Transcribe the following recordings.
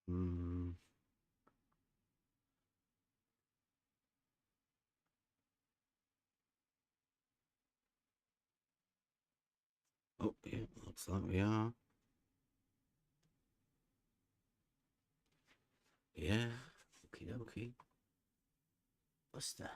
Hmm. Oh, yeah, looks like we are. Yeah, okie dokie. What's that?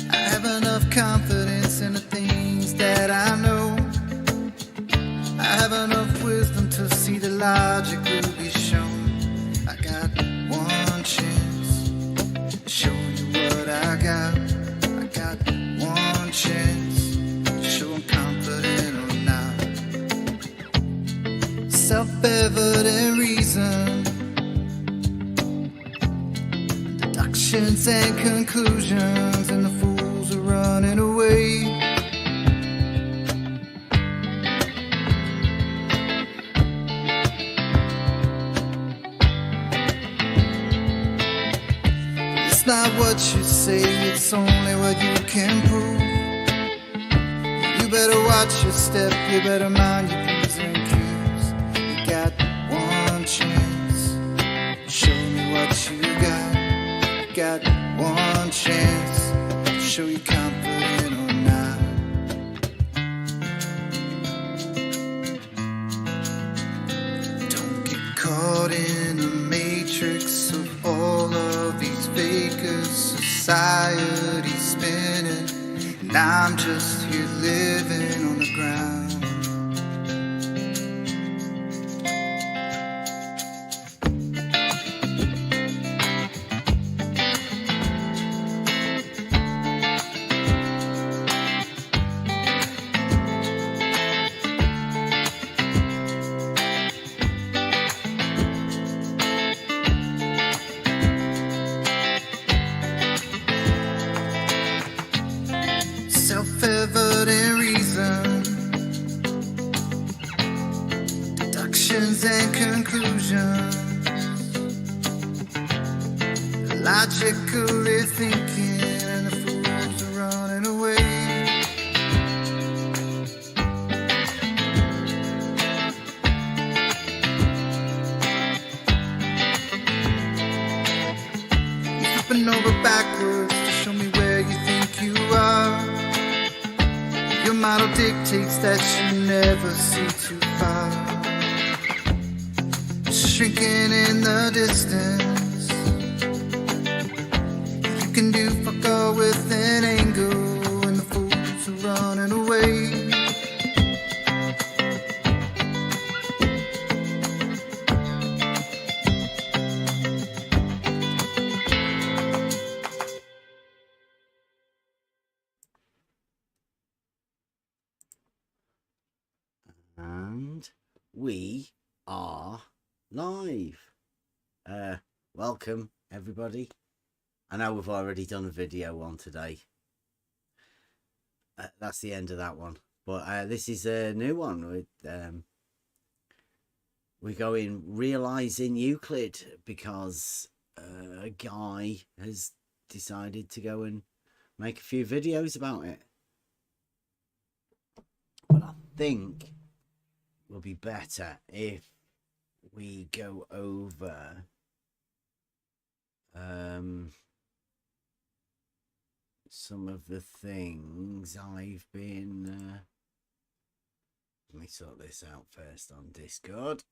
I have enough confidence in the things that I know. I have enough wisdom to see the logic will be shown. I got one chance to show you what I got. I got one chance to show I'm confident or not. Self-evident reason, deductions and conclusions, and the fools are running away. It's not what you say, it's only what you can prove. You better watch your step, you better mind your P's and Q's. You got one chance, show me what you got. You got one chance, show you confident or not. Don't get caught in the matrix of all of these fakers. Society's spinning, and I'm just here living on the ground. Self-evident reason, deductions and conclusions, logically thinking, and the fools are running away. You're flipping over backwards to show me where you think you are. Your model dictates that you never see too far. Shrinking in the distance, you can do fuck all with an angle, and the fools are running away. And we are live. Welcome everybody. I know we've already done a video on today. That's the end of that one. But this is a new one with we're going realizing Euclid because a guy has decided to go and make a few videos about it. But I think it will be better if we go over some of the things I've been let me sort this out first on Discord.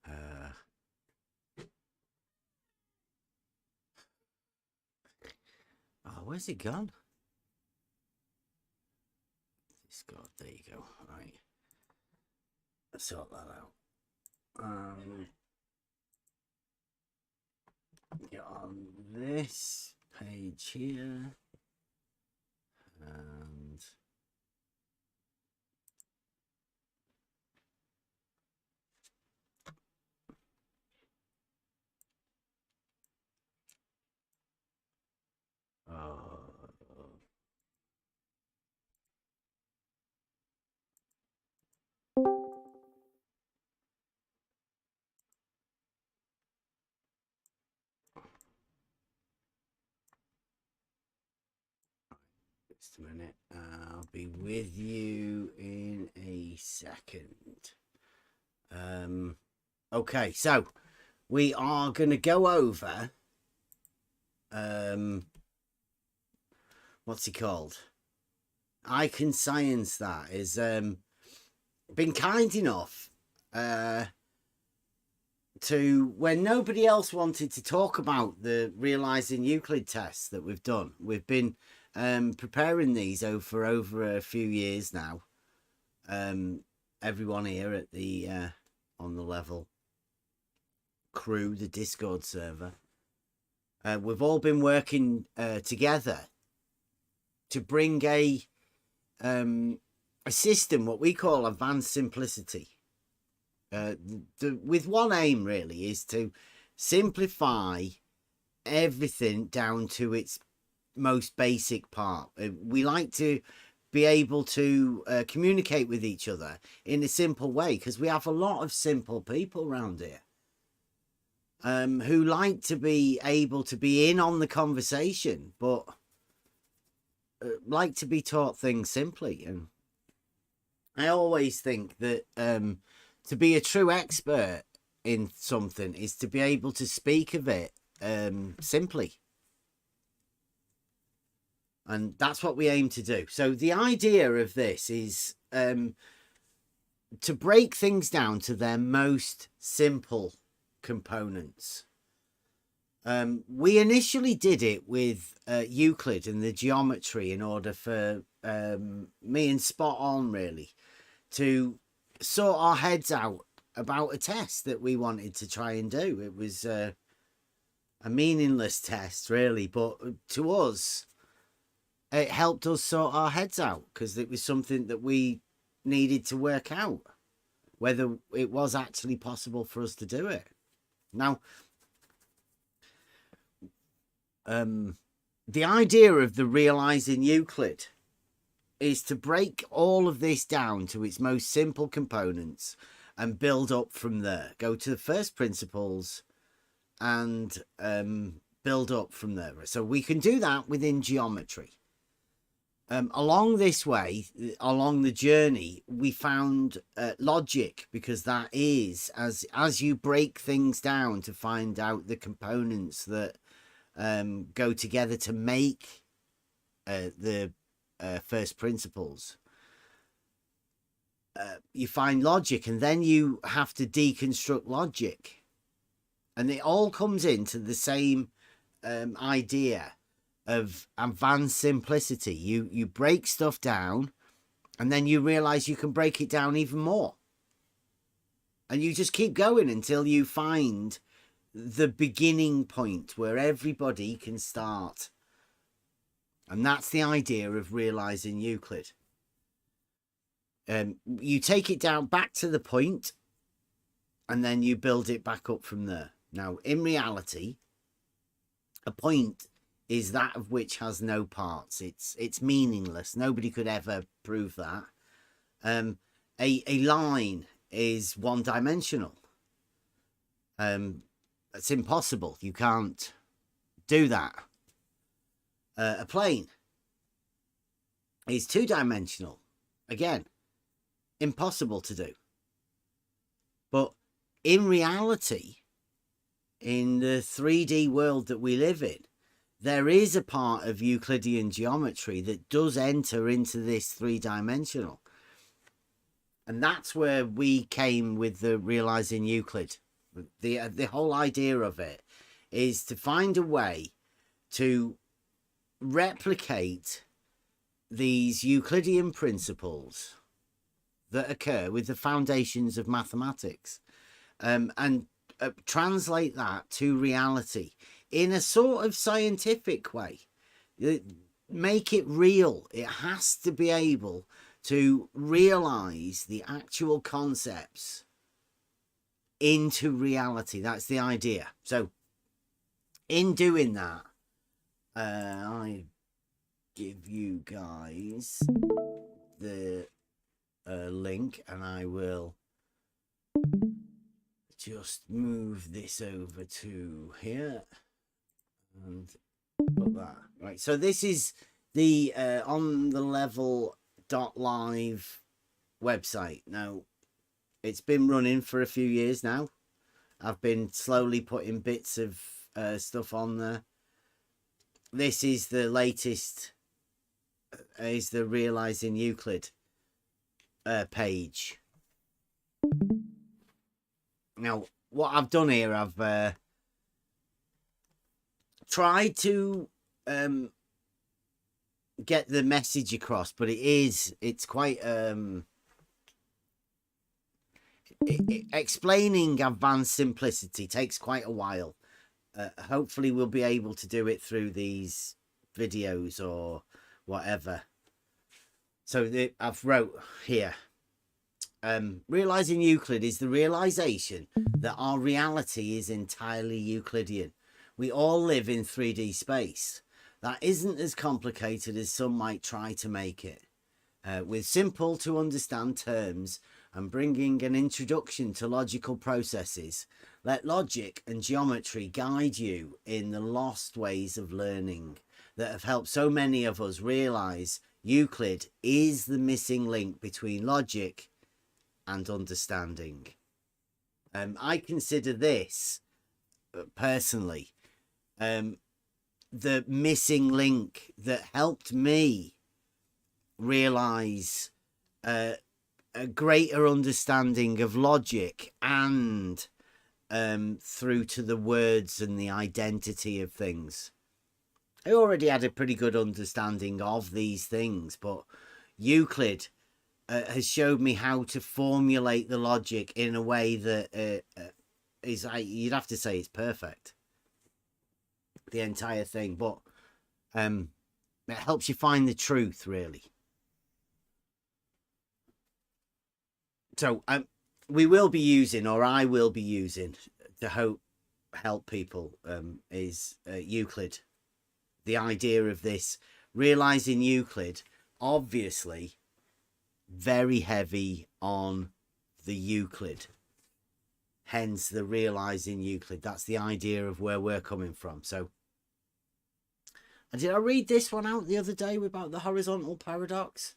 Oh, where's it gone? Discord, there you go. Right, let's sort that out. Get on this page here, and Just a minute. I'll be with you in a second. Okay, so we are going to go over what's he called? I Can Science That is been kind enough to, when nobody else wanted to talk about the realizing Euclid tests that we've done. We've been preparing these for over a few years now. Everyone here at the OnTheLevel crew, the Discord server, we've all been working together to bring a system, what we call advanced simplicity, with one aim really, is to simplify everything down to its most basic part. We like to be able to communicate with each other in a simple way, because we have a lot of simple people around here who like to be able to be in on the conversation, but like to be taught things simply. And I always think that to be a true expert in something is to be able to speak of it simply. And that's what we aim to do. So the idea of this is to break things down to their most simple components. We initially did it with Euclid and the geometry in order for me and Spot On really to sort our heads out about a test that we wanted to try and do. It was a meaningless test really, but to us it helped us sort our heads out, because it was something that we needed to work out, whether it was actually possible for us to do it. Now, the idea of the realizing Euclid is to break all of this down to its most simple components and build up from there. Go to the first principles and build up from there. So we can do that within geometry. Along this way, along the journey, we found logic, because that is, as you break things down to find out the components that go together to make the first principles, you find logic, and then you have to deconstruct logic, and it all comes into the same idea of advanced simplicity. You break stuff down, and then you realize you can break it down even more, and you just keep going until you find the beginning point where everybody can start. And that's the idea of realizing Euclid. You take it down back to the point, and then you build it back up from there. Now, in reality, a point is that of which has no parts. It's meaningless. Nobody could ever prove that. A line is one-dimensional. It's impossible. You can't do that. A plane is two-dimensional. Again, impossible to do. But in reality, in the 3D world that we live in, there is a part of Euclidean geometry that does enter into this three-dimensional. And that's where we came with the realizing Euclid. The whole idea of it is to find a way to replicate these Euclidean principles that occur with the foundations of mathematics, and translate that to reality in a sort of scientific way. Make it real. It has to be able to realize the actual concepts into reality. That's the idea. So in doing that, I give you guys the link, and I will just move this over to here and put that right. So this is the OnTheLevel.live website. Now, it's been running for a few years now. I've been slowly putting bits of stuff on there. This is the latest, is the Realizing Euclid page. Now, what I've done here, I've tried to get the message across, but it's quite explaining advanced simplicity takes quite a while. Hopefully we'll be able to do it through these videos or whatever. So I've wrote here, realizing Euclid is the realization that our reality is entirely Euclidean. We all live in 3D space. That isn't as complicated as some might try to make it. With simple to understand terms and bringing an introduction to logical processes, let logic and geometry guide you in the lost ways of learning that have helped so many of us realize Euclid is the missing link between logic and understanding. I consider this personally the missing link that helped me realize a greater understanding of logic and through to the words and the identity of things. I already had a pretty good understanding of these things, but Euclid has showed me how to formulate the logic in a way that is, you'd have to say it's perfect, the entire thing, but it helps you find the truth, really. So we will be using, or I will be using, to help people is Euclid. The idea of this, realizing Euclid, obviously very heavy on the Euclid. Hence the realizing Euclid. That's the idea of where we're coming from. So, did I read this one out the other day about the horizontal paradox?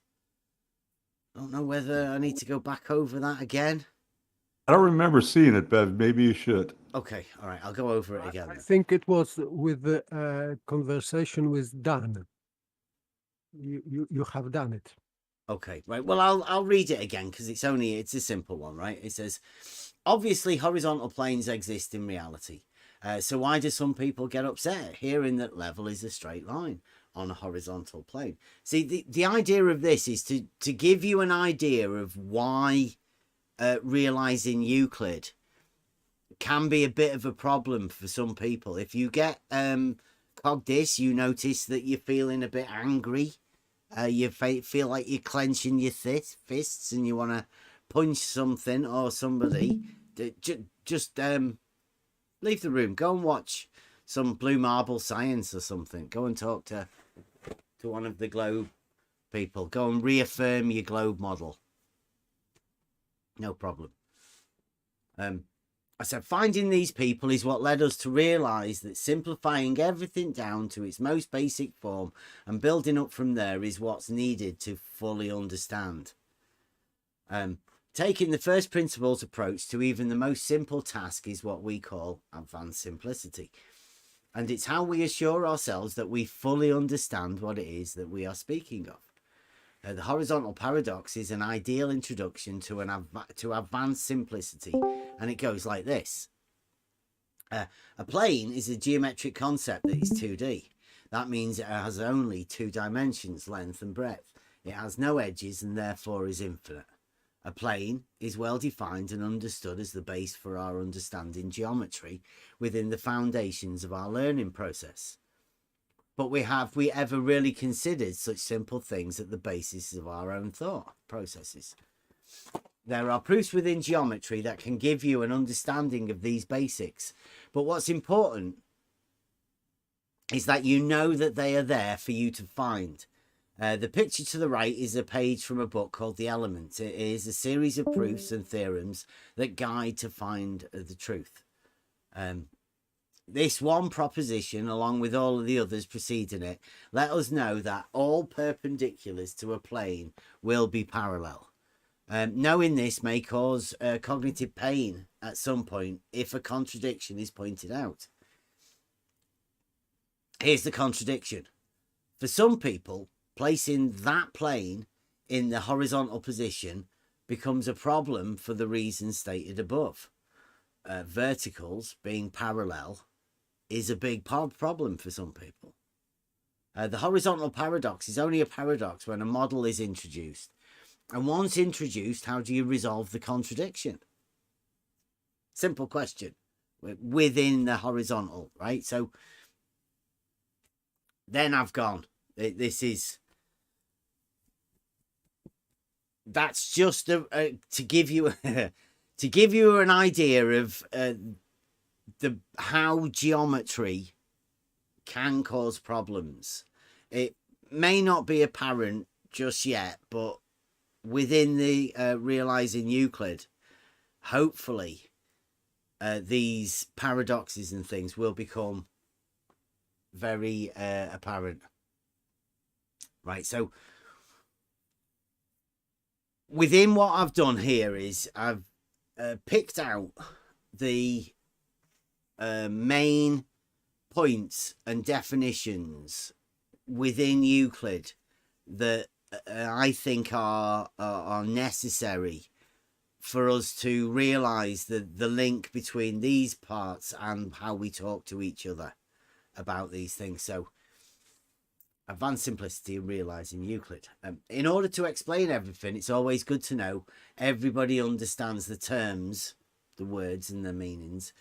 I don't know whether I need to go back over that again. I don't remember seeing it, Bev. Maybe you should. Okay, all right, I'll go over it again. I think it was with the conversation with Dan. You have done it. Okay, right. Well, I'll read it again because it's a simple one, right? It says, obviously horizontal planes exist in reality. So why do some people get upset hearing that level is a straight line on a horizontal plane? See, the idea of this is to give you an idea of why realizing Euclid can be a bit of a problem for some people. If you get cogdis, you notice that you're feeling a bit angry. You feel like you're clenching your fists and you want to punch something or somebody. Just leave the room. Go and watch some Blue Marble Science or something. Go and talk to one of the globe people. Go and reaffirm your globe model. No problem. I said, finding these people is what led us to realize that simplifying everything down to its most basic form and building up from there is what's needed to fully understand. Taking the first principles approach to even the most simple task is what we call advanced simplicity. And it's how we assure ourselves that we fully understand what it is that we are speaking of. The horizontal paradox is an ideal introduction to advanced simplicity, and it goes like this. A plane is a geometric concept that is 2D. That means it has only 2 dimensions, length and breadth. It has no edges and therefore is infinite. A plane is well defined and understood as the base for our understanding geometry within the foundations of our learning process. But have we ever really considered such simple things at the basis of our own thought processes? There are proofs within geometry that can give you an understanding of these basics. But what's important is that you know that they are there for you to find. The picture to the right is a page from a book called The Elements. It is a series of proofs and theorems that guide to find the truth. this one proposition, along with all of the others preceding it, let us know that all perpendiculars to a plane will be parallel. Knowing this may cause cognitive pain at some point if a contradiction is pointed out. Here's the contradiction. For some people, placing that plane in the horizontal position becomes a problem for the reasons stated above. Verticals being parallel is a big problem for some people. The horizontal paradox is only a paradox when a model is introduced. And once introduced, how do you resolve the contradiction? Simple question. Within the horizontal, right? So then I've gone. That's just to give you to give you an idea of how geometry can cause problems. It may not be apparent just yet, but within the realizing Euclid, hopefully these paradoxes and things will become very apparent. Right, so within what I've done here is I've picked out the main points and definitions within Euclid that I think are necessary for us to realize the link between these parts and how we talk to each other about these things. So advanced simplicity and realizing Euclid. In order to explain everything, it's always good to know everybody understands the terms, the words and the meanings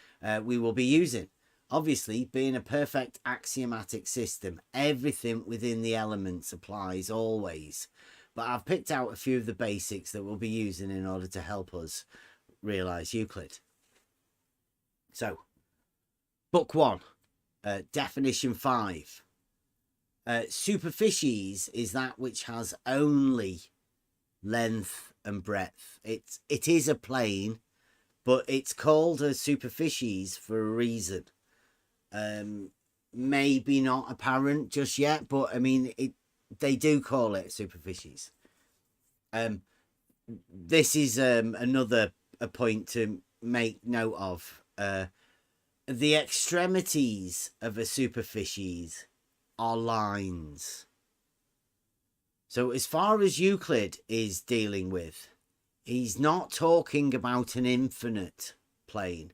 we will be using. Obviously, being a perfect axiomatic system, everything within the elements applies always. But I've picked out a few of the basics that we'll be using in order to help us realize Euclid. So, book 1, definition 5. Superficies is that which has only length and breadth. It is a plane, but it's called a superficies for a reason. Maybe not apparent just yet, but I mean they do call it superficies. This is another point to make note of. The extremities of a superficies are lines. So as far as Euclid is dealing with, he's not talking about an infinite plane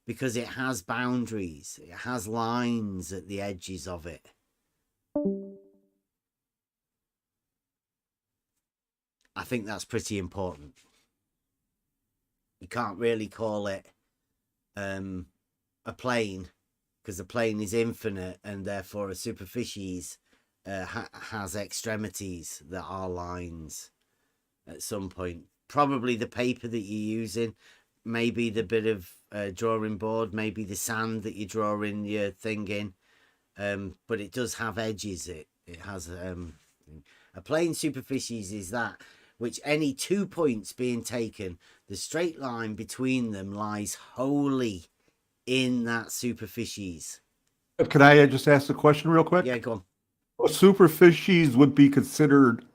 because it has boundaries. It has lines at the edges of it. I think that's pretty important. You can't really call it a plane because the plane is infinite, and therefore a superficies has extremities that are lines at some point. Probably the paper that you're using, maybe the bit of drawing board, maybe the sand that you draw in your thing in, but it does have edges. It has a plane superficies is that which any 2 points being taken, the straight line between them lies wholly in that superficies. Can I just ask the question real quick? Yeah, go on. A superficies would be considered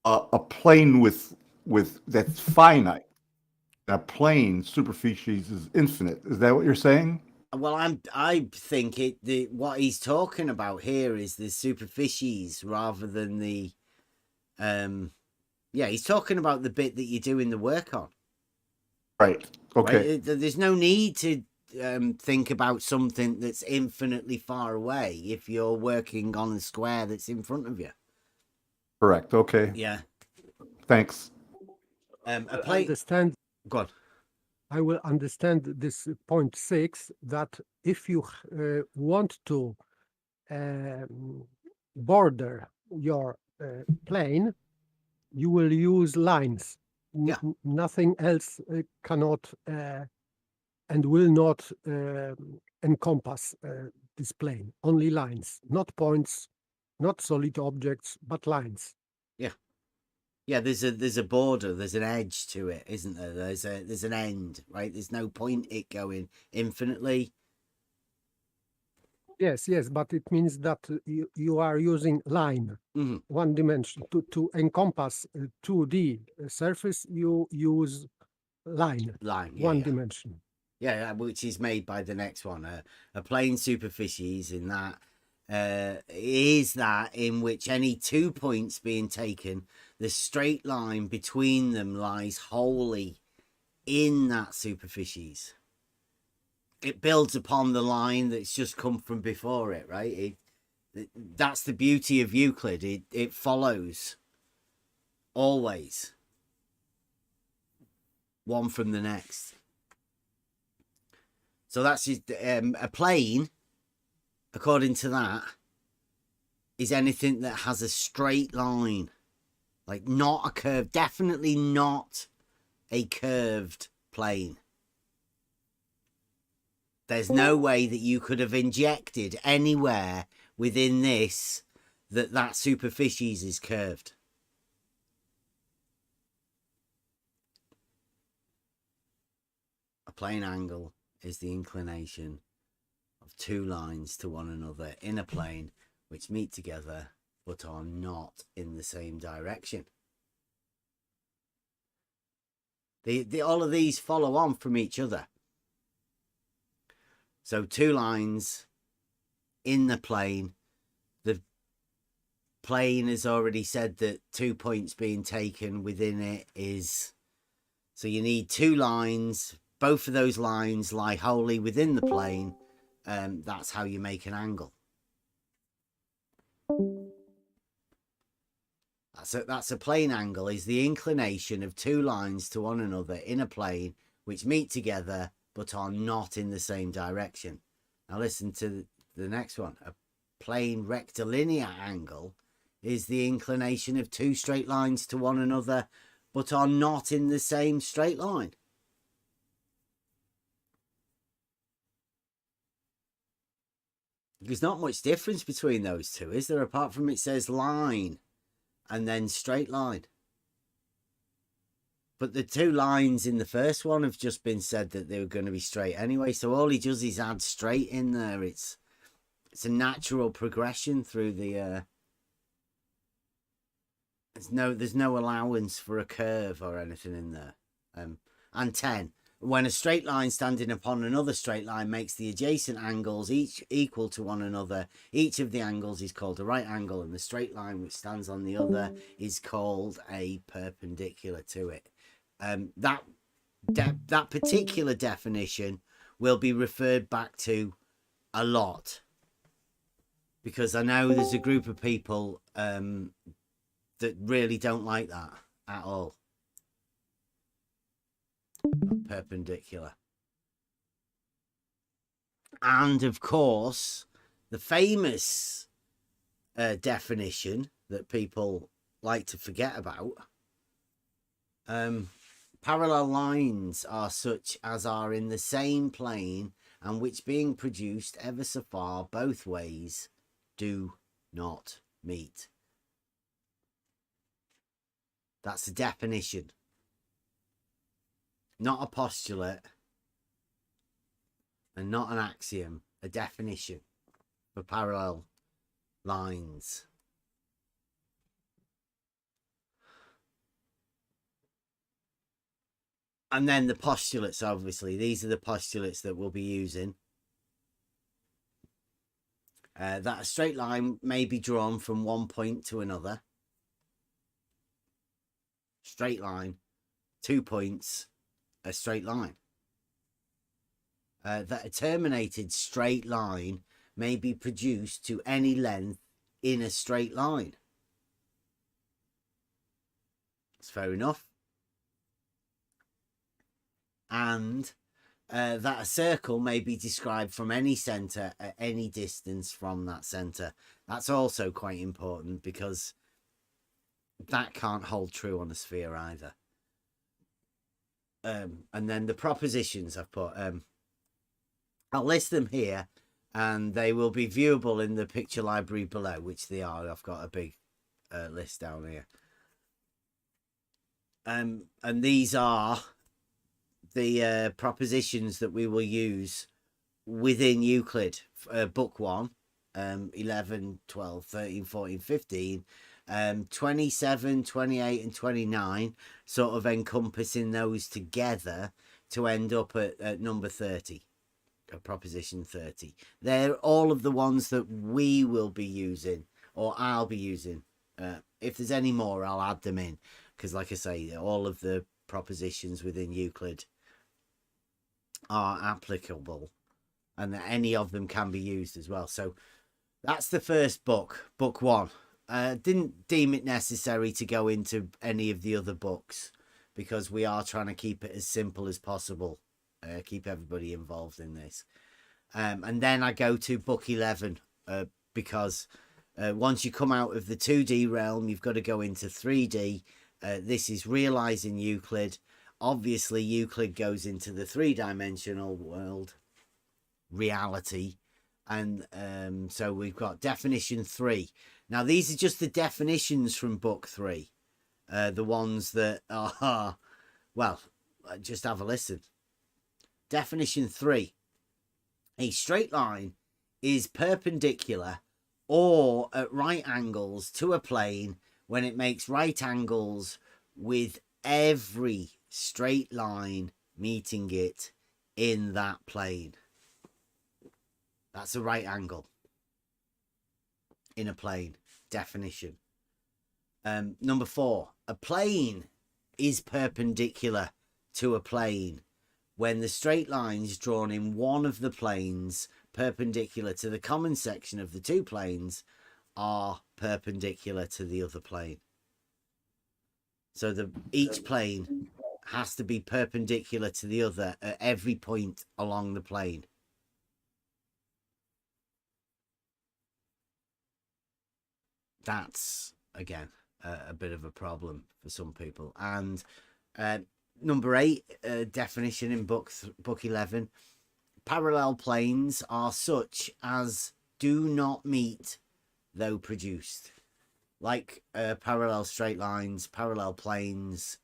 a plane with that's finite. A plane superficies is infinite. Is that what you're saying? Well, I think what he's talking about here is the superficies rather than the he's talking about the bit that you're doing the work on. Right. Okay. Right? There's no need to think about something that's infinitely far away if you're working on a square that's in front of you. Correct. Okay. Yeah. Thanks. Understand. Go on. I will understand this point 6, that if you want to border your plane, you will use lines. Yeah. Nothing else cannot and will not encompass this plane. Only lines, not points, not solid objects, but lines. Yeah. Yeah, there's a border, there's an edge to it, isn't there? There's an end, right? There's no point it going infinitely. Yes, yes, but it means that you are using line, Mhm. one dimension. To encompass 2D surface, you use line, Line, yeah, one yeah. dimension. Yeah, which is made by the next one. A plane superficies in that is that in which any 2 points being taken, the straight line between them lies wholly in that superficies. It builds upon the line that's just come from before it, right? That's the beauty of Euclid. It follows always one from the next. So that's just, a plane, according to that, is anything that has a straight line, like not a curve, definitely not a curved plane. There's no way that you could have injected anywhere within this that superficies is curved. A plane angle is the inclination of two lines to one another in a plane which meet together but are not in the same direction. All of these follow on from each other. So two lines in the plane. The plane has already said that 2 points being taken within it is... So you need two lines. Both of those lines lie wholly within the plane. That's how you make an angle. That's a plane angle, is the inclination of two lines to one another in a plane which meet together but are not in the same direction. Now listen to the next one. A plane rectilinear angle is the inclination of two straight lines to one another but are not in the same straight line. There's not much difference between those two, is there? Apart from it says line and then straight line. But the two lines in the first one have just been said that they were going to be straight anyway. So all he does is add straight in there. It's a natural progression through the... There's no allowance for a curve or anything in there. And 10. When a straight line standing upon another straight line makes the adjacent angles each equal to one another, each of the angles is called a right angle, and the straight line which stands on the other is called a perpendicular to it. That particular definition will be referred back to a lot, because I know there's a group of people that really don't like that at all. Perpendicular. And of course, the famous definition that people like to forget about, parallel lines are such as are in the same plane and which being produced ever so far both ways do not meet. That's the definition. Not a postulate and not an axiom, a definition for parallel lines. And then the postulates, obviously. These are the postulates that we'll be using. That a straight line may be drawn from one point to another. Straight line, 2 points, a straight line. That a terminated straight line may be produced to any length in a straight line. That's fair enough. And that a circle may be described from any centre at any distance from that centre. That's also quite important, because that can't hold true on a sphere either. And then the propositions I've put, I'll list them here, and they will be viewable in the picture library below, which they are. I've got a big list down here. And these are the propositions that we will use within Euclid, book 1, 11, 12, 13, 14, 15, 27, 28 and 29, sort of encompassing those together to end up at number 30, proposition 30. They're all of the ones that we will be using, or I'll be using. If there's any more, I'll add them in, because like I say, all of the propositions within Euclid are applicable, and that any of them can be used as well. So that's the first book, book 1. Didn't deem it necessary to go into any of the other books, because we are trying to keep it as simple as possible, keep everybody involved in this. And then I go to book 11, because once you come out of the 2D realm, you've got to go into 3D. This is realizing Euclid. Obviously, Euclid goes into the 3-dimensional world, reality. And so we've got definition 3. Now, these are just the definitions from book 3. The ones that are, well, just have a listen. Definition 3. A straight line is perpendicular or at right angles to a plane when it makes right angles with every straight line meeting it in that plane. That's a right angle in a plane. Definition. Number 4. A plane is perpendicular to a plane when the straight lines drawn in one of the planes perpendicular to the common section of the two planes are perpendicular to the other plane. So each plane has to be perpendicular to the other at every point along the plane. That's, again, a bit of a problem for some people. And number 8, definition in book 11, parallel planes are such as do not meet though produced. Like parallel straight lines, parallel planes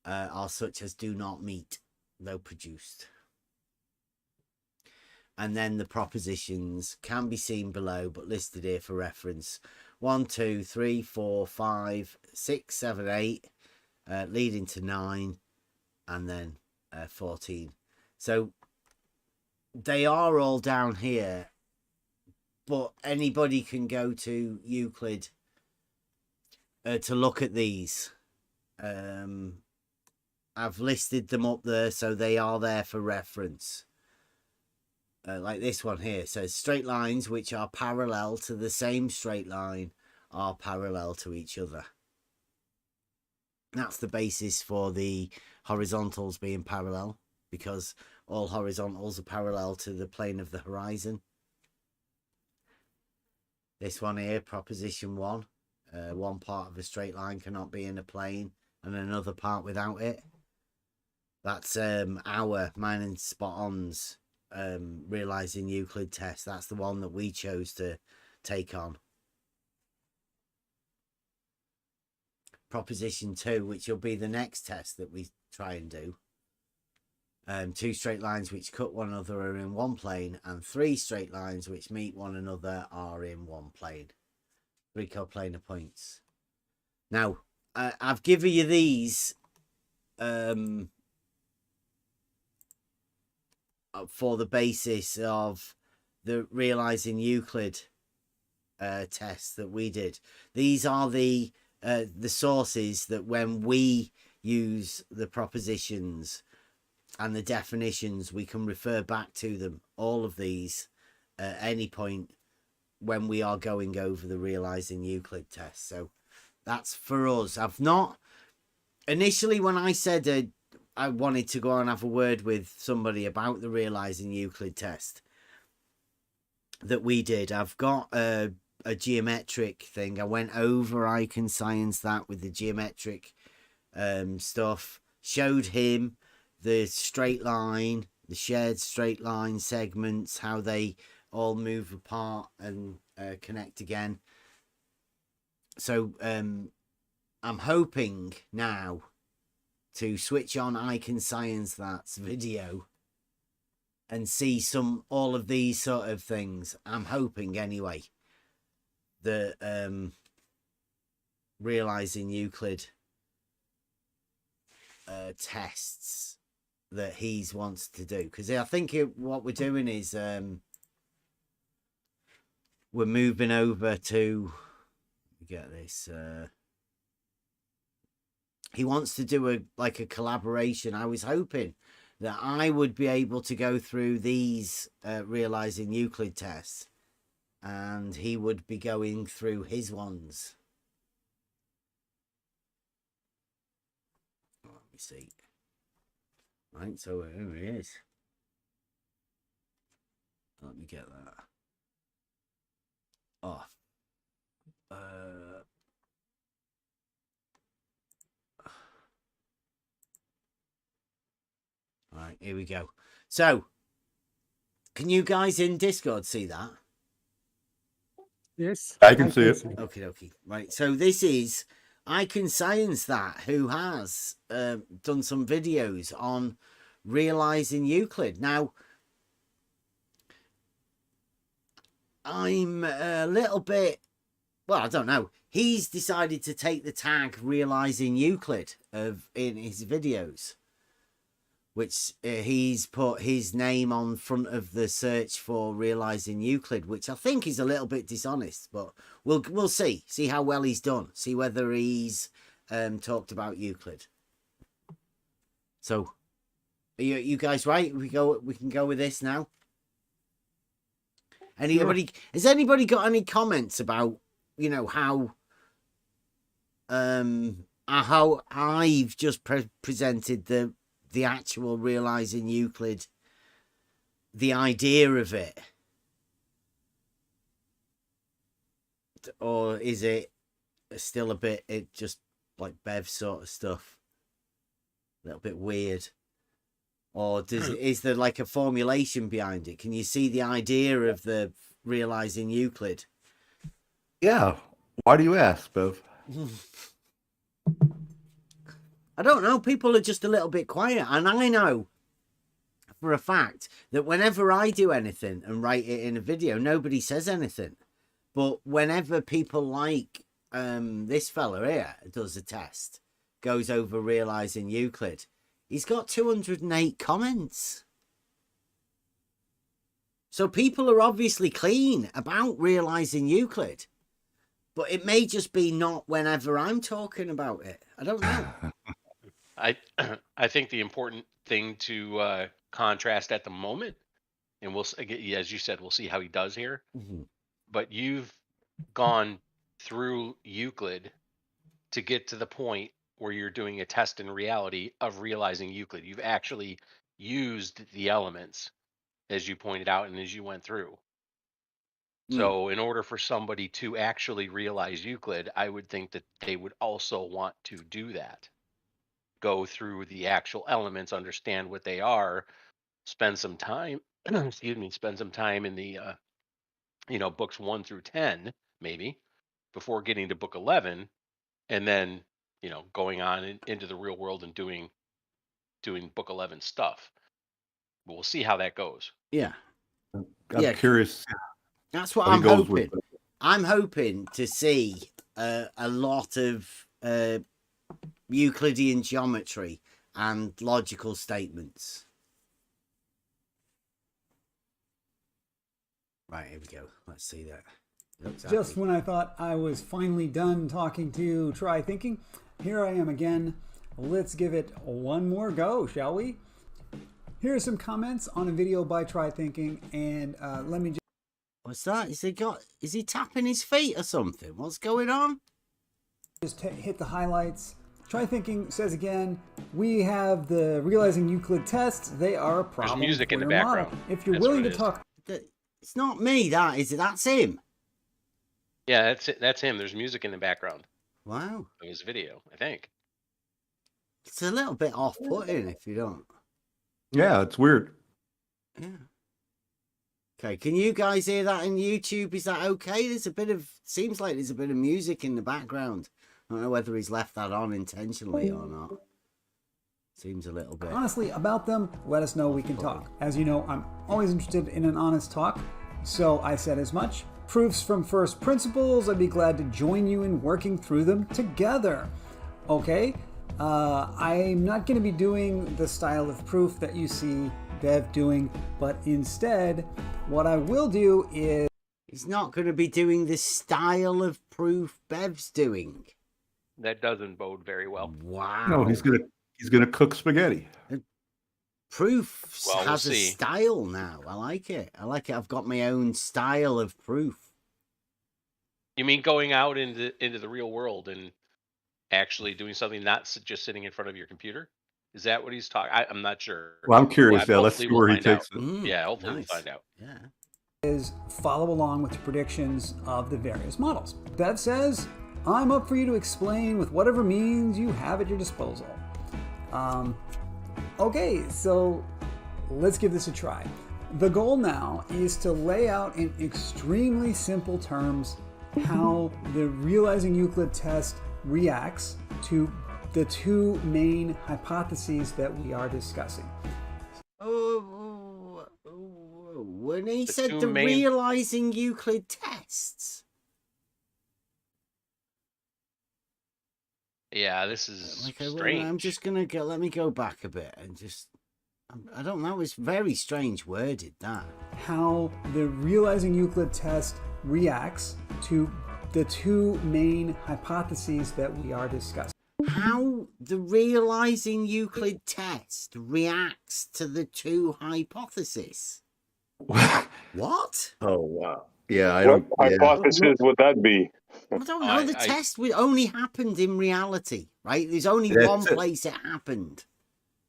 are such as do not meet though produced. And then the propositions can be seen below, but listed here for reference. 1, 2, 3, 4, 5, 6, 7, 8, leading to 9, and then 14. So they are all down here, but anybody can go to Euclid to look at these. I've listed them up there, so they are there for reference. Like this one here says straight lines which are parallel to the same straight line are parallel to each other. That's the basis for the horizontals being parallel, because all horizontals are parallel to the plane of the horizon. This one here, proposition 1, one part of a straight line cannot be in a plane and another part without it. That's mine and spot on's realizing Euclid test. That's the one that we chose to take on. Proposition 2, which will be the next test that we try and do. 2 straight lines which cut one another are in one plane, and 3 straight lines which meet one another are in one plane. 3 coplanar points. Now, I've given you these for the basis of the realizing Euclid test that we did. These are the sources that when we use the propositions and the definitions, we can refer back to them, all of these, at any point when we are going over the realizing Euclid test. So that's for us. I've not initially, when I said I wanted to go and have a word with somebody about the realizing Euclid test that we did, I've got a geometric thing. I went over iconscience that with the geometric stuff, showed him the straight line, the shared straight line segments, how they all move apart and connect again. So I'm hoping now to switch on iconscience that's video and see all of these sort of things. I'm hoping anyway that realizing Euclid tests that he wants to do, because I think what we're doing is we're moving over to get this. He wants to do a collaboration. I was hoping that I would be able to go through these realizing Euclid tests, and he would be going through his ones. Let me see. Right, so here he is. Let me get that off. All right, here we go. So, can you guys in Discord see that? Yes, I can see it. Okay. Right, so this is I Can Science That, who has done some videos on realizing Euclid. Now, I'm a little bit, well, I don't know. He's decided to take the tag realizing Euclid in his videos, which he's put his name on front of the search for realizing Euclid, which I think is a little bit dishonest, but we'll see how well he's done, see whether he's talked about Euclid. So, are you guys right? We can go with this now. Has anybody got any comments about how I've just presented the actual realizing Euclid, the idea of it? Or is it still a bit, just like Bev sort of stuff? A little bit weird. Or is there like a formulation behind it? Can you see the idea of the realizing Euclid? Yeah. Why do you ask, Bev? I don't know. People are just a little bit quiet. And I know for a fact that whenever I do anything and write it in a video, nobody says anything. But whenever people like this fella here does a test, goes over realizing Euclid, he's got 208 comments. So people are obviously clean about realizing Euclid. But it may just be not whenever I'm talking about it. I don't know. I think the important thing to contrast at the moment, and as you said, we'll see how he does here. Mm-hmm. But you've gone through Euclid to get to the point where you're doing a test in reality of realizing Euclid. You've actually used the elements, as you pointed out and as you went through. So in order for somebody to actually realize Euclid, I would think that they would also want to do that. Go through the actual elements, understand what they are, spend some time, spend some time in the, books 1 through 10, maybe, before getting to book 11, and then, going on into the real world and doing book 11 stuff. But we'll see how that goes. Yeah. I'm curious. That's what how he I'm goes hoping. with it. I'm hoping to see a lot of Euclidean geometry and logical statements. Right, here we go. Let's see that. Just when I thought I was finally done talking to Try Thinking, here I am again. Let's give it one more go, shall we? Here are some comments on a video by Try Thinking, and let me just... What's that? Is he tapping his feet or something? What's going on? Just hit the highlights. Try Thinking says again, we have the realizing Euclid tests. They are a problem. There's music for in the your model. background. If you're That's willing what to it talk... It's not me, that is it? That's him. Yeah, that's it. That's him. There's music in the background Wow. of his video, I think. It's a little bit off-putting if you don't. Yeah, it's weird. Yeah. Okay, can you guys hear that on YouTube? Is that okay? Seems like there's a bit of music in the background. I don't know whether he's left that on intentionally or not. Seems a little bit. honestly about them, let us know. We can talk. As you know, I'm always interested in an honest talk, so I said as much. Proofs from first principles, I'd be glad to join you in working through them together. Okay, I'm not going to be doing the style of proof that you see Bev doing, but instead, what I will do is... He's not going to be doing the style of proof Bev's doing. That doesn't bode very well. Wow. No, he's gonna cook spaghetti. Proof Well, we'll has a see. style now. I like it. I like it. I've got my own style of proof. You mean going out into the real world and actually doing something, not just sitting in front of your computer? Is that what he's talking? I'm not sure. Well, I'm curious. Well, Yeah, let's hopefully see where he find out. takes it. Yeah, hopefully nice. we'll find out. Yeah. is follow along with the predictions of the various models. Bev says, I'm up for you to explain with whatever means you have at your disposal. Okay, so let's give this a try. The goal now is to lay out in extremely simple terms how the realizing Euclid test reacts to the two main hypotheses that we are discussing. When he The said two the main- realizing Euclid tests. Yeah, this is Like, I'm strange. just gonna go. Let me go back a bit and just. I don't know. It's very strange worded, that. How the realizing Euclid test reacts to the two main hypotheses that we are discussing. How the realizing Euclid test reacts to the two hypotheses. What? Oh wow. Yeah, I What don't. Yeah. hypothesis would that be? I don't know. The test only happened in reality, right? There's only That's one it. place it happened.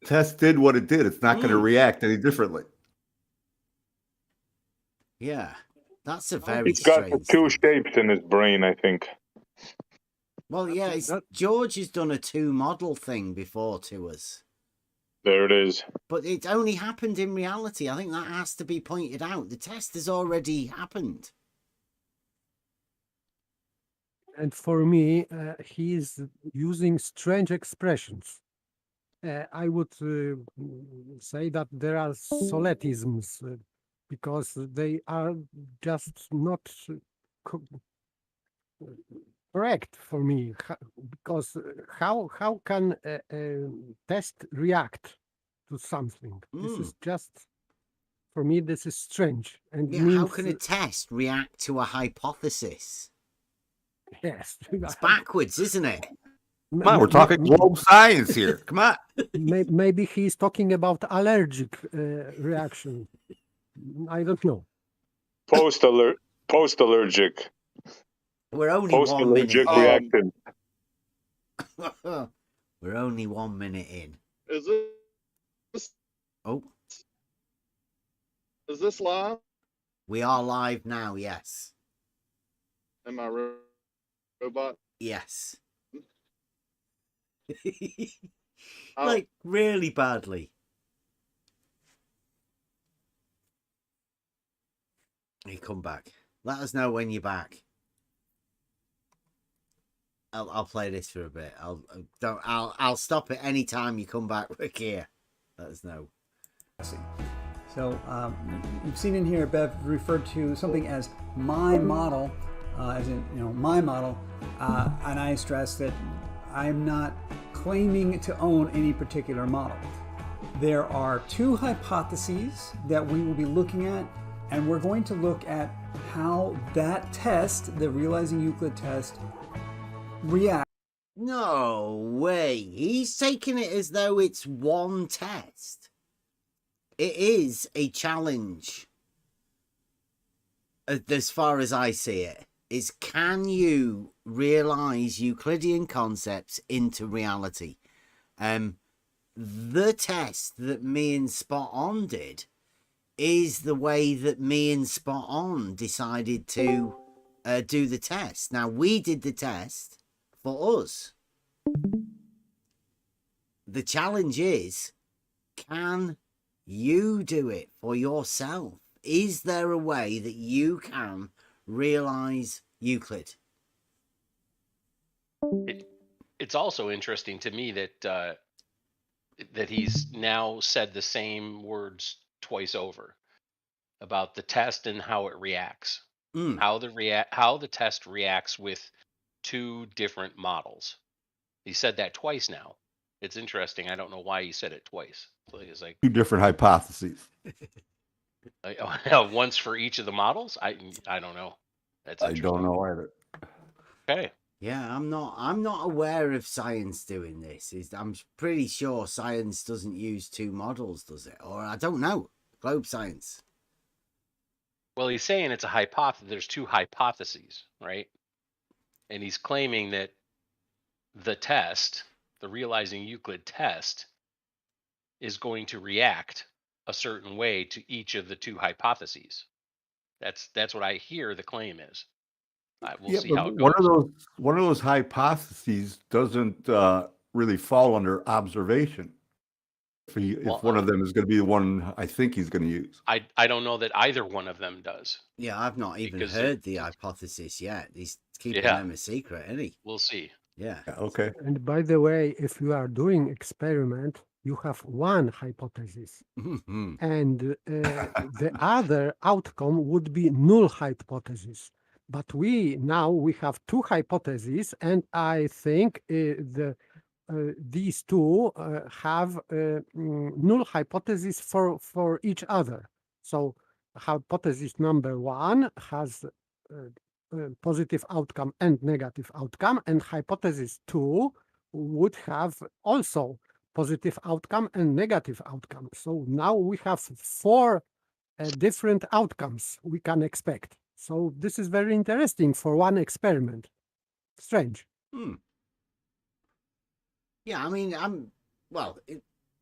The test did what it did. It's not going to react any differently. Yeah, that's a very He's got strange two thing. shapes in his brain, I think. Well, yeah, George has done a two-model thing before to us. There it is. But it only happened in reality. I think that has to be pointed out. The test has already happened. And for me, he is using strange expressions. I would say that there are soletisms because they are just not correct for me. Because how can a test react to something? This is just, for me, this is strange. And Yeah, means, how can a test react to a hypothesis? yes, It's backwards, isn't it? Come on, we're talking globe science here. Come on. Maybe he's talking about allergic reaction. I don't know. Post-allergic. We're only 1 minute Post-allergic in. reaction. We're only 1 minute in. Is this Oh, is this live? we are live now, yes. Am I robot? Yes. Oh. Like, really badly. You come back. Let us know when you're back. I'll play this for a bit. I'll stop it any time you come back, Rick. Here, let us know. So you've seen in here, Bev referred to something as my model, as in, my model, and I stress that I'm not claiming to own any particular model. There are two hypotheses that we will be looking at, and we're going to look at how that test, the realizing Euclid test, reacts. No way. He's taking it as though it's one test. It is a challenge. As far as I see it, is can you realize Euclidean concepts into reality? The test that me and Spot On did is the way that me and Spot On decided to do the test. Now, we did the test for us. The challenge is, can you do it for yourself? Is there a way that you can realize Euclid? It's also interesting to me that that he's now said the same words twice over about the test and how it reacts, Mm. how the test reacts with two different models. He said that twice now. It's interesting. I don't know why he said it twice. So it's like Two different hypotheses. once for each of the models. I don't know. That's I interesting. don't know either. Okay. Yeah, I'm not aware of science doing this. I'm pretty sure science doesn't use two models, does it? Or I don't know. Globe science. Well, he's saying it's a hypothesis. There's two hypotheses, right? And he's claiming that the test, the realizing Euclid test, is going to react a certain way to each of the two hypotheses. That's what I hear the claim is. We'll see how it goes. One of those hypotheses doesn't really fall under observation. If one of them is going to be the one I think he's going to use. I don't know that either one of them does. Yeah, I've not even Because heard the hypothesis yet. He's keeping them a secret, isn't he? We'll see. Yeah. Okay. And by the way, if you are doing experiment, you have one hypothesis, Mhm. and the other outcome would be null hypothesis. But we have two hypotheses, and I think these two have null hypothesis for each other. So hypothesis number one has positive outcome and negative outcome, and hypothesis two would have also positive outcome and negative outcome. So now we have four different outcomes we can expect. So this is very interesting for one experiment. Strange. Yeah, I mean,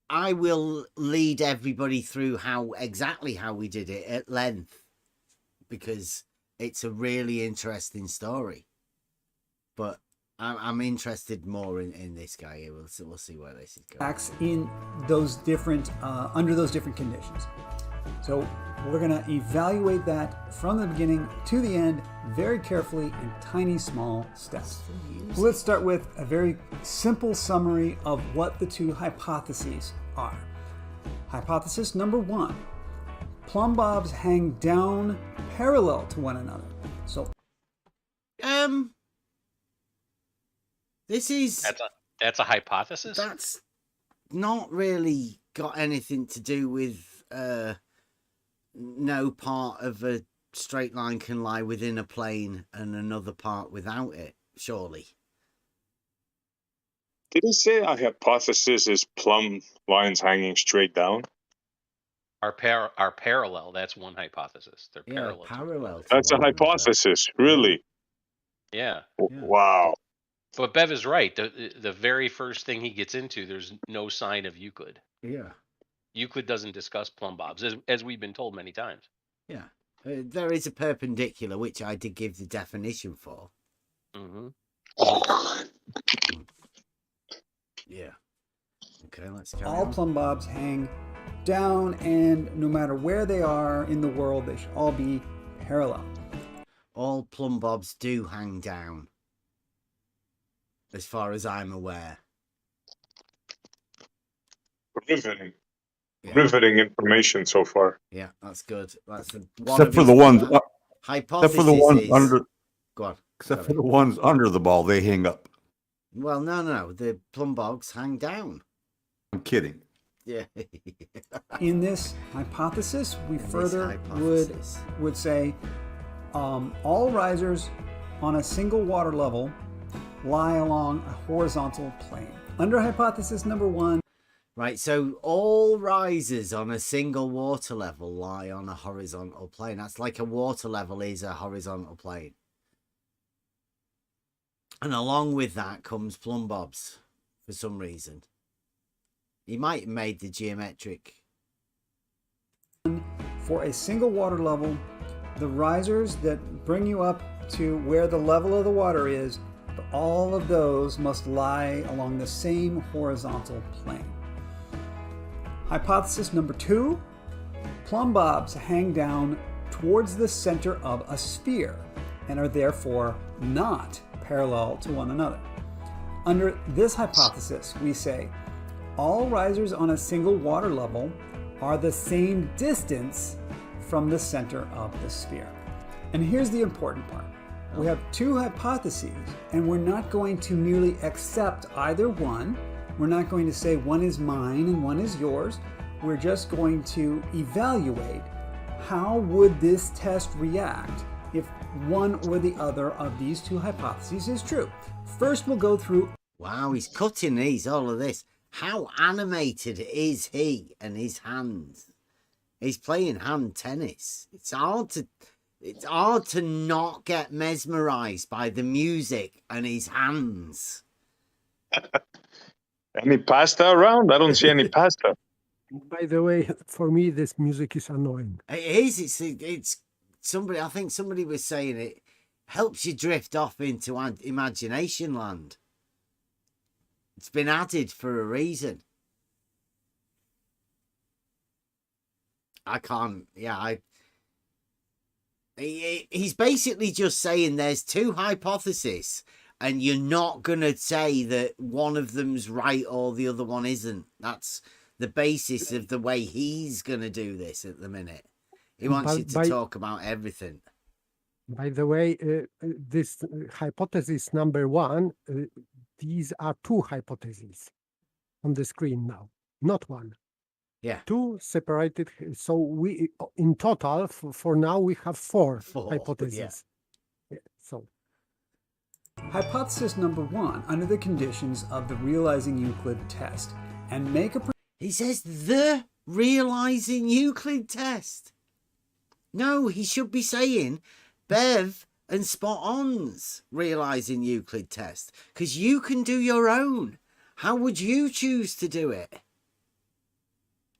I will lead everybody through exactly how we did it at length, because it's a really interesting story. But I'm interested more in this guy here. We'll see where this is going. Acts in those different under those different conditions. So we're going to evaluate that from the beginning to the end very carefully in tiny small steps. So let's start with a very simple summary of what the two hypotheses are. Hypothesis number one: plumb bobs hang down parallel to one another. So this is that's a hypothesis. That's not really got anything to do with no part of a straight line can lie within a plane and another part without it, surely. Did he say a hypothesis is plumb lines hanging straight down? Are parallel. That's one hypothesis. They're Yeah, parallel. parallel. That's a hypothesis, really? Yeah. Wow. But Bev is right. The very first thing he gets into, there's no sign of Euclid. Yeah. Euclid doesn't discuss plumb bobs, as we've been told many times. Yeah. There is a perpendicular, which I did give the definition for. Mm-hmm. Yeah. Okay, let's go. all plumb bobs hang down, and no matter where they are in the world, they should all be parallel. All plumb bobs do hang down, as far as I'm aware. Riveting. Yeah. Riveting information so far. Yeah, that's good. That's Except for the ones hypotheses. under. Go on. Except for Sorry. the ones under the ball, they hang up. Well, no. The plumb bobs hang down. I'm kidding. Yeah. In this hypothesis, we In this further hypothesis. would say all risers on a single water level lie along a horizontal plane. Under hypothesis number one, Right, so all risers on a single water level lie on a horizontal plane. That's like a water level is a horizontal plane. And along with that comes plumb bobs for some reason. He might have made the geometric. for a single water level, the risers that bring you up to where the level of the water is, all of those must lie along the same horizontal plane. Hypothesis number two, plumb bobs hang down towards the center of a sphere and are therefore not parallel to one another. Under this hypothesis, we say all risers on a single water level are the same distance from the center of the sphere. And here's the important part. We have two hypotheses, and we're not going to merely accept either one. We're not going to say one is mine and one is yours. We're just going to evaluate how would this test react if one or the other of these two hypotheses is true. First, we'll go through. Wow, he's cutting these, all of this. How animated is he and his hands? He's playing hand tennis. It's hard to not get mesmerized by the music and his hands. Any pasta around? I don't see any pasta. By the way, for me, this music is annoying. It is. It's somebody. I think somebody was saying it helps you drift off into imagination land. It's been added for a reason. I can't. Yeah, he's basically just saying there's two hypotheses, and you're not gonna say that one of them's right or the other one isn't. That's the basis of the way he's going to do this at the minute. He wants you to talk about everything. By the way, this hypothesis number one, these are two hypotheses on the screen now, not one. Yeah. Two separated. So we, in total, for now, we have four hypotheses. Yeah. So. Hypothesis number one, under the conditions of the realizing Euclid test, and make a... He says the realizing Euclid test. No, he should be saying Bev and Spot-On's realizing Euclid test, because you can do your own. How would you choose to do it?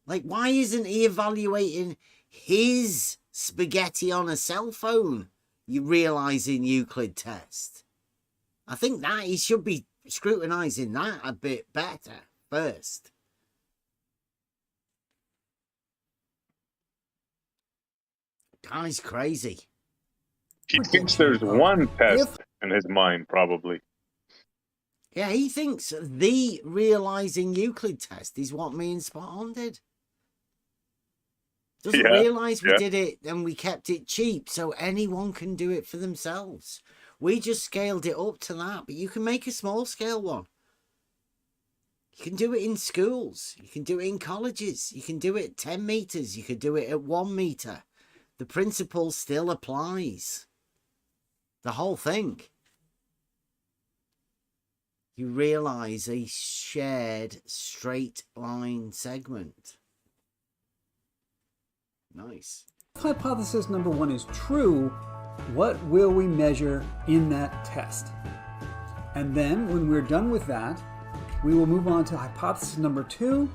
Like, why isn't he evaluating his spaghetti on a cell phone? You realizing Euclid test. I think that he should be scrutinizing that a bit better first. Guy's crazy. He thinks there's one test in his mind, probably. Yeah, he thinks the realizing Euclid test is what me and Spot-On did. Doesn't realize we did it and we kept it cheap so anyone can do it for themselves. We just scaled it up to that, but you can make a small scale one. You can do it in schools. You can do it in colleges. You can do it at 10 meters. You could do it at 1 meter. The principle still applies. The whole thing. You realize a shared straight line segment. Nice. If hypothesis number one is true, what will we measure in that test? And then when we're done with that, we will move on to hypothesis number two,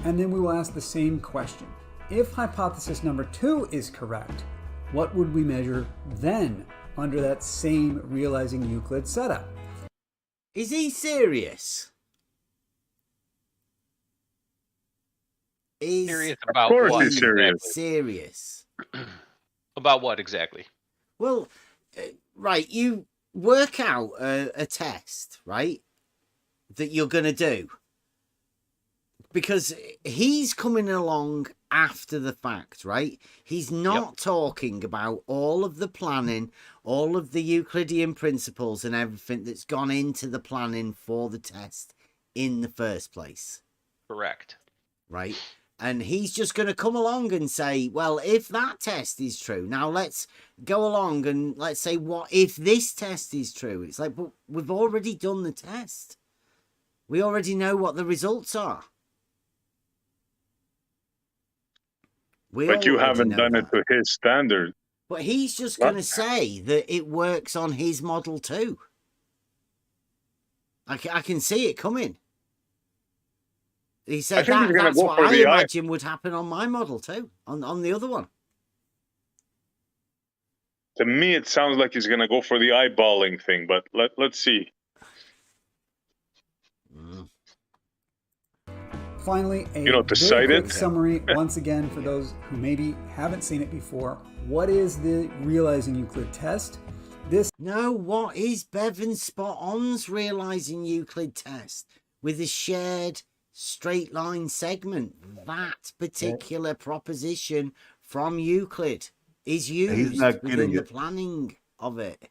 and then we will ask the same question. If hypothesis number two is correct, what would we measure then under that same realizing Euclid setup? Is he serious? Serious about Of course what? he's serious. Serious. About what exactly? Well, right, you work out a test, right, that you're going to do. Because he's coming along after the fact, right? He's not talking about all of the planning, all of the Euclidean principles and everything that's gone into the planning for the test in the first place. Correct. Right? And he's just going to come along and say, well, if that test is true, now let's go along and let's say, what if this test is true? It's like, but we've already done the test. We already know what the results are. But you haven't done it to his standard. But he's just going to say that it works on his model too. I can see it coming. He said that's what I imagine would happen on my model too, on the other one. To me, it sounds like he's going to go for the eyeballing thing, but let's see. Finally, a to very cite quick it? summary, once again, for those who maybe haven't seen it before. What is the realizing Euclid test? What is Bevan Spot-On's realizing Euclid test with a shared straight line segment. That particular proposition from Euclid is used not within getting the it. planning of it.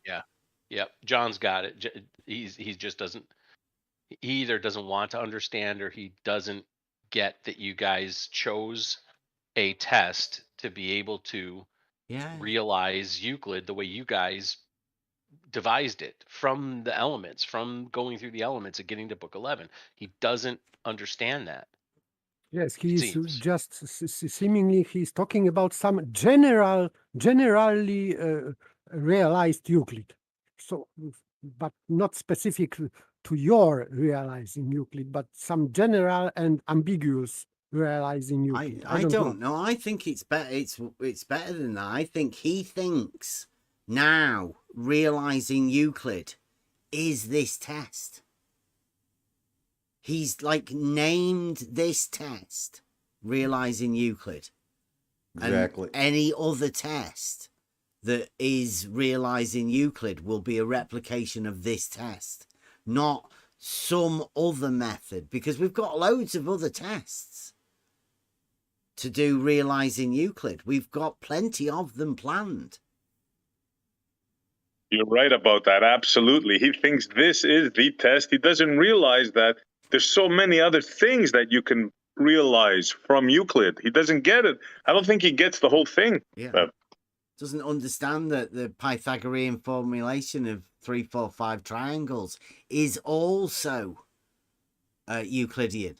Yep, John's got it. He just doesn't. He either doesn't want to understand or he doesn't get that you guys chose a test to be able to Yeah. realize Euclid the way you guys devised it, from the elements, from going through the elements and getting to book 11. He doesn't understand that. Yes, It he's seems. just seemingly he's talking about some generally realized Euclid. So, but not specific to your realizing Euclid, but some general and ambiguous realizing Euclid. I don't know. I think it's better. It's better than that. I think he thinks now realizing Euclid is this test. He's like named this test realizing Euclid. Exactly. And any other test that is realizing Euclid will be a replication of this test, not some other method, because we've got loads of other tests to do realizing Euclid. We've got plenty of them planned. You're right about that. Absolutely. He thinks this is the test. He doesn't realize that there's so many other things that you can realize from Euclid. He doesn't get it. I don't think he gets the whole thing. Yeah. Doesn't understand that the Pythagorean formulation of 3, 4, 5 triangles is also Euclidean.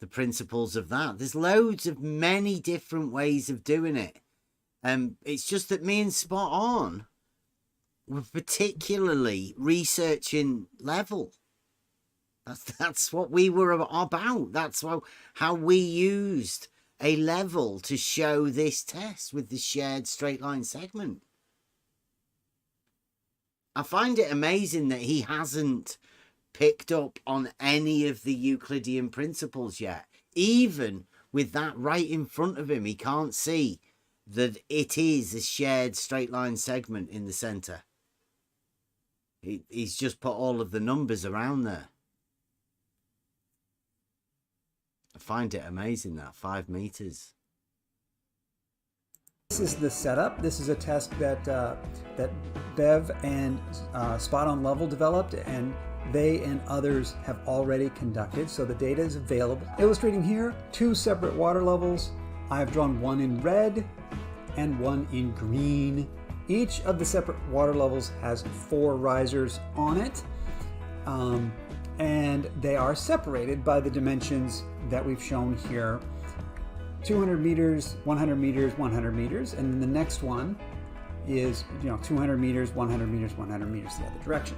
The principles of that. There's loads of many different ways of doing it. It's just that me and Spot On were particularly researching level. That's what we were about. That's how we used a level to show this test with the shared straight line segment. I find it amazing that he hasn't picked up on any of the Euclidean principles yet. Even with that right in front of him, he can't see that it is a shared straight line segment in the center. He's just put all of the numbers around there. I find it amazing, that 5 meters. This is the setup. This is a test that that Bev and Spot On Level developed, and they and others have already conducted. So the data is available. Illustrating here 2 separate water levels. I have drawn one in red and one in green. Each of the separate water levels has 4 risers on it, and they are separated by the dimensions that we've shown here. 200 meters, 100 meters, 100 meters, and then the next one is 200 meters, 100 meters, 100 meters the other direction.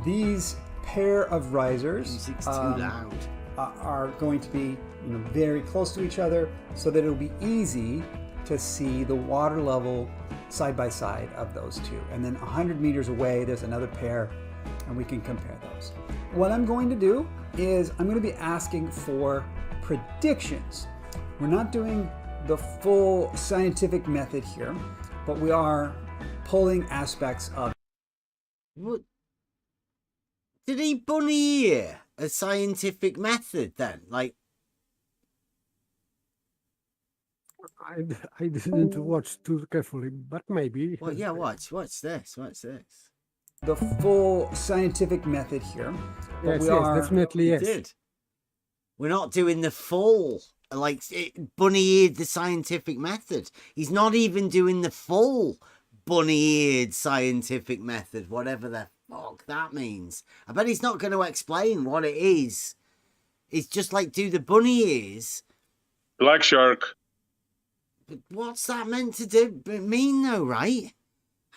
These pair of risers are going to be very close to each other, so that it'll be easy to see the water level side by side of those two. And then 100 meters away, there's another pair, and we can compare those. What I'm going to do is I'm going to be asking for predictions. We're not doing the full scientific method here, but we are pulling aspects of. What? Did he bunny ear a scientific method then? Like, I didn't watch too carefully, but maybe. well, yeah, watch this. The full scientific method here, but Yes, we yes, are definitely, yes. Did. We're not doing the full, like, bunny-eared the scientific method. He's not even doing the full bunny-eared scientific method, whatever the fuck that means. I bet he's not going to explain what it is. It's just like, do the bunny ears. Black shark. But what's that meant to mean though, right?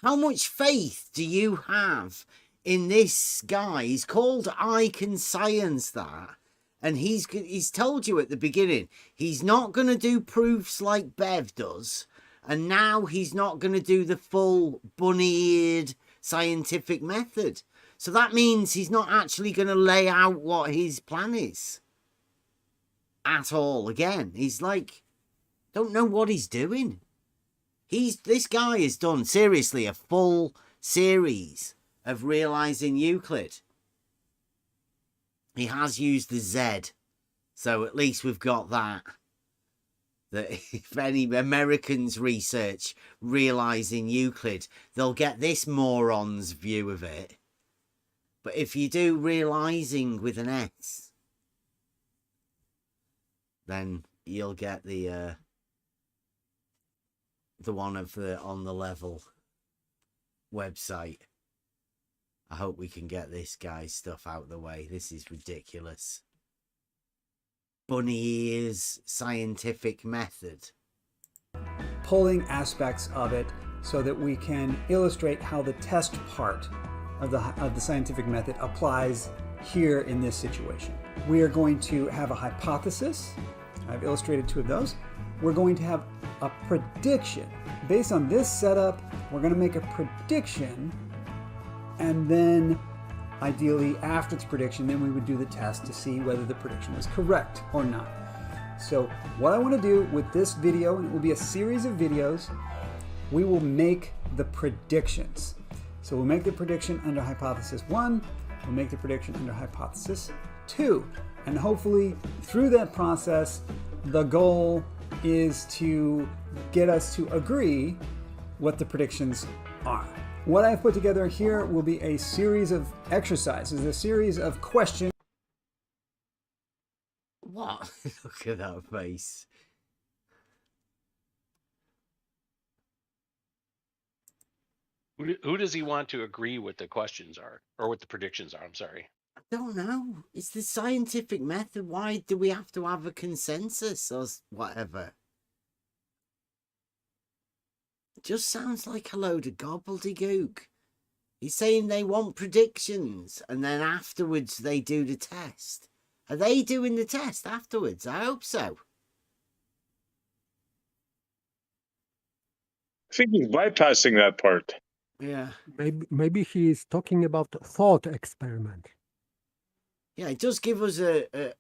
How much faith do you have in this guy? He's called I Can Science That. And he's told you at the beginning, he's not going to do proofs like Bev does. And now he's not going to do the full bunny-eared scientific method. So that means he's not actually going to lay out what his plan is. At all. Again, he's like, don't know what he's doing. This guy has done, seriously, a full series of realizing Euclid. he has used the Z, so at least we've got that. That if any Americans research realizing Euclid, they'll get this moron's view of it. But if you do realizing with an S, then you'll get the one of the OnTheLevel website. I hope we can get this guy's stuff out of the way. This is ridiculous. Bunny ears scientific method. Pulling aspects of it so that we can illustrate how the test part of the scientific method applies here in this situation. We are going to have a hypothesis. I've illustrated 2 of those. We're going to have a prediction. Based on this setup, we're going to make a prediction, and then ideally after the prediction, then we would do the test to see whether the prediction was correct or not. So what I want to do with this video, and it will be a series of videos, we will make the predictions. So we'll make the prediction under hypothesis 1, we'll make the prediction under hypothesis 2. And hopefully through that process, the goal is to get us to agree what the predictions are. What I've put together here will be a series of exercises, a series of questions. What? Look at that face. Who does he want to agree with the questions are, or what the predictions are? I'm sorry. I don't know. It's the scientific method. Why do we have to have a consensus or whatever? It just sounds like a load of gobbledygook. He's saying they want predictions and then afterwards they do the test. Are they doing the test afterwards? I hope so. I think he's bypassing that part. Yeah. Maybe he is talking about thought experiment. Yeah, it does give us an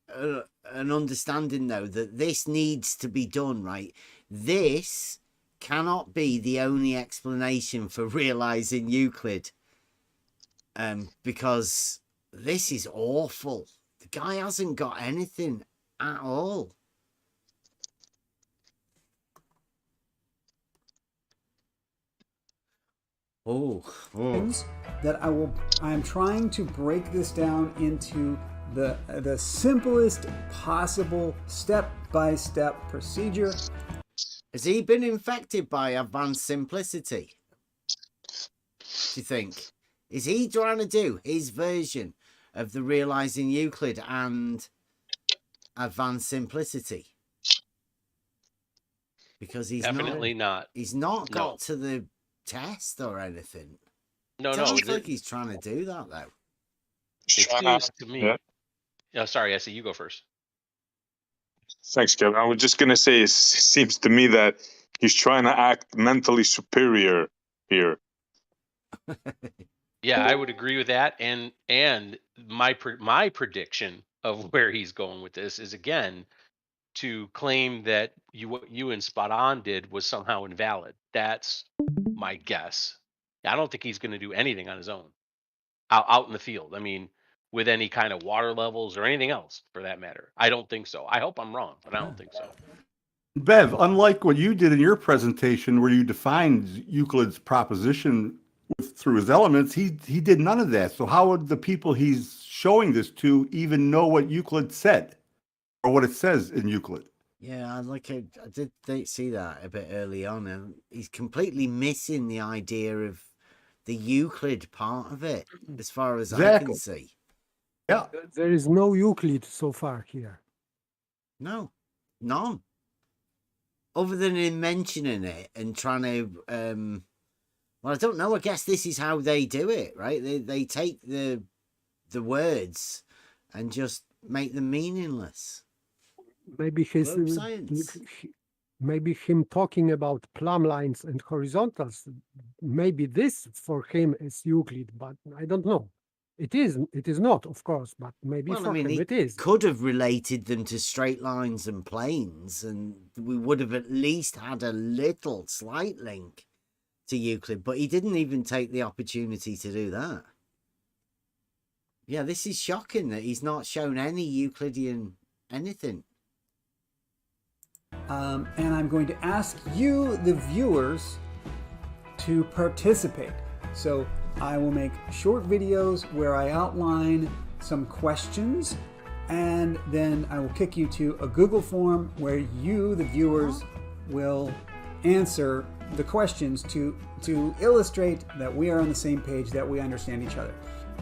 understanding, though, that this needs to be done, right? This cannot be the only explanation for realizing Euclid, because this is awful. The guy hasn't got anything at all. Oh. That I am trying to break this down into the simplest possible step-by-step procedure. Has he been infected by advanced simplicity? Do you think? Is he trying to do his version of the realizing Euclid and advanced simplicity? Because he's Definitely not. He's not got to the test or anything. No, Sounds like he's trying to do that, though. It seems to me. Yeah. Yeah, sorry, I see you go first. Thanks, Kevin. I was just going to say, it seems to me that he's trying to act mentally superior here. Yeah, I would agree with that. And my prediction of where he's going with this is, again, to claim that what you and Spot On did was somehow invalid. That's my guess. I don't think he's going to do anything on his own out in the field. I mean, with any kind of water levels or anything else for that matter. I don't think so. I hope I'm wrong, but I don't think so. Bev, unlike what you did in your presentation where you defined Euclid's proposition through his elements, he did none of that. So how would the people he's showing this to even know what Euclid said or what it says in Euclid? Yeah, I did see that a bit early on, and he's completely missing the idea of the Euclid part of it, as far as I can see. Yeah. There is no Euclid so far here. No, none. Other than him mentioning it and trying to, well, I don't know. I guess this is how they do it, right? They take the words and just make them meaningless. Maybe maybe him talking about plumb lines and horizontals. Maybe this for him is Euclid, but I don't know. It is not, of course, but maybe for him it is. Could have related them to straight lines and planes, and we would have at least had a little slight link to Euclid, but he didn't even take the opportunity to do that. Yeah, this is shocking that he's not shown any Euclidean anything. And I'm going to ask you, the viewers, to participate. So I will make short videos where I outline some questions, and then I will kick you to a Google form where you, the viewers, will answer the questions to illustrate that we are on the same page, that we understand each other.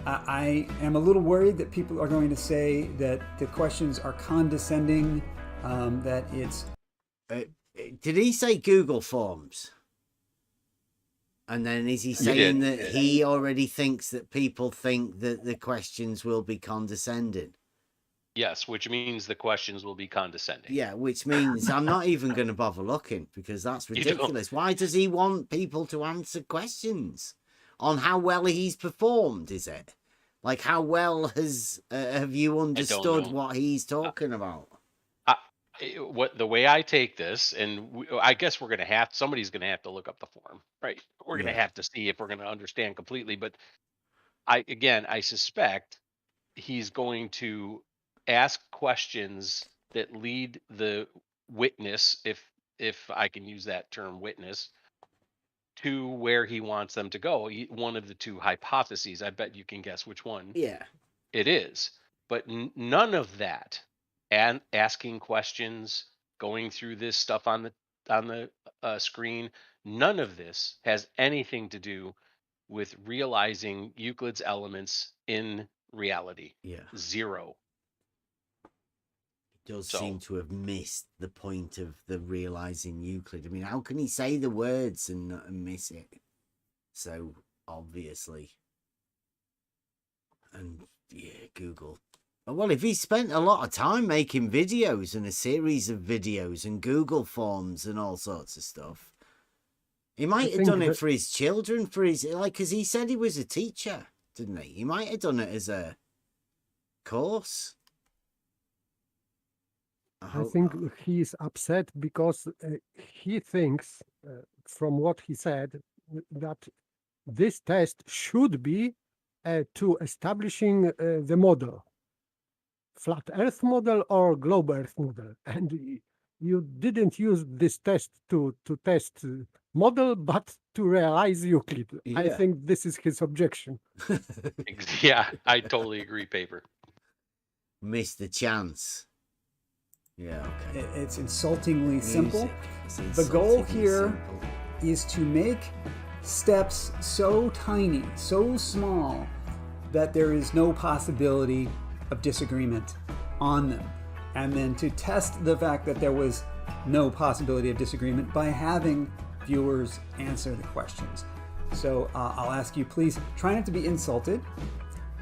I am a little worried that people are going to say that the questions are condescending, that it's... Did he say Google Forms? And then is he saying that he already thinks that people think that the questions will be condescending? Yes, which means the questions will be condescending. Yeah, which means I'm not even going to bother looking, because that's ridiculous. Why does he want people to answer questions on how well he's performed? Is it like how well have you understood what he's talking about? What the way I take this, and I guess we're gonna have somebody's gonna have to look up the form, right? We're gonna have to see if we're gonna understand completely. But I suspect he's going to ask questions that lead the witness, if I can use that term, witness, to where he wants them to go. One of the two hypotheses. I bet you can guess which one it is. But none of that, and asking questions, going through this stuff on the screen, none of this has anything to do with realizing Euclid's elements in reality. Zero. He does seem to have missed the point of the realizing Euclid. I mean, how can he say the words and miss it so obviously? And Google. Well, if he spent a lot of time making videos and a series of videos and Google Forms and all sorts of stuff, he might have done it for his children, for his, because he said he was a teacher, didn't he? He might have done it as a course. I think he is upset because he thinks, from what he said, that this test should be to establishing the model, flat Earth model or globe Earth model, and you didn't use this test to test model, but to realize Euclid. I think this is his objection. Yeah, I totally agree, Paper. Missed the chance. Yeah, okay. It's insultingly simple. The goal here is to make steps so tiny, so small, that there is no possibility of disagreement on them. And then to test the fact that there was no possibility of disagreement by having viewers answer the questions. So I'll ask you, please try not to be insulted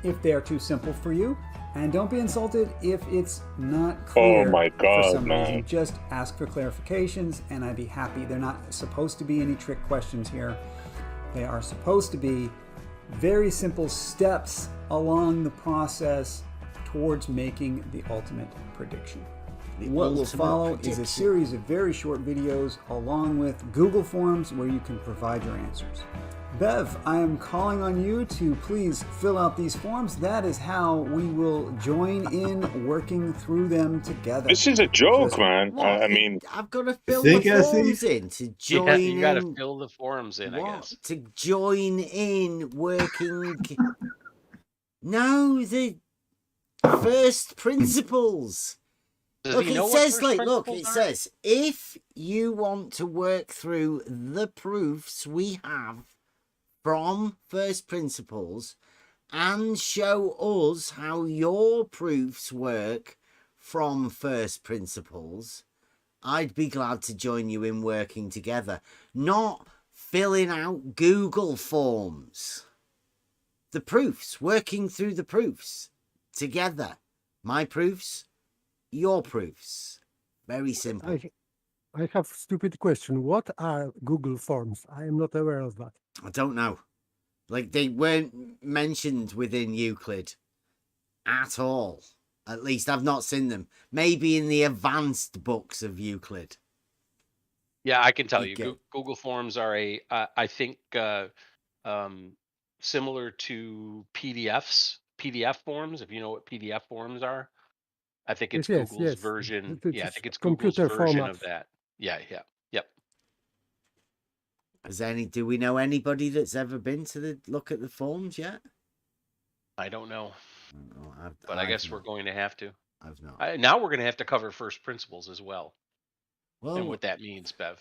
if they are too simple for you. And don't be insulted if it's not clear for some reason. Just ask for clarifications, and I'd be happy. They're not supposed to be any trick questions here. They are supposed to be very simple steps along the process towards making the ultimate prediction. What will follow is a series of very short videos along with Google Forms where you can provide your answers. Bev, I am calling on you to please fill out these forms. That is how we will join in working through them together. This is a joke, man. I mean, I've got to fill the forms in to join in. You got to fill the forms in, I guess. To join in working. No, the first principles. Look, it says, it says, if you want to work through the proofs we have from first principles and show us how your proofs work from first principles, I'd be glad to join you in working together, not filling out Google Forms. The proofs, working through the proofs together. My proofs, your proofs. Very simple. I have a stupid question. What are Google Forms? I am not aware of that. I don't know. Like, they weren't mentioned within Euclid at all. At least I've not seen them. Maybe in the advanced books of Euclid. Yeah, I can tell you. Google Forms are I think, similar to PDFs. PDF forms, if you know what PDF forms are. I think it's Yes, Google's yes. version. Yeah, I It's think it's Google's computer version formats. of that. Yeah, yeah, yep. Do we know anybody that's ever been to look at the forms yet? I don't know, No, but I guess we're going to have to. I've not. Now we're going to have to cover first principles as well, and Well, what that means, Bev.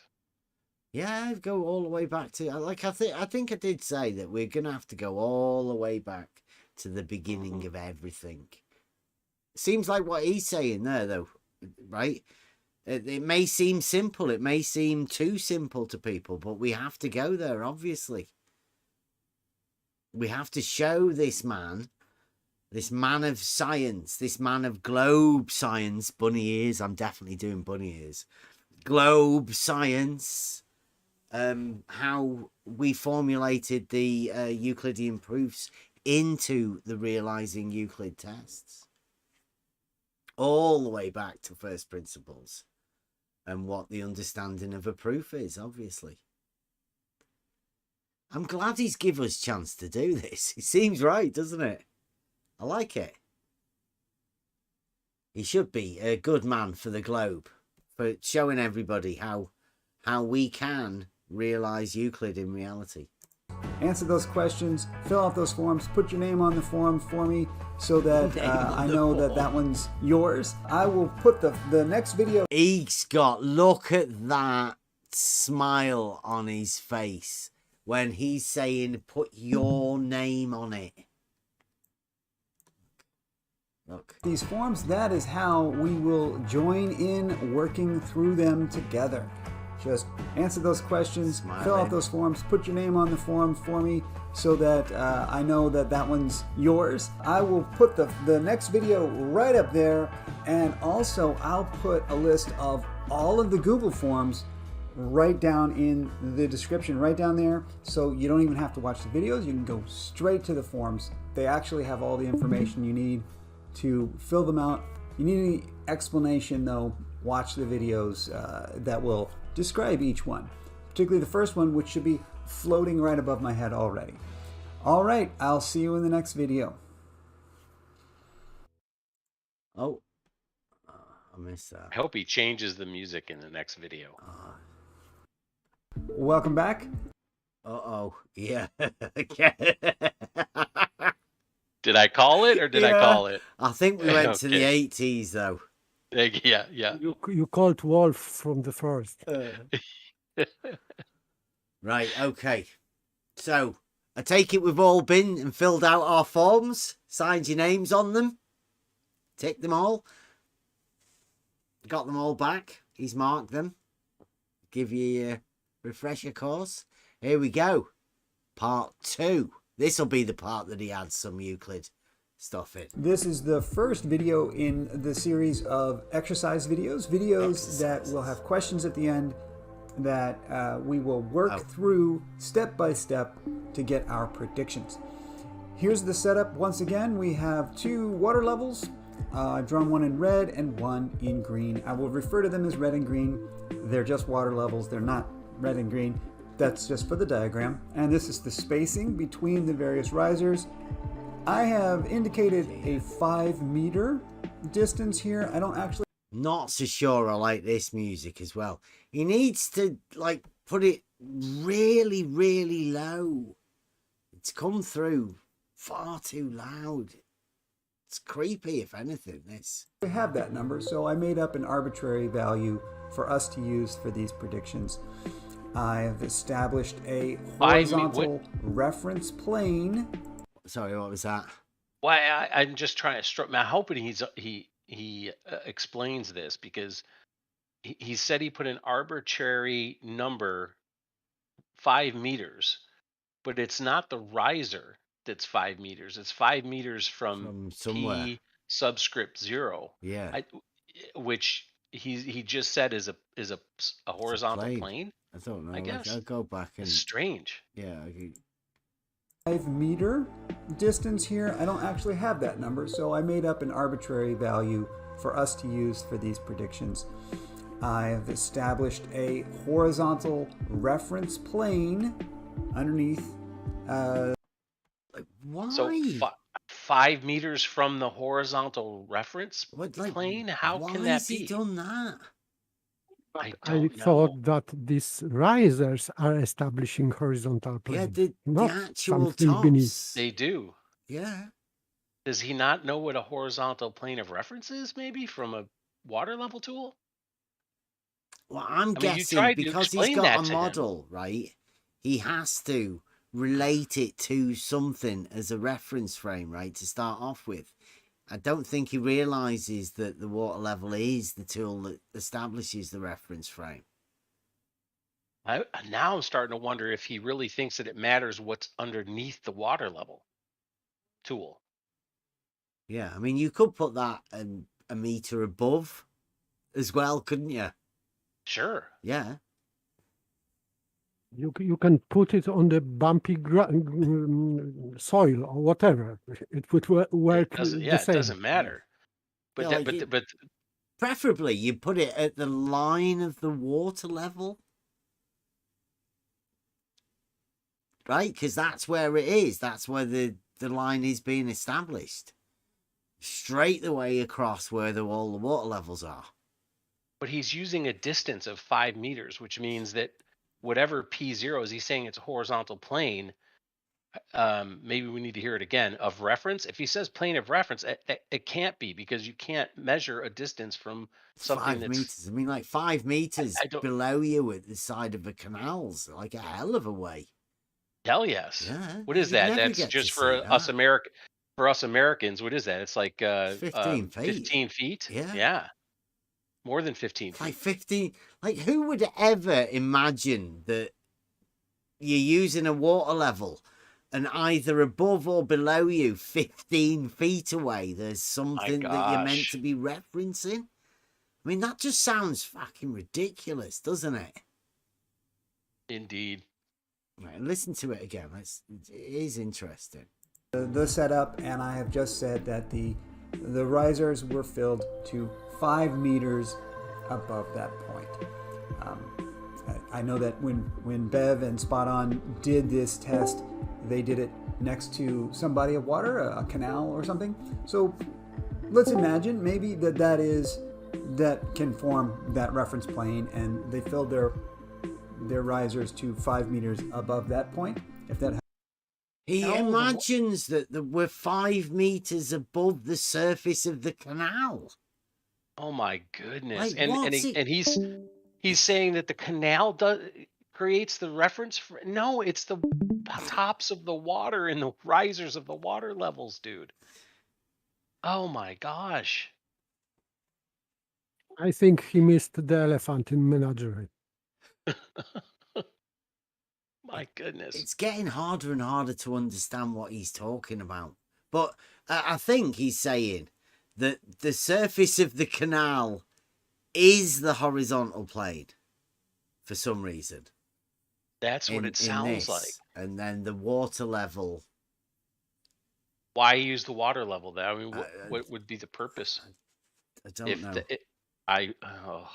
yeah, go all the way back to I think I did say that we're gonna have to go all the way back to the beginning of everything. Seems like what he's saying there, though, right? It may seem simple, it may seem too simple to people, but we have to go there. Obviously, we have to show this man of science, this man of globe science, bunny ears. I'm definitely doing bunny ears. Globe science. How we formulated the Euclidean proofs into the realizing Euclid tests, all the way back to first principles, and what the understanding of a proof is. Obviously, I'm glad he's given us a chance to do this. It seems right, doesn't it? I like it. He should be a good man for the globe, for showing everybody how we can realize Euclid in reality. Answer those questions, fill out those forms, put your name on the form for me so that I know that that one's yours. I will put the next video. He's got, look at that smile on his face when he's saying put your name on it. Look. These forms, that is how we will join in working through them together. Just answer those questions, fill out those forms, put your name on the form for me so that I know that that one's yours. I will put the next video right up there, and also I'll put a list of all of the Google forms right down in the description, right down there, so you don't even have to watch the videos. You can go straight to the forms. They actually have all the information you need to fill them out. You need any explanation, though, watch the videos that will describe each one, particularly the first one, which should be floating right above my head already. All right, I'll see you in the next video. Oh, I missed that. I hope he changes the music in the next video. Welcome back. Uh-oh, yeah. Did I call it or did I call it? I think we went to the Okay. 80s, though. Yeah, yeah. You called Wolf from the first. Right, okay. So, I take it we've all been and filled out our forms, signed your names on them, ticked them all, got them all back. He's marked them. Give you a refresher course. Here we go. Part 2. This will be the part that he adds some Euclid stuff in. This is the first video in the series of exercise videos, that will have questions at the end that we will work through step by step to get our predictions. Here's the setup. Once again, we have 2 water levels. I've drawn one in red and one in green. I will refer to them as red and green. They're just water levels. They're not red and green. That's just for the diagram. And this is the spacing between the various risers. I have indicated a 5-meter distance here. I don't actually... Not so sure I like this music as well. He needs to, like, put it really, really low. It's come through far too loud. It's creepy, if anything, this. I have that number, so I made up an arbitrary value for us to use for these predictions. I have established a horizontal reference plane. Sorry, what was that? Why I'm just trying to I'm hoping he explains this, because he said he put an arbitrary number 5 meters, but it's not the riser that's 5 meters. It's 5 meters from somewhere. P subscript 0. Yeah. Which he just said is a horizontal plane. I don't know. I guess. I'll go back and... It's strange. Yeah. 5-meter distance here. I don't actually have that number, so I made up an arbitrary value for us to use for these predictions. I have established a horizontal reference plane underneath. Why? So 5 meters from the horizontal reference What, like, plane? How can why that has he be? done that? But I I don't know. thought that these risers are establishing horizontal Yeah, plane, the not actual something beneath. tops. They do. Yeah. Does he not know what a horizontal plane of reference is, maybe from a water level tool? Well, I'm I mean, you guessing tried to because he's explain got a that to him. model, right? He has to relate it to something as a reference frame, right? To start off with. I don't think he realizes that the water level is the tool that establishes the reference frame. Now I'm starting to wonder if he really thinks that it matters what's underneath the water level tool. Yeah, I mean, you could put that a meter above as well, couldn't you? Sure. Yeah. You can put it on the bumpy soil or whatever. It would work It doesn't, the yeah, it same. doesn't matter. But Yeah, that, like but, it- but Preferably, you put it at the line of the water level. Right? Because that's where it is. That's where the line is being established. Straight the way across where all the water levels are. but he's using a distance of 5 meters, which means that whatever P0 is, he's saying it's a horizontal plane. Maybe we need to hear it again of reference. If he says plane of reference, it can't be, because you can't measure a distance from something 5 that's. meters. I mean, like 5 meters I don't. below you at the side of a canal's like a hell of a way. Hell yes. Yeah. What is you'd that? never That's get just to for see us that. For us Americans. What is that? It's like 15 feet. 15 feet. Yeah. Yeah. More than 15 Like feet. 15. Like, who would ever imagine that you're using a water level and either above or below you, 15 feet away, there's something that you're meant gosh. to be referencing? I mean, that just sounds fucking ridiculous, doesn't it? Indeed. Right, listen to it again. It is interesting. The setup, and I have just said that the risers were filled to 5 meters above that point. I know that when Bev and Spot On did this test, they did it next to some body of water, a canal or something. So let's imagine maybe that can form that reference plane, and they filled their risers to 5 meters above that point. If that He No, imagines that we're 5 meters above the surface of the canal. oh my goodness. Like, And what's it? and he's saying that the canal creates the reference for. No, it's the tops of the water and the risers of the water levels, dude. Oh my gosh. I think he missed the elephant in menagerie. My goodness. It's getting harder and harder to understand what he's talking about. But I think he's saying that the surface of the canal is the horizontal plane for some reason. That's what it sounds like. And then the water level. Why use the water level there? I mean, Uh, what would be the purpose? I don't know.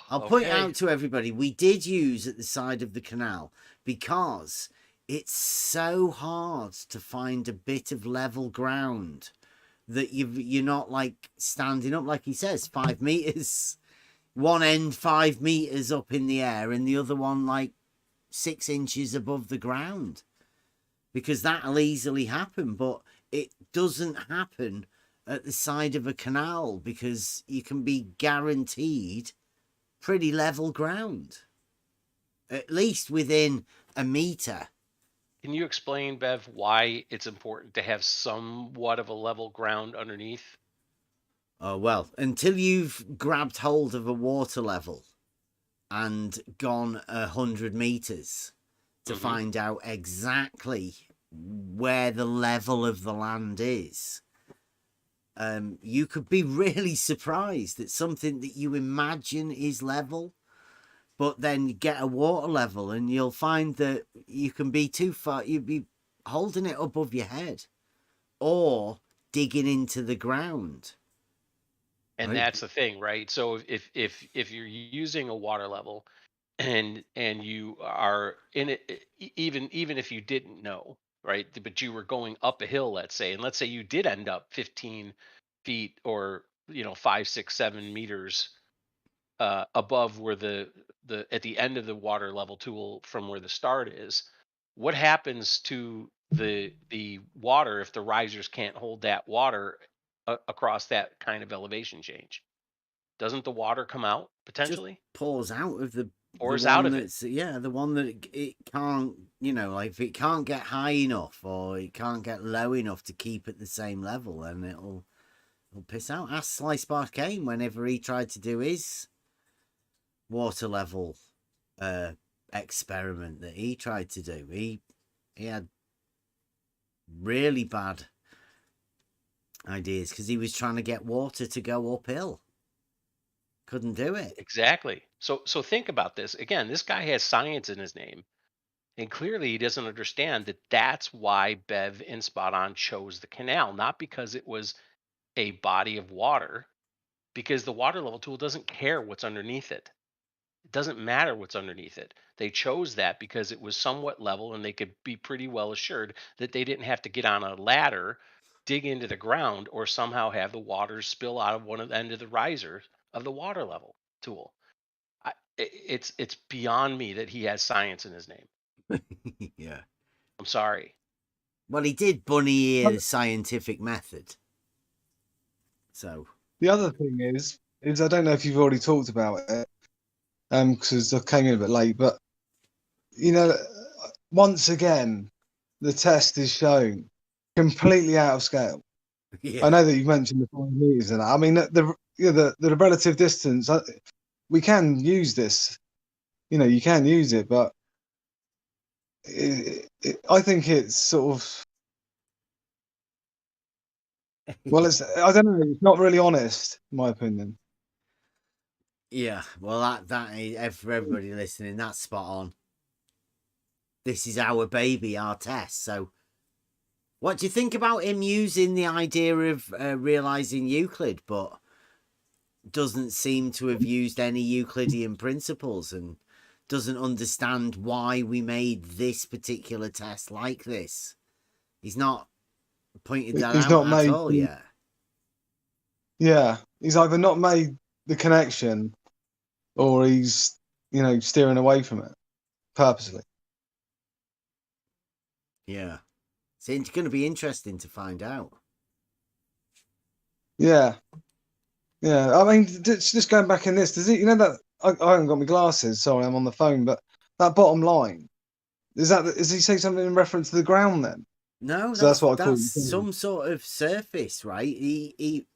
I'll point out to everybody, we did use at the side of the canal because it's so hard to find a bit of level ground that you're not like standing up, like he says, 5 meters, one end 5 meters up in the air and the other one like 6 inches above the ground, because that'll easily happen. But it doesn't happen at the side of a canal because you can be guaranteed pretty level ground, at least within a meter. Can you explain, Bev, why it's important to have somewhat of a level ground underneath? Oh, well, until you've grabbed hold of a water level and gone 100 meters to find out exactly where the level of the land is, you could be really surprised that something that you imagine is level, but then you get a water level and you'll find that you can be too far. You'd be holding it above your head or digging into the ground. And Right. that's the thing, right? So if you're using a water level and you are in it, even if you didn't know, right? But you were going up a hill, let's say, and let's say you did end up 15 feet or 5, 6, 7 meters above where the at the end of the water level tool from where the start is. What happens to the water if the risers can't hold that water across that kind of elevation change? Doesn't the water come out Just potentially? pours out of the Pours out one of it. that's the one that it can't, like if it can't get high enough or it can't get low enough to keep at the same level, then it'll piss out. Ask Slice Bar Kane whenever he tried to do his water level experiment that he tried to do. He had really bad ideas because he was trying to get water to go uphill. Couldn't do it. Exactly. So think about this. Again, this guy has science in his name. And clearly he doesn't understand that that's why Bev and Spot On chose the canal, not because it was a body of water, because the water level tool doesn't care what's underneath it. It doesn't matter what's underneath it. They chose that because it was somewhat level and they could be pretty well assured that they didn't have to get on a ladder, dig into the ground, or somehow have the water spill out of one of the end of the risers of the water level tool. It's beyond me that he has science in his name. Yeah. I'm sorry. Well, he did bunny ear scientific method. So The other thing is I don't know if you've already talked about it, because I came in a bit late, but once again, the test is shown completely out of scale. yeah. I know that you've mentioned the 5 meters and that. I mean, the relative distance. We can use this. You can use it, but I think it's sort of. Well, I don't know. It's not really honest, in my opinion. Yeah, well, that is, for everybody listening, that's spot on. This is our baby, our test. So, what do you think about him using the idea of realizing Euclid, but doesn't seem to have used any Euclidean principles and doesn't understand why we made this particular test like this? He's not pointed that out at all yet. Yeah, he's either not made the connection or he's steering away from it purposely. Yeah, so it's going to be interesting to find out. Yeah. I mean, just going back in this, does it? That I haven't got my glasses. Sorry, I'm on the phone. But that bottom line is he say something in reference to the ground then? No, so that's what I call some sort of surface, right? He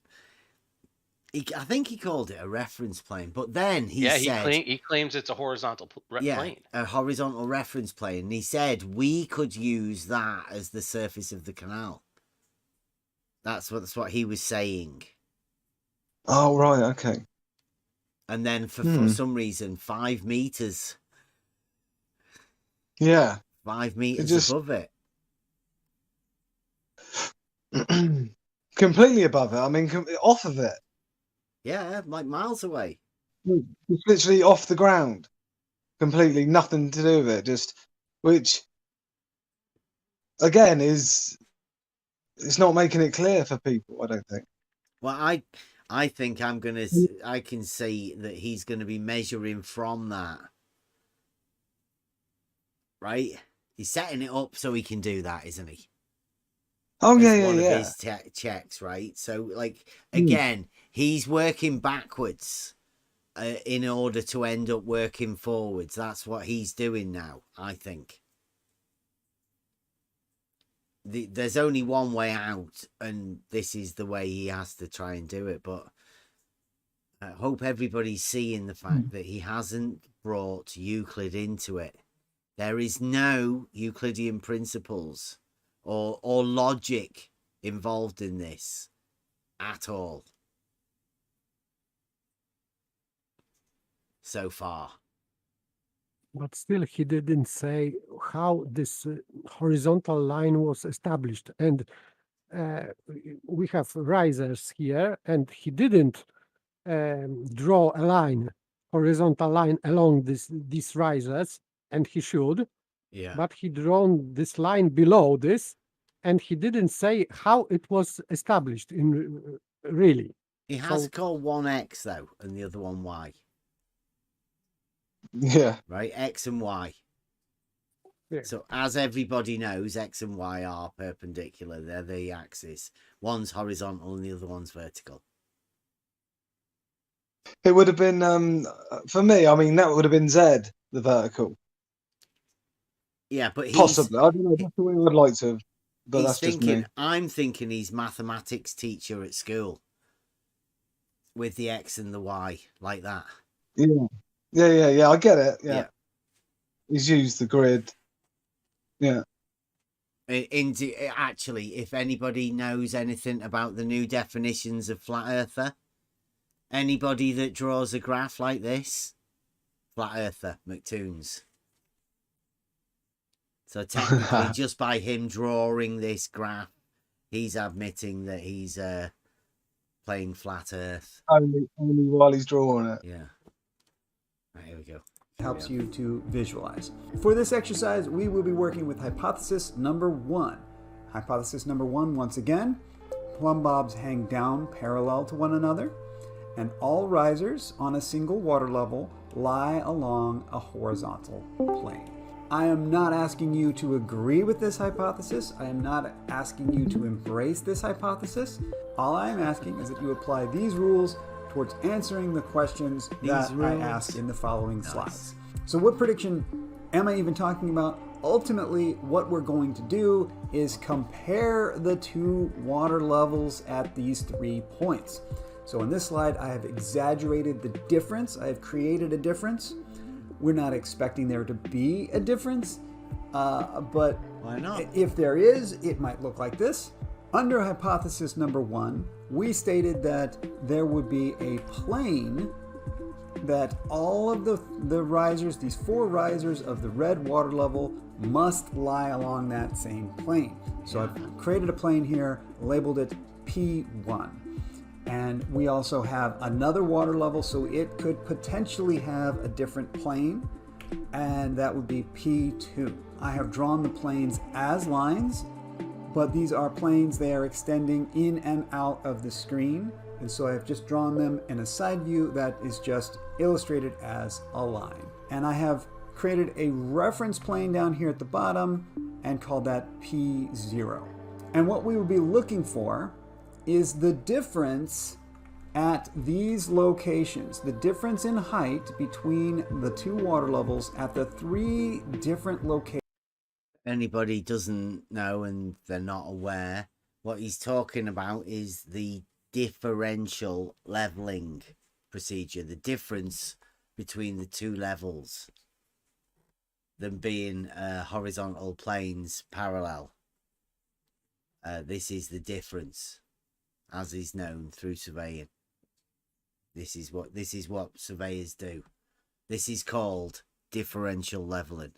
I think he called it a reference plane, but then he said he claims it's a horizontal plane. A horizontal reference plane. And he said we could use that as the surface of the canal. That's what he was saying. Oh right, okay. And then for some reason, 5 meters. Yeah, 5 meters above it. Completely above it. I mean, off of it. Yeah, like miles away. It's literally off the ground. Completely nothing to do with it. Which again it's not making it clear for people, I don't think. Well, I think I can see that he's going to be measuring from that. Right? He's setting it up so he can do that, isn't he? Oh, As one of his checks, right? So, again, he's working backwards in order to end up working forwards. That's what he's doing now, I think. There's only one way out, and this is the way he has to try and do it. But I hope everybody's seeing the fact that he hasn't brought Euclid into it. There is no Euclidean principles or logic involved in this at all so far. But still, he didn't say how this horizontal line was established. And we have risers here, and he didn't draw a line, horizontal line along these risers, and he should. Yeah. but he drawn this line below this, and he didn't say how it was established in really. He has So- called one X though, and the other one Y. Yeah. Right, X and Y. Yeah. So as everybody knows, X and Y are perpendicular. They're the axis. One's horizontal and the other one's vertical. It would have been for me. I mean, that would have been Z, the vertical. Yeah, but he's Possibly. I don't know. That's the way I would like to have. But he's that's just thinking. me. I'm thinking he's mathematics teacher at school with the X and the Y like that. Yeah. I get it. Yeah. Yeah. He's used the grid. Yeah. Actually, if anybody knows anything about the new definitions of flat earther, anybody that draws a graph like this, flat earther, McToons. So technically, just by him drawing this graph, he's admitting that he's playing flat earth. Only while he's drawing it. Yeah. Right, here we go. Helps you to visualize. For this exercise, we will be working with hypothesis number 1. Hypothesis number 1, once again, plumb bobs hang down parallel to one another, and all risers on a single water level lie along a horizontal plane. I am not asking you to agree with this hypothesis. I am not asking you to embrace this hypothesis. All I am asking is that you apply these rules towards answering the questions that I asked in the following slides. So what prediction am I even talking about? Ultimately, what we're going to do is compare the two water levels at these 3 points. So in this slide, I have exaggerated the difference. I have created a difference. We're not expecting there to be a difference, but Why not? if there is, it might look like this. Under hypothesis number 1, we stated that there would be a plane that all of the risers, these 4 risers of the red water level, must lie along that same plane. So I've created a plane here, labeled it P1. And we also have another water level, so it could potentially have a different plane, and that would be P2. I have drawn the planes as lines, but these are planes. They are extending in and out of the screen, and so I've just drawn them in a side view that is just illustrated as a line. And I have created a reference plane down here at the bottom and called that P0. And what we would be looking for is the difference at these locations, the difference in height between the 2 water levels at the 3 different locations. Anybody doesn't know and they're not aware, what he's talking about is the differential leveling procedure, the difference between the 2 levels, them being horizontal planes parallel. This is the difference, as is known through surveying. This is what surveyors do. This is called differential leveling.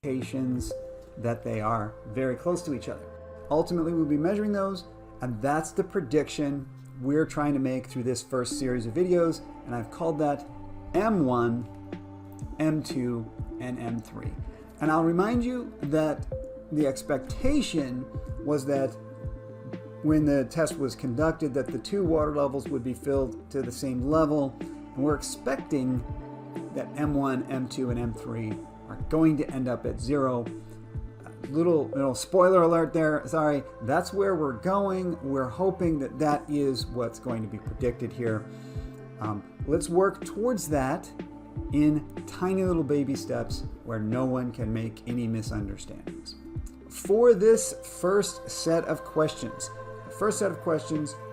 That they are very close to each other. Ultimately, we'll be measuring those, and that's the prediction we're trying to make through this first series of videos, and I've called that M1, M2, and M3. And I'll remind you that the expectation was that when the test was conducted, that the 2 water levels would be filled to the same level, and we're expecting that M1, M2, and M3 are going to end up at 0. Little spoiler alert there, sorry, that's where we're going. We're hoping that that is what's going to be predicted here. Let's work towards that in tiny little baby steps where no one can make any misunderstandings. For this first set of questions,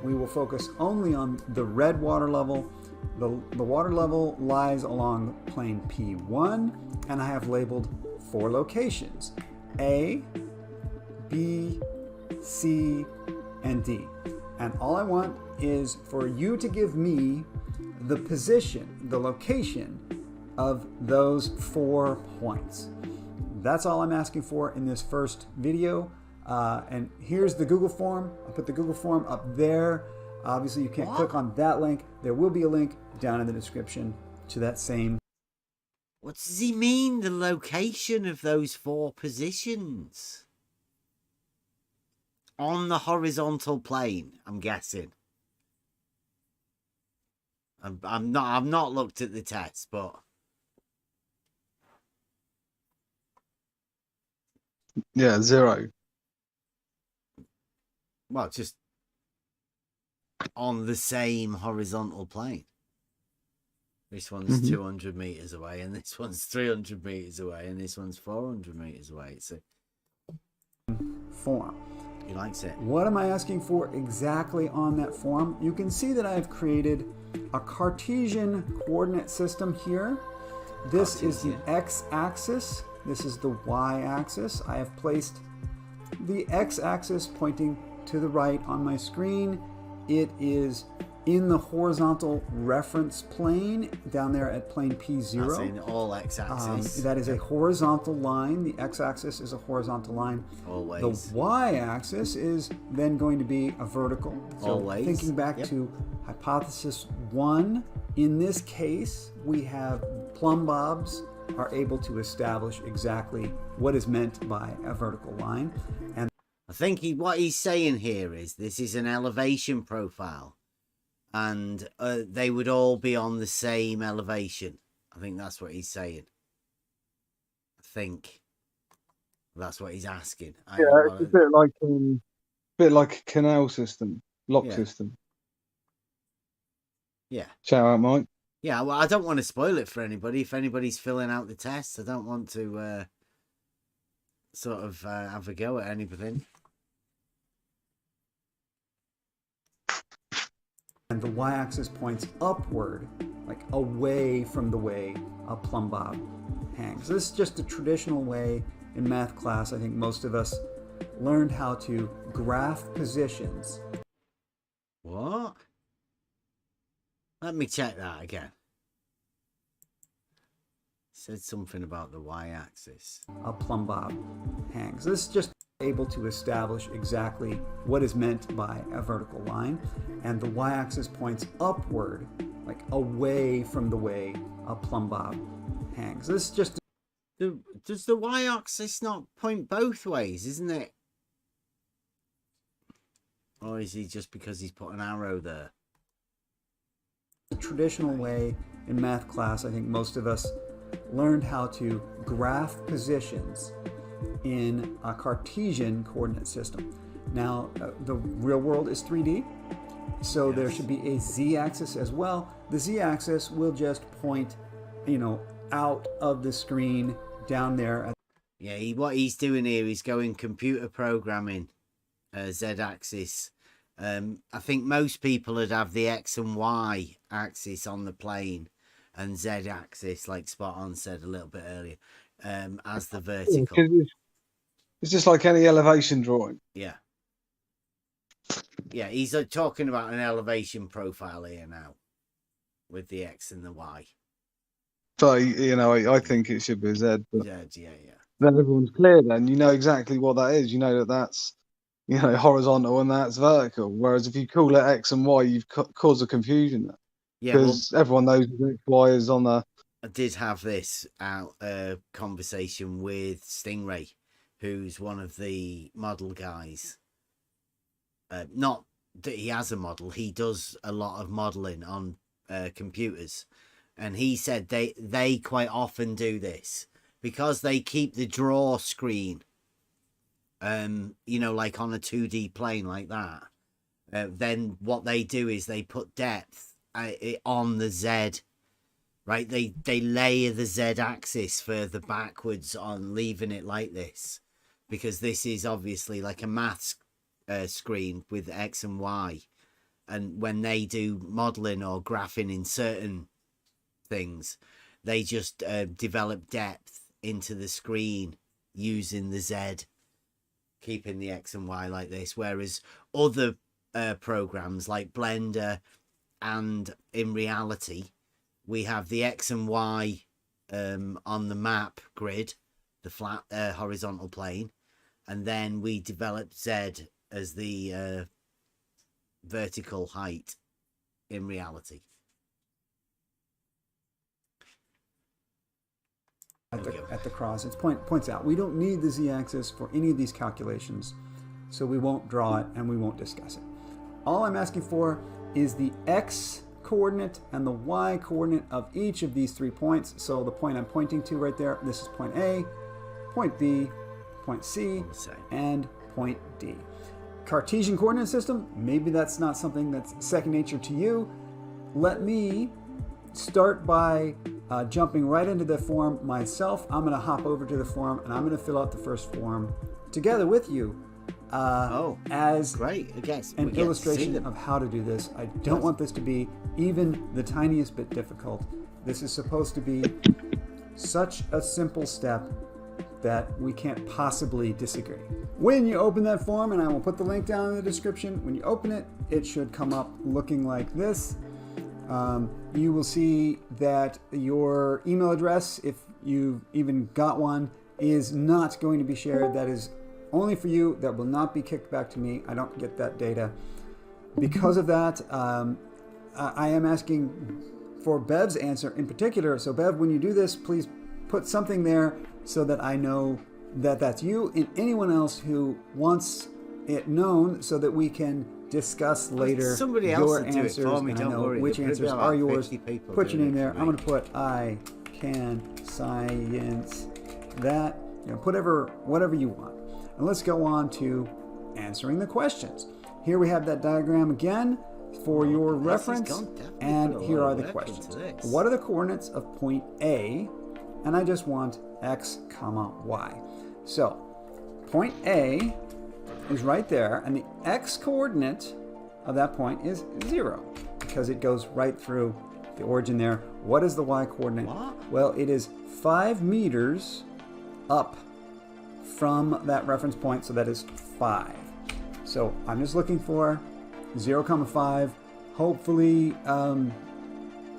we will focus only on the red water level. The water level lies along plane P1, and I have labeled 4 locations: A, B, C, and D. And all I want is for you to give me the position, the location of those 4 points. That's all I'm asking for in this first video. And here's the Google form. I'll put the Google form up there. Obviously, you can't click on that link. There will be a link down in the description to that same What does he mean, the location of those 4 positions? On the horizontal plane, I'm guessing. I've not looked at the test, but Yeah, 0. well, just on the same horizontal plane. This one's 200 meters away, and this one's 300 meters away, and this one's 400 meters away. So Form. he likes it. What am I asking for exactly on that form? You can see that I've created a Cartesian coordinate system here. This is the x-axis. This is the y-axis. I have placed the x-axis pointing to the right on my screen. It is in the horizontal reference plane down there at plane P0. That's in all x-axis. That is a horizontal line. The x-axis is a horizontal line. Always. The y-axis is then going to be a vertical. So Always. Thinking back to hypothesis 1, in this case, we have plumb bobs are able to establish exactly what is meant by a vertical line. And I think what he's saying here is this is an elevation profile, and they would all be on the same elevation. I think that's what he's saying. I think that's what he's asking. Yeah, it's a bit like a canal system, lock system. Yeah. Shout out, Mike. Yeah, well, I don't want to spoil it for anybody. If anybody's filling out the test, I don't want to sort of have a go at anything. And the y-axis points upward, like away from the way a plumb bob hangs. This is just a traditional way in math class. I think most of us learned how to graph positions. What? Let me check that again. Said something about the y-axis. A plumb bob hangs. This is just able to establish exactly what is meant by a vertical line, and the y-axis points upward, like away from the way a plumb bob hangs. This is just does the y-axis not point both ways, isn't it? Or is he just because he's put an arrow there? a traditional way in math class. I think most of us learned how to graph positions in a Cartesian coordinate system. Now, the real world is 3D, so there should be a z-axis as well. The z-axis will just point, out of the screen down there. Yeah, what he's doing here is going computer programming, z-axis. I think most people would have the x and y axis on the plane and z-axis, like Spot On said a little bit earlier, as the vertical. It's just like any elevation drawing. Yeah. Yeah, he's talking about an elevation profile here now with the x and the y. But, I think it should be a Z. But Yeah. then everyone's clear then. You know exactly what that is. You know that that's, horizontal and that's vertical. Whereas if you call it X and Y, you've caused a confusion there. Yeah, because everyone knows X, Y is on the... I did have this conversation with Stingray, who's one of the model guys. Not that he has a model, he does a lot of modeling on computers. And he said they quite often do this because they keep the draw screen, like on a 2D plane like that. Then what they do is they put depth on the Z, right? They layer the Z axis further backwards on, leaving it like this, because this is obviously like a maths screen with X and Y. And when they do modeling or graphing in certain things, they just develop depth into the screen using the Z, keeping the X and Y like this, whereas other programs like Blender and in reality we have the X and Y on the map grid, the flat horizontal plane, and then we develop Z as the vertical height in reality. at the cross. It points out we don't need the z-axis for any of these calculations, so we won't draw it and we won't discuss it. All I'm asking for is the x coordinate and the y coordinate of each of these 3 points. So the point I'm pointing to right there, this is point A, point B, point C, and point D. Cartesian coordinate system, maybe that's not something that's second nature to you. Let me start by jumping right into the form myself. I'm going to hop over to the form and I'm going to fill out the first form together with you as great. I guess an illustration of how to do this. I don't want this to be even the tiniest bit difficult. This is supposed to be such a simple step that we can't possibly disagree. When you open that form, and I will put the link down in the description, when you open it, it should come up looking like this. You will see that your email address, if you've even got one, is not going to be shared. That is only for you. That will not be kicked back to me. I don't get that data. Because of that, I am asking for Bev's answer in particular. So Bev, when you do this, please put something there so that I know that that's you and anyone else who wants it known, so that we can discuss later somebody else your will do it answers, for me, and I don't know worry. which There'll be answers about are yours. 50 people Put your doing name it there. for I'm me. going to put I can science that. Put whatever you want. And let's go on to answering the questions. Here we have that diagram again for your reference, and here are the questions. What are the coordinates of point A? And I just want x comma y. So point A is right there, and the x coordinate of that point is 0 because it goes right through the origin there. What is the y coordinate? Well, it is 5 meters up from that reference point, so that is 5. So I'm just looking for 0, 5. Hopefully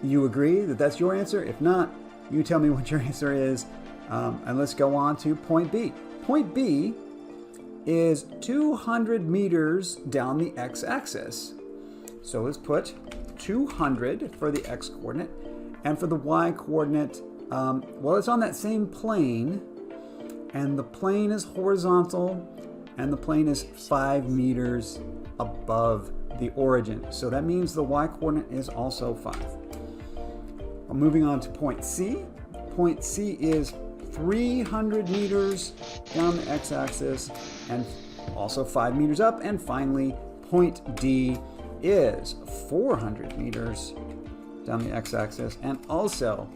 you agree that that's your answer. If not, you tell me what your answer is, and let's go on to point B. Point B is 200 meters down the x-axis. So let's put 200 for the x-coordinate, and for the y-coordinate, well, it's on that same plane, and the plane is horizontal, and the plane is 5 meters above the origin. So that means the y-coordinate is also 5. Moving on to point C. Point C is 300 meters down the x-axis and also 5 meters up. And finally, point D is 400 meters down the x-axis and also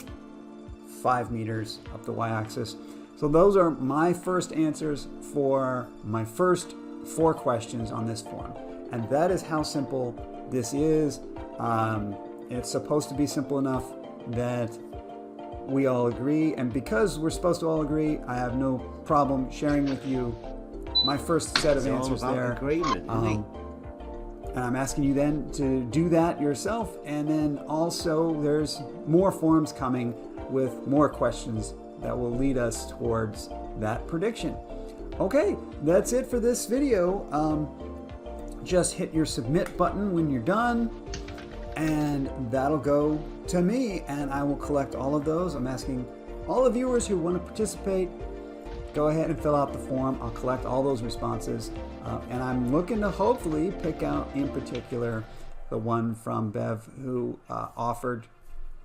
5 meters up the y-axis. So those are my first answers for my first 4 questions on this form. And that is how simple this is. It's supposed to be simple enough that we all agree. And because we're supposed to all agree, I have no problem sharing with you my first set of answers there. Agreement, and I'm asking you then to do that yourself. And then also there's more forms coming with more questions that will lead us towards that prediction. Okay, that's it for this video. Just hit your submit button when you're done, and that'll go to me, and I will collect all of those. I'm asking all the viewers who want to participate, go ahead and fill out the form. I'll collect all those responses, and I'm looking to hopefully pick out in particular the one from Bev who offered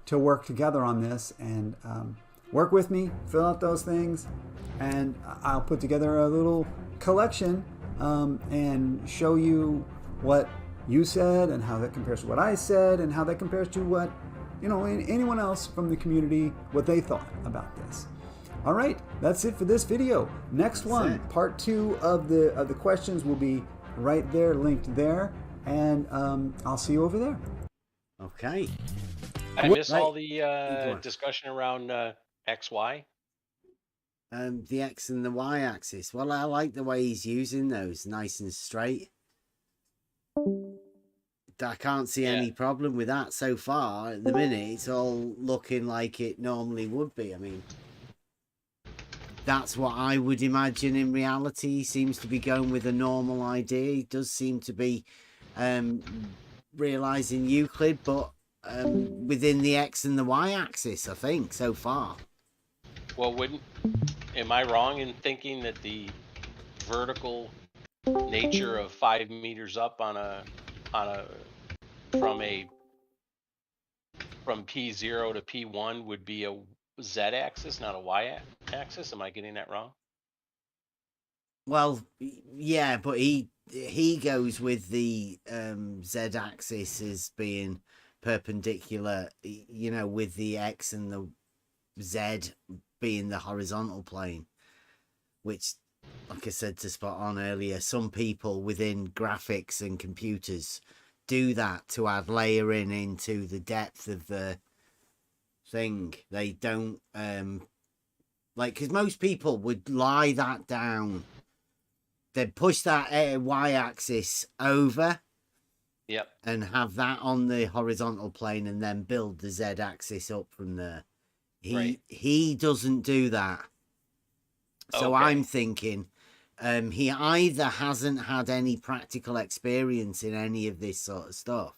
to work together on this and work with me, fill out those things, and I'll put together a little collection and show you what you said and how that compares to what I said and how that compares to what, anyone else from the community, what they thought about this. All right, that's it for this video. Next one, part 2 of the questions will be right there, linked there, and I'll see you over there. Okay. I miss all the discussion around XY. The X and the Y axis. Well, I like the way he's using those, nice and straight. I can't see any problem with that so far. At the minute, it's all looking like it normally would be. I mean, that's what I would imagine in reality. He seems to be going with a normal idea. He does seem to be realizing Euclid, but within the X and the Y axis, I think, so far. Well, am I wrong in thinking that the vertical nature of 5 meters up on a from P0 to P1 would be a Z axis, not a Y axis? Am I getting that wrong? Well, yeah, but he goes with the Z axis as being perpendicular, you know, with the X and the Z being the horizontal plane, which, like I said to Spot On earlier, some people within graphics and computers do that to add layering into the depth of the thing. They don't like, because most people would lie that down. They'd push that y-axis over, Yep. and have that on the horizontal plane, and then build the z-axis up from there. He doesn't do that. So Okay. I'm thinking he either hasn't had any practical experience in any of this sort of stuff,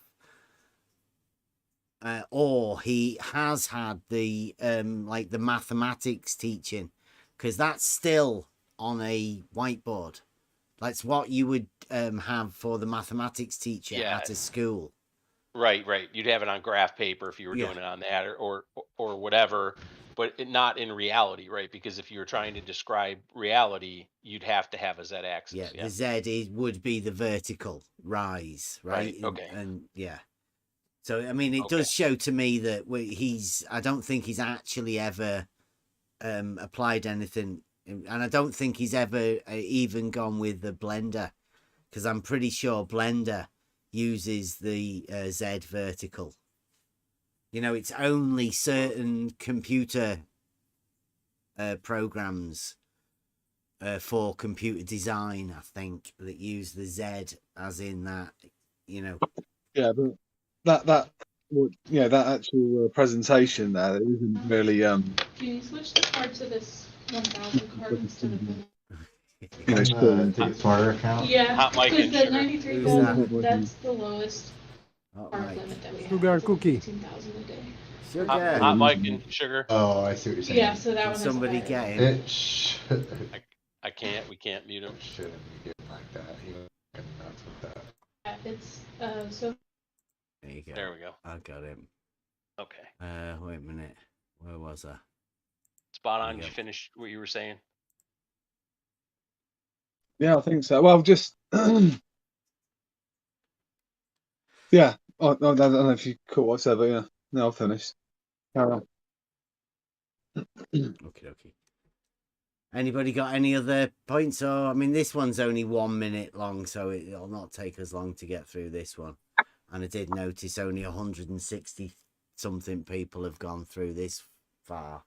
or he has had the like the mathematics teaching, because that's still on a whiteboard. That's what you would have for the mathematics teacher at a school. Right. You'd have it on graph paper if you were doing it on that, or whatever, but not in reality, right? Because if you were trying to describe reality, you'd have to have a z-axis. Yeah, the z would be the vertical rise, right? Okay. And yeah. So I mean, it does show to me that I don't think he's actually ever applied anything, and I don't think he's ever even gone with the Blender, because I'm pretty sure Blender uses the Z vertical. You know, it's only certain computer programs for computer design, I think, that use the Z as in that, you know. Yeah, but that actual presentation there isn't really Can you switch the card to this 1000 card instead of the... Take a smarter account. Yeah, because the sugar. 93,000, that's the lowest Hot card mic. limit that we have. Sugar It's cookie. 15,000 a day. Sugar. Hot mic and sugar. Oh, I see what you're saying. Yeah, so that Can one has somebody higher. get him? It should. We can't mute him. Shouldn't be getting like that. He was getting nuts with that. Yeah, it's so There you go. There we go. I got him. Okay. Wait a minute. Where was I? Spot on. There you You go. finished what you were saying? Yeah, I think so. Well, just yeah. I don't know if you caught what I said, but yeah, no, I've finished. Carry on. Okay. Anybody got any other points? Or I mean, this one's only 1 minute long, so it'll not take us long to get through this one. And I did notice only 160 something people have gone through this far.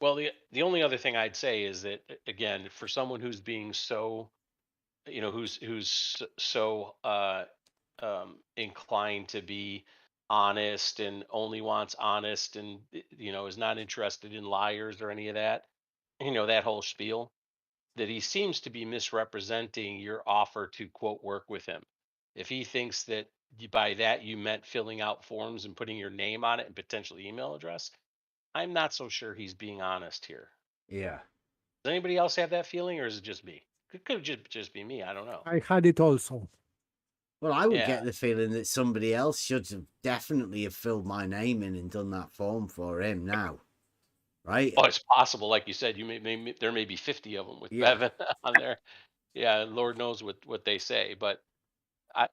Well, the only other thing I'd say is that, again, for someone who's being so, you know, who's so inclined to be honest and only wants honest, and you know, is not interested in liars or any of that, you know, that whole spiel, that he seems to be misrepresenting your offer to quote work with him. If he thinks that by that you meant filling out forms and putting your name on it and potentially email address, I'm not so sure he's being honest here. Yeah. Does anybody else have that feeling, or is it just me? It could just be me. I don't know. I had it also. Well, I would Yeah. get the feeling that somebody else should have definitely have filled my name in and done that form for him now. Right? Oh, it's possible. Like you said, there may be 50 of them with Bevan on there. Yeah, Lord knows what they say. But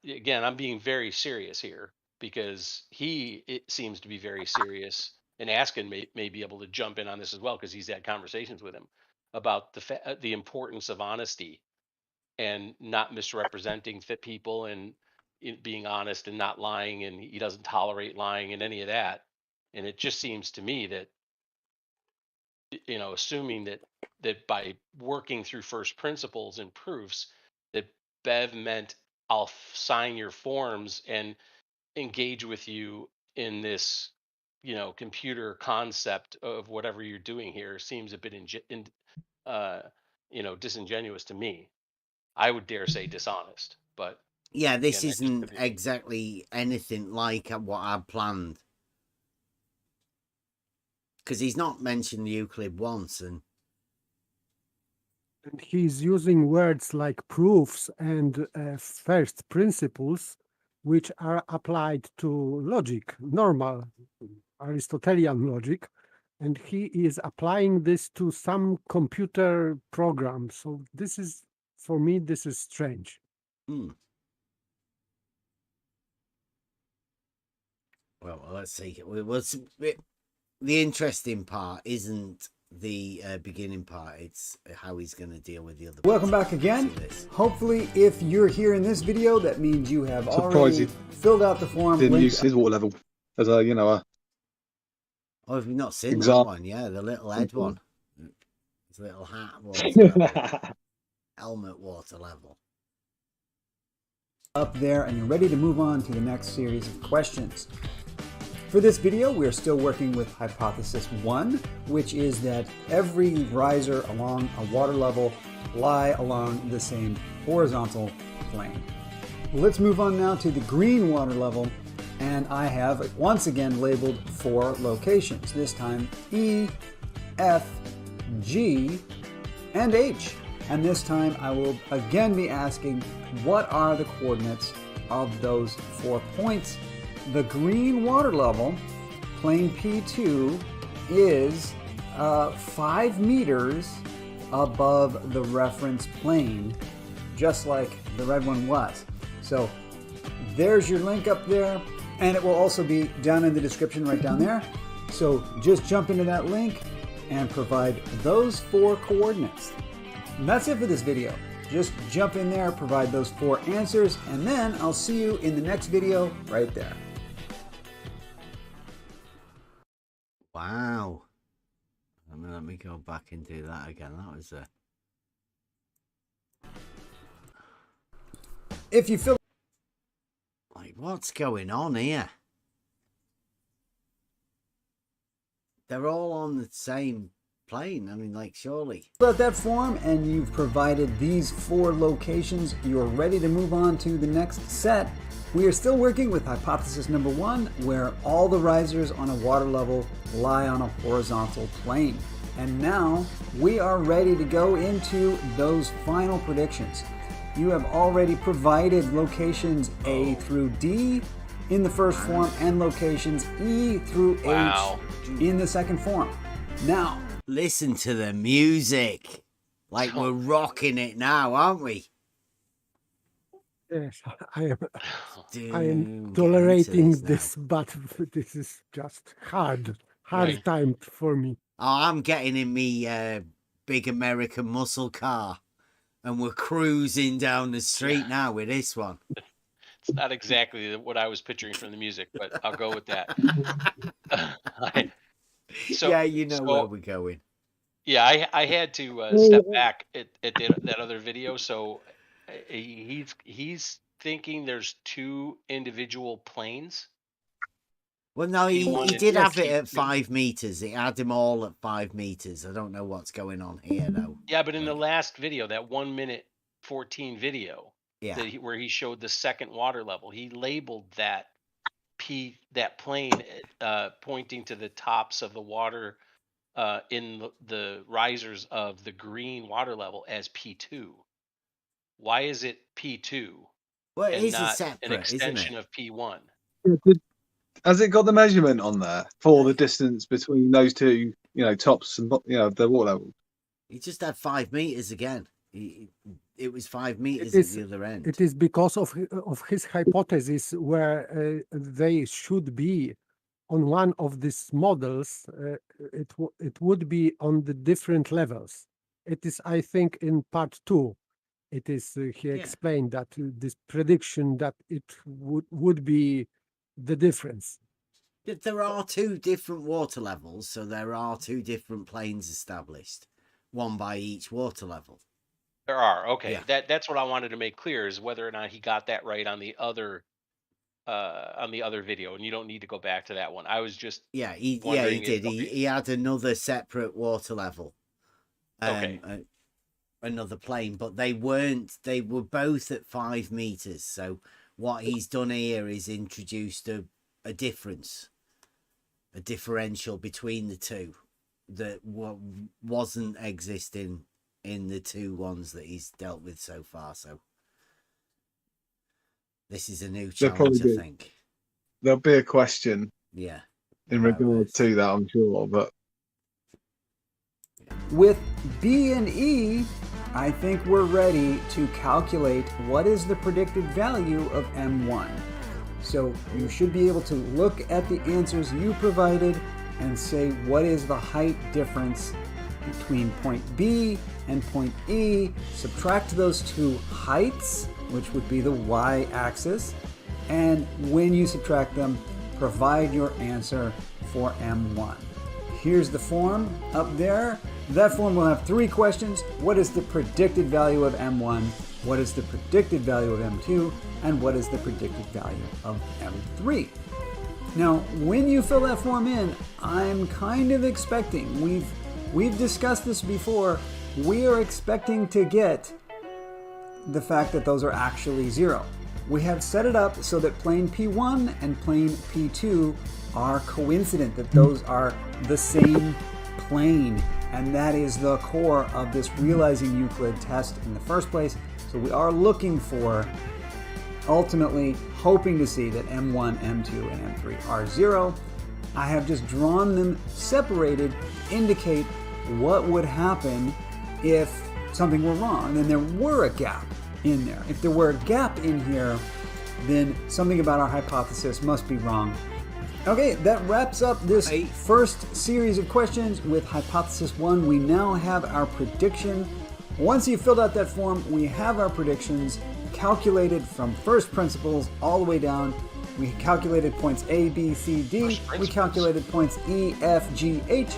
again, I'm being very serious here, because it seems to be very serious, and Askin may be able to jump in on this as well, because he's had conversations with him about the importance of honesty and not misrepresenting fit people, and being honest and not lying, and he doesn't tolerate lying and any of that. And it just seems to me that, you know, assuming that by working through first principles and proofs, that Bev meant I'll sign your forms and engage with you in this, you know, computer concept of whatever you're doing here, seems a bit you know, disingenuous to me. I would dare say dishonest, but yeah, this again, that just isn't could be me. exactly anything like what I planned. because he's not mentioned Euclid once, and he's using words like proofs and first principles, which are applied to logic, normal Aristotelian logic, and he is applying this to some computer program. So this is, for me, this is strange. Well, let's see. The interesting part isn't the beginning part, it's how he's going to deal with the other. Welcome back again. Hopefully, if you're here in this video, that means you have already filled out the form. Didn't use his water level as a, Oh, have you not seen that Example. one? Yeah, the little head one. His little hat water level. Helmet water level. Up there, and you're ready to move on to the next series of questions. For this video, we're still working with hypothesis 1, which is that every riser along a water level lie along the same horizontal plane. Let's move on now to the green water level, and I have once again labeled 4 locations, this time E, F, G, and H. And this time I will again be asking, what are the coordinates of those 4 points? The green water level, plane P2, is 5 meters above the reference plane, just like the red one was. So there's your link up there, and it will also be down in the description right down there. So just jump into that link and provide those 4 coordinates. And that's it for this video. Just jump in there, provide those 4 answers, and then I'll see you in the next video right there. Wow. Let me go back and do that again. That was a... If you feel like, what's going on here? They're all on the same plane. I mean, like, surely. about that form and you've provided these 4 locations, you're ready to move on to the next set. We are still working with hypothesis number 1, where all the risers on a water level lie on a horizontal plane. And now we are ready to go into those final predictions. You have already provided locations A through D in the first form and locations E through H in the second form. Now, listen to the music. Like, we're rocking it now, aren't we? Yes, I am tolerating this, but this is just hard time for me. Oh, I'm getting in me big American muscle car, and we're cruising down the street now with this one. It's not exactly what I was picturing from the music, but I'll go with that. Yeah, you know where we're going. Yeah, I had to step back at that other video. So he's thinking there's 2 individual planes. Well, no, he P1 did and have it at P2. 5 meters. It had them all at 5 meters. I don't know what's going on here, though. Yeah, but in the last video, that 1 minute 14 video, Yeah. where he showed the second water level, he labeled that plane pointing to the tops of the water in the risers of the green water level as P2. Why is it P2 Well, it and is not separate, an extension isn't it? of P1? Has it got the measurement on there for the distance between those 2, tops and the water level? He just had 5 meters again. It was 5 meters at the other end. It is because of his hypothesis where they should be on one of these models. It would be on the different levels. It is, I think, in part 2. It is he explained that this prediction that it would be the difference. There are 2 different water levels, so there are 2 different planes established, one by each water level. There are. Okay. Yeah. That's what I wanted to make clear, is whether or not he got that right on the other video, and you don't need to go back to that one. I was just he wondering did. He had another separate water level. Okay. Another plane, but they were both at 5 meters. So what he's done here is introduced a difference. a differential between the two that wasn't existing in the two ones that he's dealt with so far. So this is a new challenge, I think. There'll be a question Yeah. in regard to that, I'm sure. But with B and E, I think we're ready to calculate what is the predicted value of M1. So you should be able to look at the answers you provided and say what is the height difference between point B and point E, subtract those two heights, which would be the y-axis, and when you subtract them, provide your answer for M1. Here's the form up there. That form will have 3 questions. What is the predicted value of M1? What is the predicted value of M2? And what is the predicted value of M3? Now, when you fill that form in, I'm kind of expecting, we've discussed this before, we are expecting to get the fact that those are actually 0. We have set it up so that plane P1 and plane P2 are coincident, that those are the same plane. And that is the core of this realizing Euclid test in the first place. So we are looking for, ultimately hoping to see that M1, M2, and M3 are 0. I have just drawn them separated, indicate what would happen if something were wrong and there were a gap in there. If there were a gap in here, then something about our hypothesis must be wrong. Okay, that wraps up this first series of questions with hypothesis 1. We now have our prediction. Once you've filled out that form, we have our predictions calculated from first principles all the way down. We calculated points A, B, C, D. We calculated points E, F, G, H.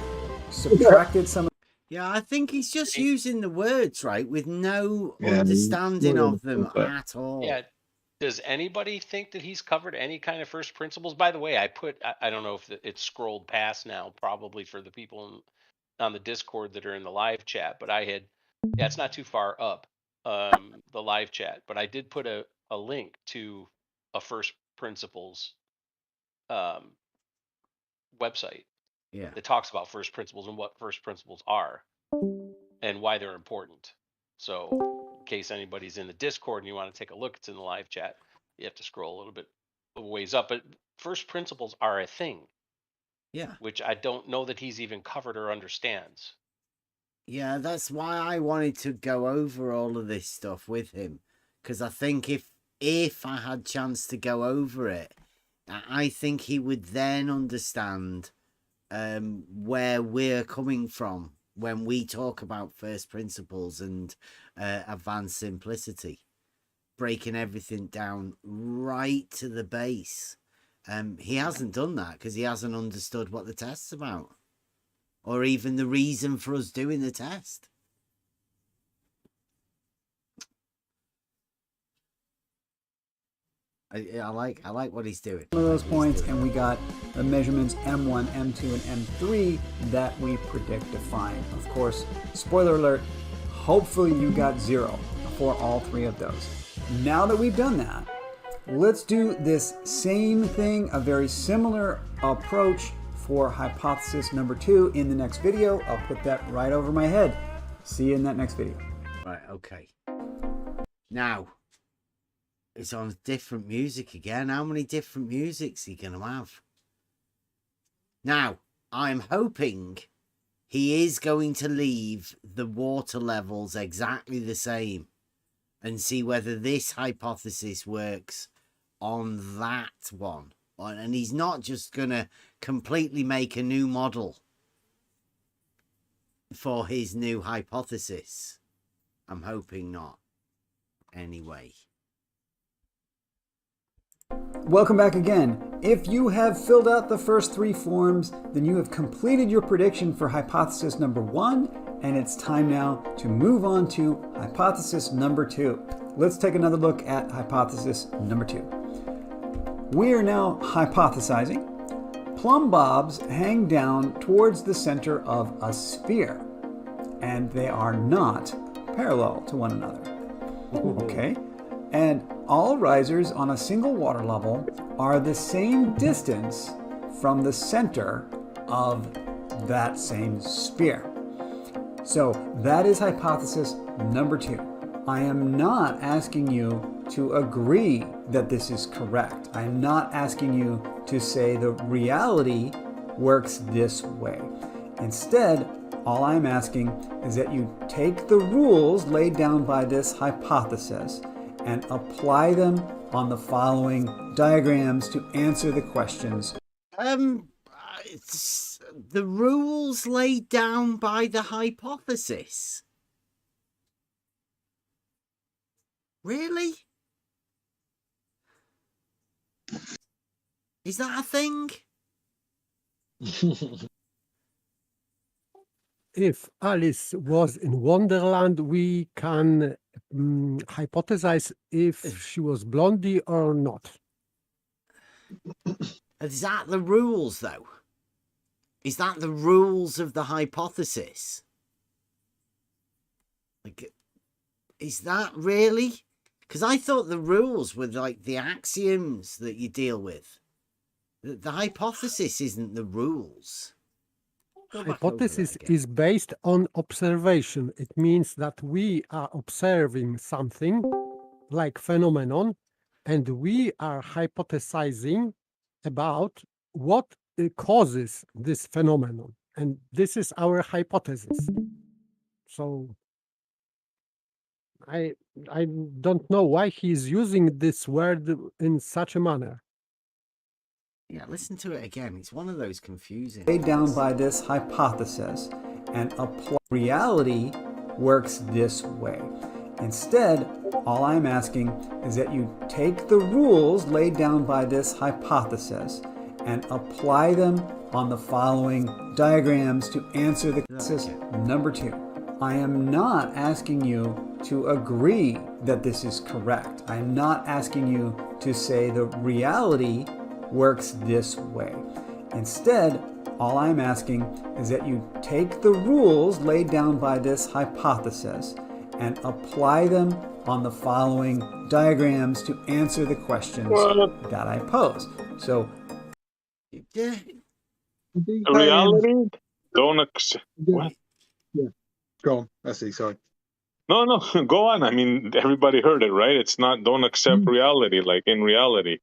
Subtracted some. Yeah, I think he's just using the words, right, with no understanding of them at all. Yeah. Does anybody think that he's covered any kind of first principles? By the way, I don't know if it's scrolled past now, probably for the people on the Discord that are in the live chat, but it's not too far up, the live chat, but I did put a link to a first principles website that talks about first principles and what first principles are and why they're important. So in case anybody's in the Discord and you want to take a look, it's in the live chat. You have to scroll a little bit ways up, but first principles are a thing. Yeah. Which I don't know that he's even covered or understands. Yeah, that's why I wanted to go over all of this stuff with him, because I think if I had chance to go over it, I think he would then understand where we're coming from when we talk about first principles and advanced simplicity, breaking everything down right to the base. He hasn't done that because he hasn't understood what the test's about, or even the reason for us doing the test. I like what he's doing. One of those points, and we got the measurements M1, M2, and M3 that we predict to find. Of course, spoiler alert, hopefully you got 0 for all 3 of those. Now that we've done that, let's do this same thing, a very similar approach for hypothesis number 2 in the next video. I'll put that right over my head. See you in that next video. Right, okay. Now, it's on different music again. How many different musics are you going to have? Now, I'm hoping he is going to leave the water levels exactly the same and see whether this hypothesis works on that one. And he's not just going to completely make a new model for his new hypothesis. I'm hoping not. Anyway. Welcome back again. If you have filled out the first 3 forms, then you have completed your prediction for hypothesis number 1, and it's time now to move on to hypothesis number 2. Let's take another look at hypothesis number 2. We are now hypothesizing. Plumb bobs hang down towards the center of a sphere, and they are not parallel to one another. Okay? And all risers on a single water level are the same distance from the center of that same sphere. So that is hypothesis number 2. I am not asking you to agree that this is correct. I am not asking you to say the reality works this way. Instead, all I'm asking is that you take the rules laid down by this hypothesis and apply them on the following diagrams to answer the questions. It's the rules laid down by the hypothesis. Really? Is that a thing? If Alice was in Wonderland, we can hypothesize if she was blondie or not. Is that the rules, though? Is that the rules of the hypothesis? Like, is that really? Because I thought the rules were like the axioms that you deal with. The hypothesis isn't the rules. Hypothesis is based on observation. It means that we are observing something like phenomenon, and we are hypothesizing about what causes this phenomenon. And this is our hypothesis. So I don't know why he's using this word in such a manner. Yeah, listen to it again. It's one of those confusing. Laid down by this hypothesis and apply. Reality works this way. Instead, all I'm asking is that you take the rules laid down by this hypothesis and apply them on the following diagrams to answer the question. Number 2, I am not asking you to agree that this is correct. I am not asking you to say the reality works this way. Instead, all I'm asking is that you take the rules laid down by this hypothesis and apply them on the following diagrams to answer the questions that I pose. So, yeah. The reality, don't accept. What? Yeah. Go on. I see. Sorry. No, go on. I mean, everybody heard it, right? It's not don't accept reality, like in reality.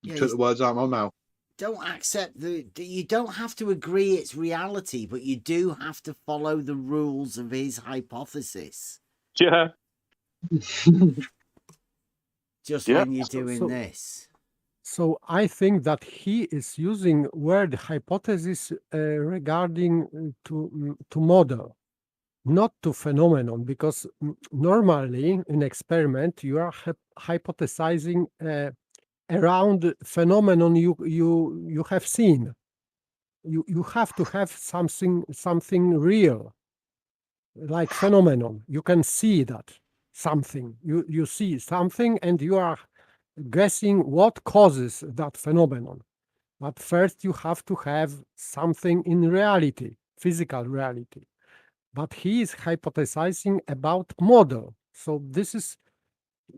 You took the words out of my mouth. Don't accept you don't have to agree it's reality, but you do have to follow the rules of his hypothesis. Yeah. Just when you're doing this. So I think that he is using word hypothesis regarding to model, not to phenomenon, because normally in experiment you are hypothesizing around phenomenon you have seen. You have to have something real, like phenomenon. You can see that something. You see something and you are guessing what causes that phenomenon. But first you have to have something in reality, physical reality. But he is hypothesizing about model. So this is,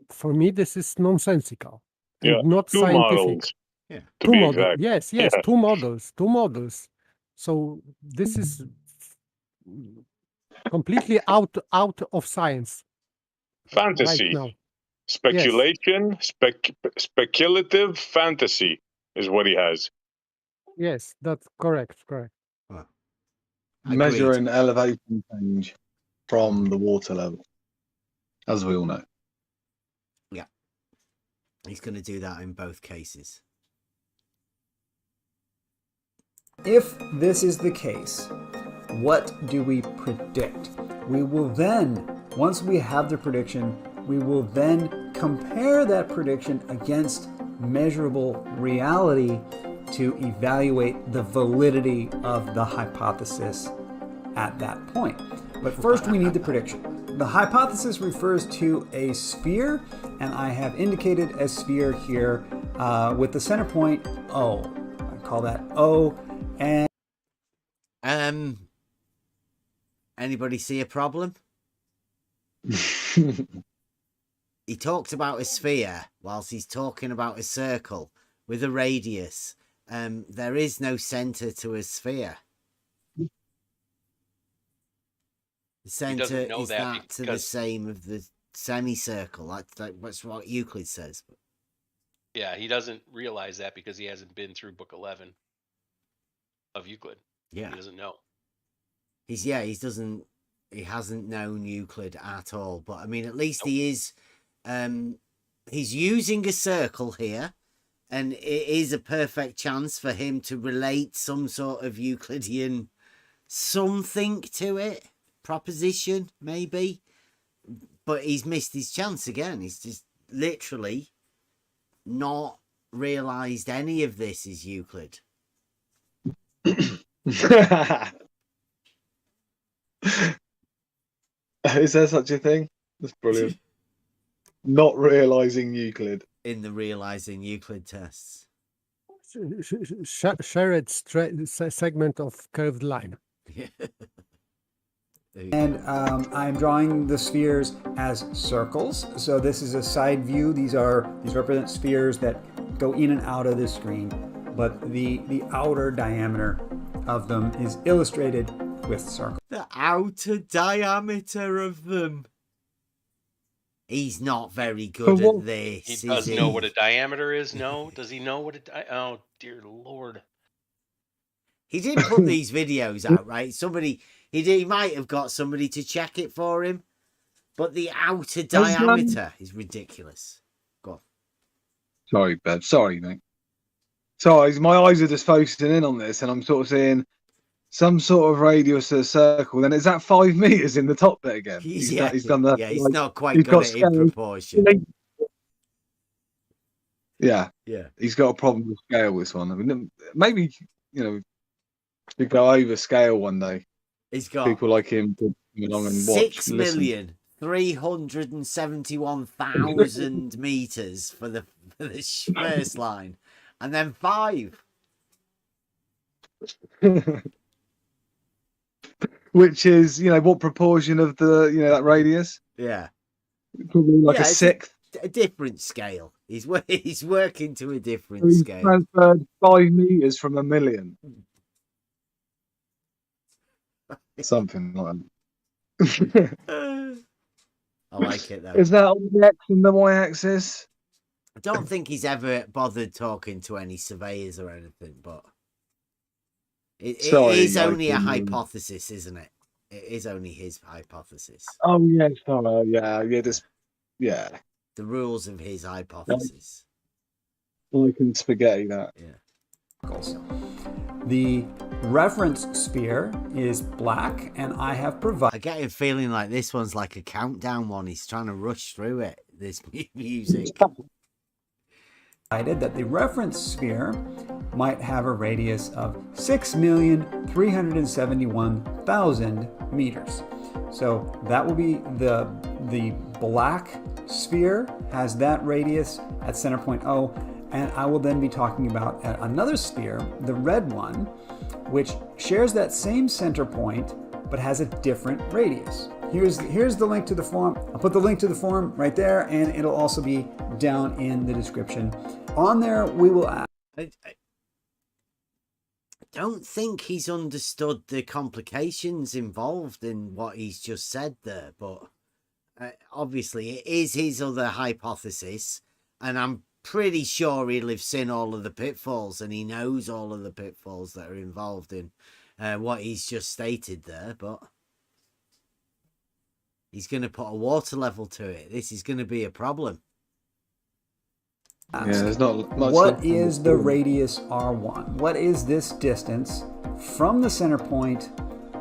for me, this is nonsensical. And not two scientific. models. Yeah. Two models. Exact. Yes, Yeah. two models. So this is completely out of science. Fantasy. Right now. Speculation, speculative fantasy is what he has. Yes, that's correct. Well, Measuring elevation change from the water level, as we all know. Yeah. He's going to do that in both cases. if this is the case, what do we predict? We will then, once we have the prediction, we will then compare that prediction against measurable reality to evaluate the validity of the hypothesis at that point. But first we need the prediction. The hypothesis refers to a sphere, and I have indicated a sphere here with the center point O. I call that O. And anybody see a problem? He talked about a sphere whilst he's talking about a circle, with a radius, there is no center to a sphere. The center know is that that to the because- same of the semicircle. That's what Euclid says. Yeah, he doesn't realize that because he hasn't been through book 11 of Euclid. Yeah, He doesn't know. he hasn't known Euclid at all. But I mean, at least he is. He's using a circle here, and it is a perfect chance for him to relate some sort of Euclidean something to it, proposition maybe. But he's missed his chance again. He's just literally not realized any of this is Euclid. Is there such a thing? That's brilliant. Not realizing Euclid. In the realizing Euclid tests. Shared segment of curved line. Yeah. And I'm drawing the spheres as circles. So this is a side view. These represent spheres that go in and out of the screen. But the outer diameter of them is illustrated with circles. The outer diameter of them. He's not very good at this. He is doesn't know what a diameter is. No, does he know what oh dear Lord. He did put these videos out, right? He might have got somebody to check it for him, but the outer diameter is ridiculous. Go on. Sorry, Bev. Sorry, mate. Sorry, my eyes are just focusing in on this, and I'm sort of seeing some sort of radius of a circle. Then is that 5 meters in the top bit again? He's done that. Yeah, he's like, not quite he's good got at it in scale. proportion. Yeah, Yeah. he's got a problem with scale. This one. I mean, maybe to go over scale one day. He's got People like him to come along and watch. 6,371,000 meters for the first line, and then 5. Which is, what proportion of the, that radius? Yeah, Probably like a it's sixth. a different scale. He's working to a So different he's scale. transferred 5 meters from a million. Something like that. I like it though. Is that on the X and the Y axis? I don't think he's ever bothered talking to any surveyors or anything, but it is only a hypothesis, isn't it? It is only his hypothesis. Oh yes, yeah. The rules of his hypothesis. I can spaghetti that. Yeah. The reference sphere is black, and I have provided. I get a feeling like this one's like a countdown one. He's trying to rush through it. This music. That the reference sphere might have a radius of 6,371,000 meters. So that will be the black sphere has that radius at center point O, and I will then be talking about another sphere, the red one, which shares that same center point but has a different radius. Here's the link to the form. I'll put the link to the form right there, and it'll also be down in the description. On there, we will add. I don't think he's understood the complications involved in what he's just said there, but obviously it is his other hypothesis, and I'm pretty sure he'll have seen all of the pitfalls, and he knows all of the pitfalls that are involved in what he's just stated there, but he's going to put a water level to it. This is going to be a problem. Yeah, there's not much. What is the radius R1? What is this distance from the center point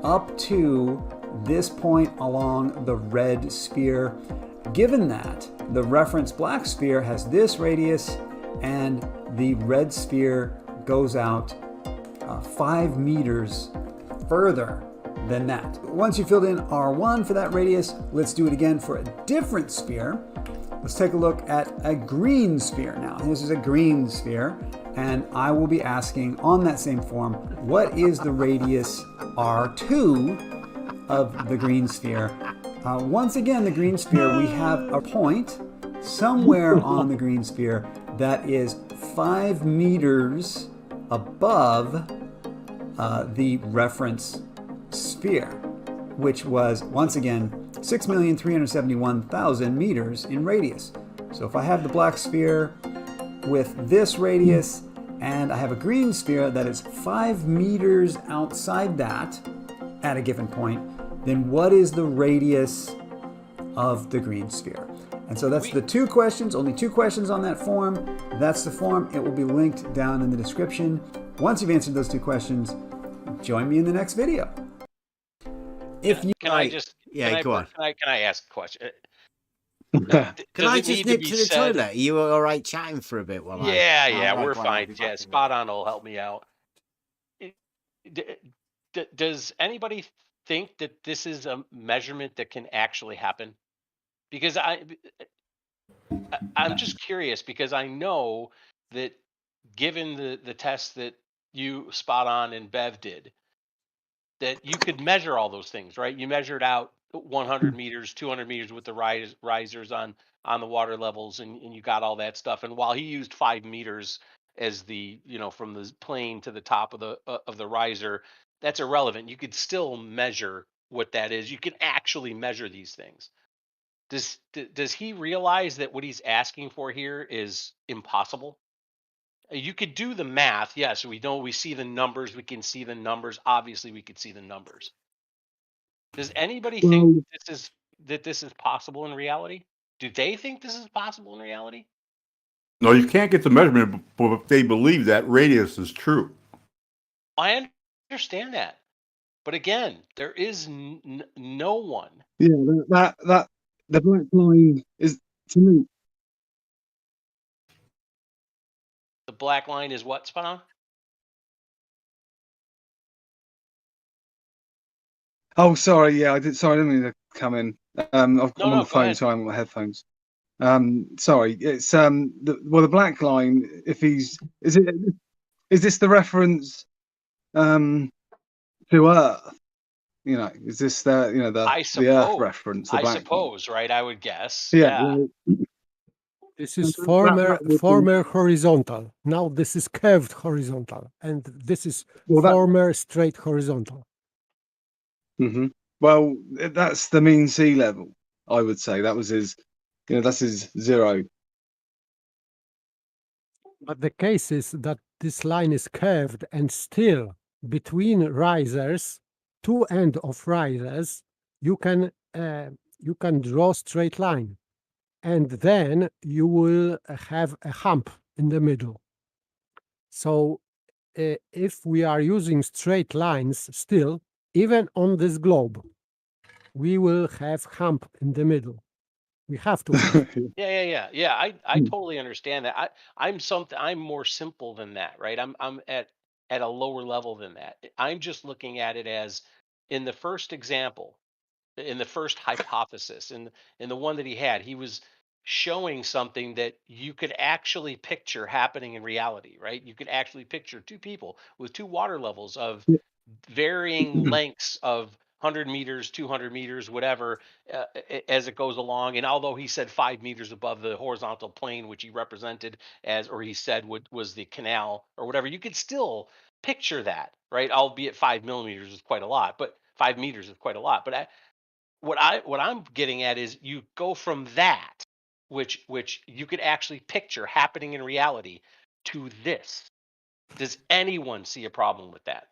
up to this point along the red sphere, given that the reference black sphere has this radius and the red sphere goes out 5 meters further than that. Once you filled in R1 for that radius, let's do it again for a different sphere. Let's take a look at a green sphere now. This is a green sphere, and I will be asking on that same form, what is the radius R2 of the green sphere? Once again, the green sphere, we have a point somewhere on the green sphere that is 5 meters above the reference sphere, which was, once again, 6,371,000 meters in radius. So if I have the black sphere with this radius, and I have a green sphere that is 5 meters outside that at a given point, then what is the radius of the green sphere? And so that's the 2 questions, only 2 questions on that form. That's the form. It will be linked down in the description. Once you've answered those 2 questions, join me in the next video. If you Can I just go on. Can I ask a question? Can I just nip to the toilet? Are you all right chatting for a bit while we're fine. Yeah, Spot On will help me out. Does anybody think that this is a measurement that can actually happen? Because I'm just curious, because I know that given the test that you, Spot On, and Bev did, that you could measure all those things, right? You measured out 100 meters, 200 meters with the risers on the water levels, and you got all that stuff. And while he used 5 meters as the, from the plane to the top of the riser, that's irrelevant. You could still measure what that is. You can actually measure these things. Does he realize that what he's asking for here is impossible? You could do the math. Yes, we see the numbers. We can see the numbers. Obviously, we could see the numbers. Does anybody think that this is possible in reality? Do they think this is possible in reality? No, you can't get the measurement, but if they believe that radius is true. I understand that, but again, there is no one. Yeah, that the black line is, to me. The black line is what, Spot On? Oh, sorry. Yeah, I did. Sorry, I didn't mean to come in. I'm on the phone, so I'm on my headphones. Sorry. It's the black line. If is this the reference to Earth? Is this the Earth reference? I suppose, right? I would guess. Yeah. This is former horizontal. Now this is curved horizontal, and this is former straight horizontal. Mm-hmm. Well, that's the mean sea level. I would say that was his. That's his 0. But the case is that this line is curved, and still between risers, 2 ends of risers, you can draw straight line, and then you will have a hump in the middle. So if we are using straight lines still, even on this globe, we will have hump in the middle. We have to. Yeah. I totally understand that. I'm more simple than that, right? I'm at a lower level than that. I'm just looking at it as, in the first example, in the first hypothesis, in the one that he was showing something that you could actually picture happening in reality, right? You could actually picture 2 people with 2 water levels of varying lengths of 100 meters, 200 meters, whatever, as it goes along. And although he said 5 meters above the horizontal plane, which he represented as, or he said was the canal or whatever, you could still picture that, right? Albeit 5 millimeters is quite a lot, but 5 meters is quite a lot. But what I'm getting at is, you go from that, which you could actually picture happening in reality, to this. Does anyone see a problem with that?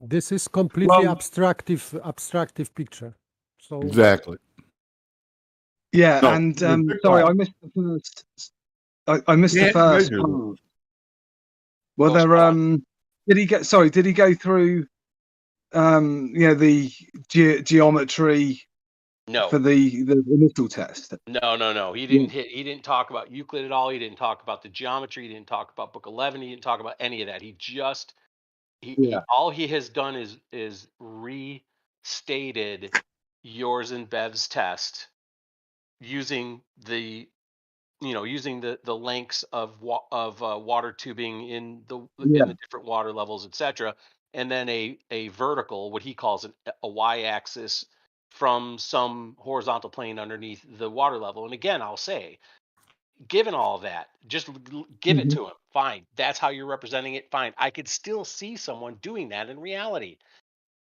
This is completely abstractive picture. So Exactly. Yeah, no, and sorry, I missed the first. I missed the first part. Well, there did he go through the geometry? No. For the initial test. No. He didn't talk about Euclid at all. He didn't talk about the geometry. He didn't talk about book 11. He didn't talk about any of that. He just all he has done is restated yours and Bev's test using the lengths of water tubing in the different water levels, etc., and then a vertical, what he calls a y-axis, from some horizontal plane underneath the water level. And again, I'll say, given all that, just give it to him. Fine. That's how you're representing it. Fine. I could still see someone doing that in reality.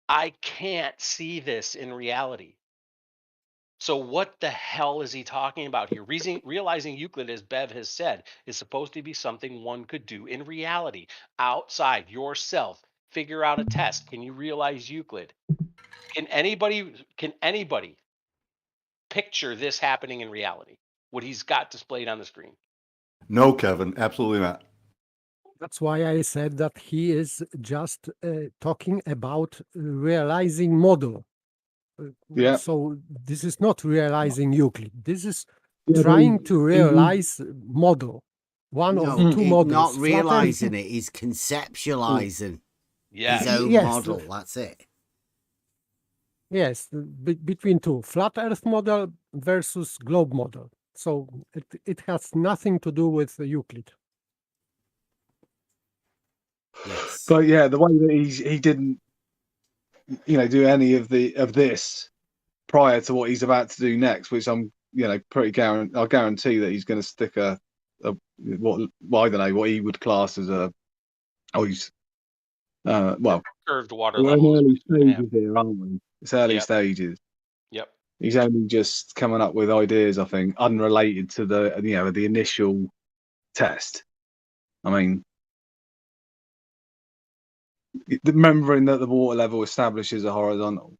I can't see this in reality. So what the hell is he talking about here? Realizing Euclid, as Bev has said, is supposed to be something one could do in reality, outside yourself. Figure out a test. Can you realize Euclid? Can anybody picture this happening in reality? What he's got displayed on the screen? No, Kevin, absolutely not. That's why I said that he is just talking about realizing model. Yeah. So this is not realizing Euclid. This is Yeah, trying to realize model. One of the two models. Not flat Earth- realizing it, he's conceptualizing Yes. his own Yes. model. That's it. Yes, between two, flat Earth model versus globe model. So it has nothing to do with Euclid. Yes. But yeah, the way that he didn't, do any of this prior to what he's about to do next, which I'm, I'll guarantee that he's going to stick I don't know, what he would class as curved water we're in level. early stages here, aren't we? It's early stages. Yep. He's only just coming up with ideas, I think, unrelated to the initial test. I mean, remembering that the water level establishes a horizontal.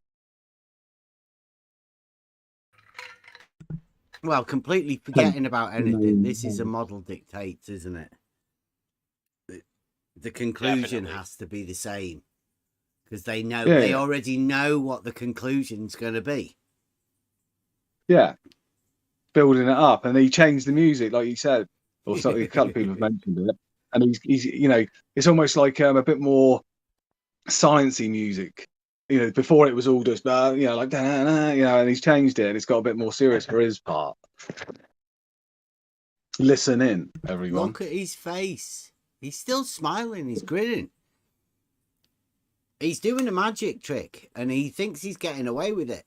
Well, completely forgetting about anything. This is a model dictates, isn't it? The conclusion has to be the same because they know they already know what the conclusion's going to be. Yeah, building it up, and he changed the music, like you said, or something. A couple of people have mentioned it, and he's it's almost like a bit more sciencey music. Before it was all just like and he's changed it, and it's got a bit more serious for his part. Listen in, everyone. Look at his face. He's still smiling. He's grinning. He's doing a magic trick, and he thinks he's getting away with it.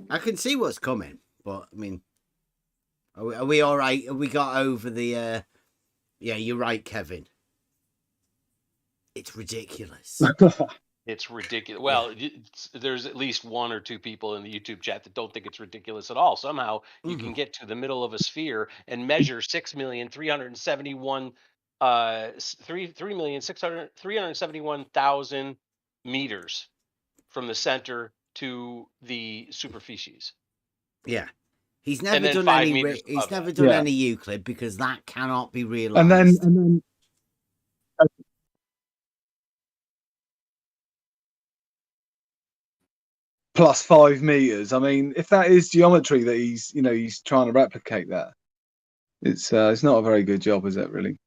I can see what's coming, but I mean, are we all right? Have we got over the? Yeah, you're right, Kevin. It's ridiculous. It's ridiculous. Well, there's at least one or two people in the YouTube chat that don't think it's ridiculous at all. Somehow you can get to the middle of a sphere and measure 3,671,000 meters from the center to the superficies. Yeah, he's never done any. He's never done any Euclid because that cannot be realized. And then. Plus 5 meters. I mean, if that is geometry that he's trying to replicate there, it's not a very good job, is it? Really?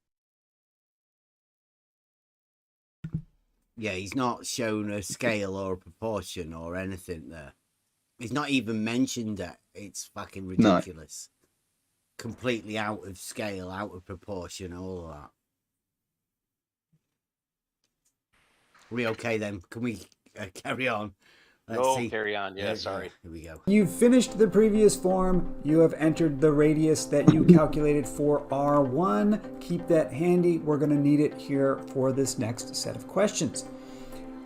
Yeah, he's not shown a scale or a proportion or anything there. He's not even mentioned it. It's fucking ridiculous. No. Completely out of scale, out of proportion, all of that. Are we okay then? Can we carry on? Let's see. Carry on. Yeah, sorry. Here we go. You've finished the previous form. You have entered the radius that you calculated for R1. Keep that handy. We're going to need it here for this next set of questions.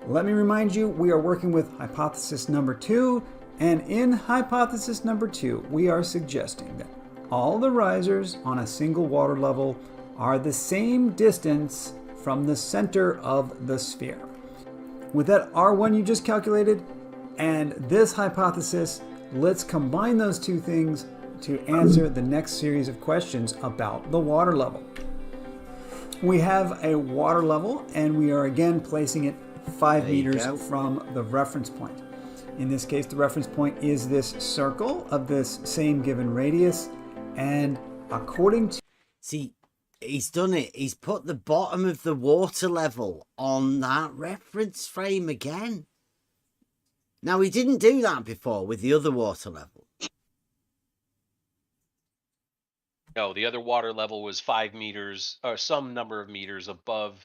Let me remind you, we are working with hypothesis number 2. And in hypothesis number 2, we are suggesting that all the risers on a single water level are the same distance from the center of the sphere. With that R1 you just calculated, and this hypothesis, let's combine those two things to answer the next series of questions about the water level. We have a water level, and we are again placing it 5 meters from the reference point. In this case, the reference point is this circle of this same given radius, and according to... See, he's done it. He's put the bottom of the water level on that reference frame again. Now, he didn't do that before with the other water level. No, the other water level was 5 meters or some number of meters above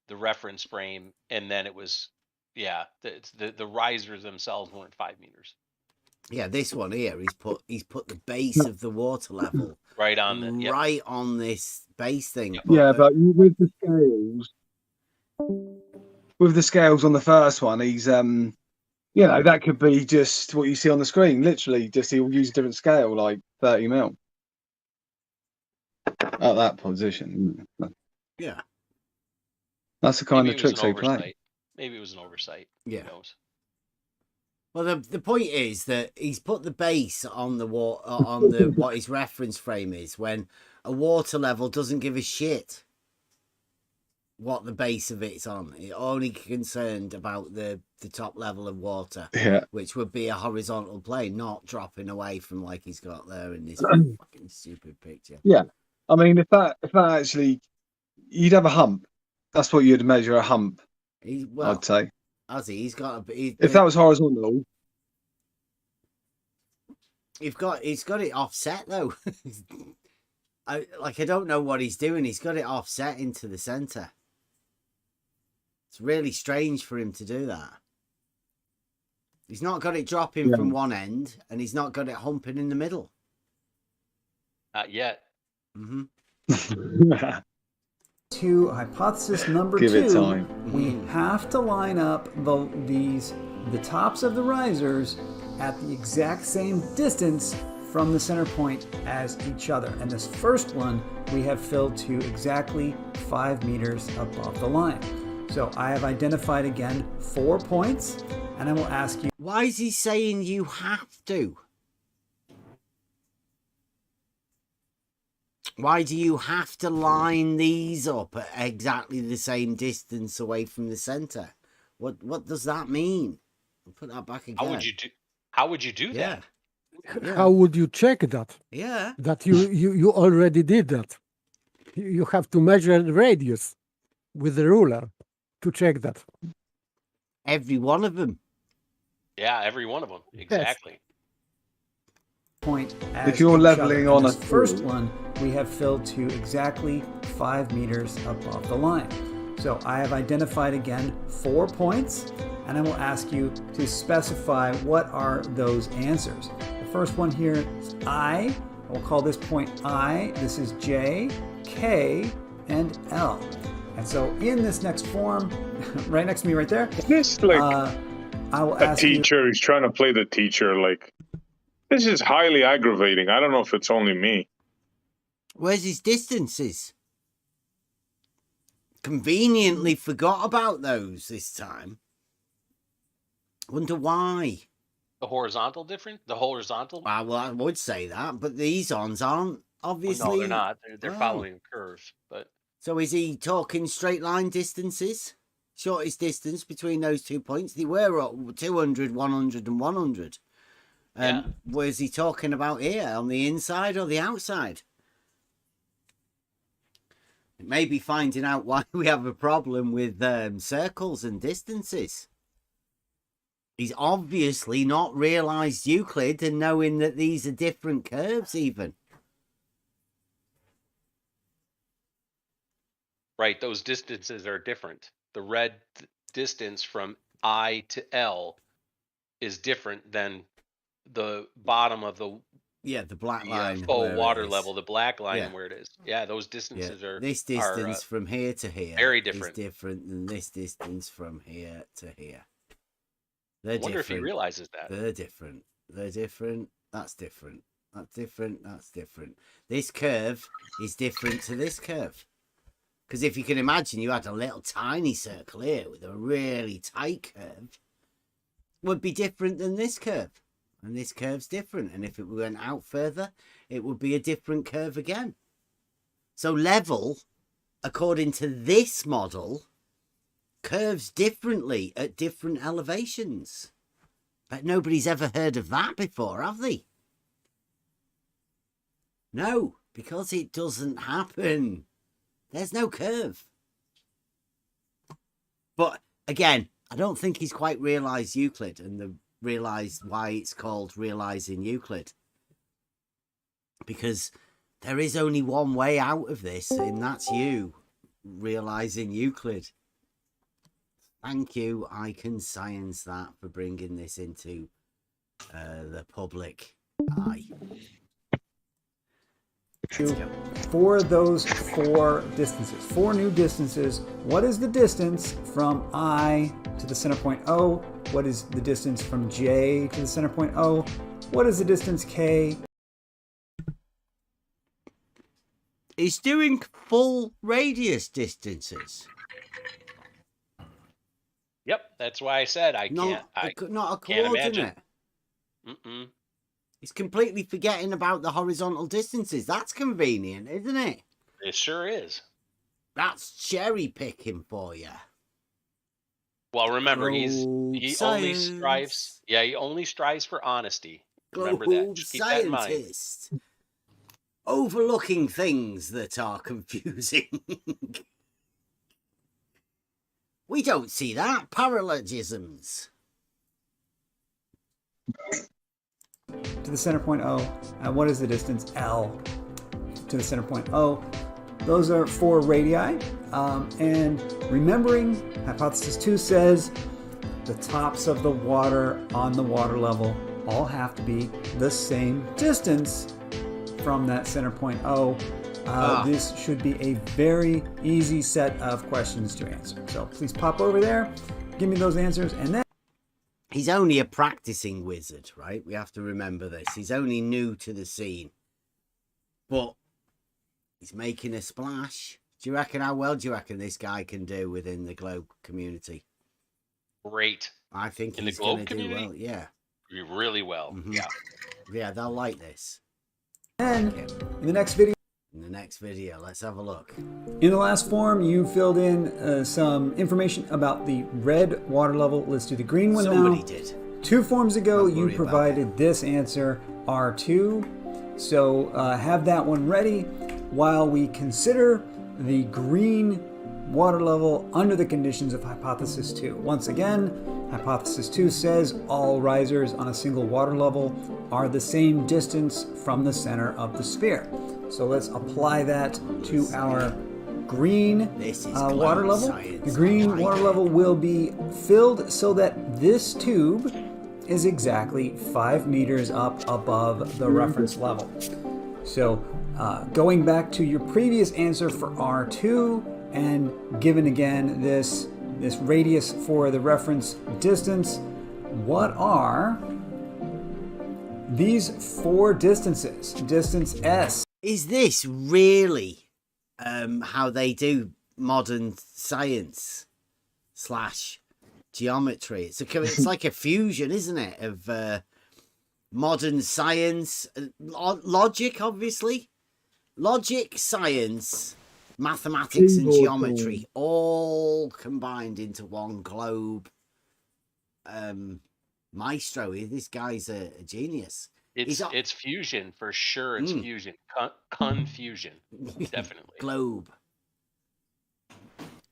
the reference frame. And then it was, the risers themselves weren't 5 meters. Yeah, this one here, he's put the base of the water level Right on the yep. right on this base thing. Yep. Yeah, but with the scales on the first one, he's you know, that could be just what you see on the screen. Literally, just he'll use a different scale, like 30 mil at that position. Yeah, That's the kind Maybe of it was tricks an they play. oversight. Maybe it was an oversight. Yeah. Who knows? well, the point is that he's put the base on the on the what his reference frame is, when a water level doesn't give a shit what the base of it's on. It's only concerned about the top level of water, Yeah. which would be a horizontal plane, not dropping away from like he's got there in this fucking stupid picture. Yeah. I mean, if that actually, you'd have a hump. That's what you'd measure a hump. I'd say. He's got if that was horizontal. He's got it offset though. I don't know what he's doing. He's got it offset into the center. It's really strange for him to do that. He's not got it dropping from one end, and he's not got it humping in the middle. Not yet. Mm-hmm. To hypothesis number Give 2, it time. we have to line up the tops of the risers at the exact same distance from the center point as each other. And this first one we have filled to exactly 5 meters above the line. So I have identified again 4 points, and I will ask you. Why is he saying you have to? Why do you have to line these up at exactly the same distance away from the center? What does that mean? I'll put that back again. How would you do that? Yeah. How would you check that? Yeah. That you already did that. You have to measure the radius with the ruler to check that. Every one of them. Yeah, every one of them. Exactly. Point as if you're each leveling other. on This a first one we have filled to exactly 5 meters above the line. So I have identified again 4 points, and I will ask you to specify what are those answers. The first one here is I. We'll call this point I. This is J, K, and L. And so in this next form, right next to me right there, This like I will a ask you. teacher. He's trying to play the teacher. Like, this is highly aggravating. I don't know if it's only me. Where's his distances? Conveniently forgot about those this time. Wonder why. The horizontal difference? The horizontal? Well, I would say that, but these ones aren't, obviously. No, they're not. They're following a curve. But so is he talking straight line distances? Shortest distance between those 2 points? They were at 200, 100, and 100. Was he talking about here on the inside or the outside? It may be finding out why we have a problem with circles and distances. He's obviously not realised Euclid and knowing that these are different curves even. right, those distances are different. The red distance from I to L is different than the bottom of the black line full water level, the black line and where it is. Yeah, those distances are this distance from here to here very different. Is different than this distance from here to here. I wonder if he realizes that. They're different. They're different. That's different. That's different. That's different. This curve is different to this curve. Because if you can imagine you had a little tiny circle here with a really tight curve, would be different than this curve. And this curve's different. And if it went out further, it would be a different curve again. So level, according to this model, curves differently at different elevations. But nobody's ever heard of that before, have they? No, because it doesn't happen. There's no curve. But again, I don't think he's quite realised Euclid and realised why it's called realising Euclid. Because there is only one way out of this, and that's you realising Euclid. Thank you, I can science that, for bringing this into the public eye. Let's go. For those 4 distances, 4 new distances, what is the distance from I to the center point O? What is the distance from J to the center point O? What is the distance K? It's doing full radius distances. Yep, that's why I said I Not a can't coordinate. imagine. Mm-mm. He's completely forgetting about the horizontal distances. That's convenient, isn't it? It sure is. That's cherry picking for you. Well, remember, he only science. strives for honesty. Remember that. Globe Just keep that in mind. scientist. Overlooking things that are confusing. We don't see that. Paralogisms. To the center point O, and what is the distance L to the center point O? Those are 4 radii. And remembering, hypothesis 2 says the tops of the water on the water level all have to be the same distance from that center point O. This should be a very easy set of questions to answer. So please pop over there, give me those answers, and then He's only a practicing wizard, right? We have to remember this. He's only new to the scene. But he's making a splash. Do you reckon this guy can do within the globe community? Great. I think In he's the globe going to do community? well. Yeah. Really well. Mhm. Yeah. Yeah, they'll like this. in the next video. In the next video, let's have a look. In the last form, you filled in some information about the red water level. Let's do the green one Somebody now. did. 2 forms ago, Don't you worry about provided this answer, R2. So have that one ready while we consider the green water level under the conditions of hypothesis 2. Once again, hypothesis 2 says all risers on a single water level are the same distance from the center of the sphere. So let's apply that to our green water level. science. The green I like water it. level will be filled so that this tube is exactly 5 meters up above the reference level. So going back to your previous answer for R2 and given again this radius for the reference distance, what are these 4 distances? Distance S. Is this really how they do modern science / geometry? It's like a fusion, isn't it, of modern science, logic, obviously. Logic, science, mathematics and geometry all combined into one globe. Maestro, this guy's a genius. It's fusion for sure. It's fusion. Confusion. Definitely. Globe.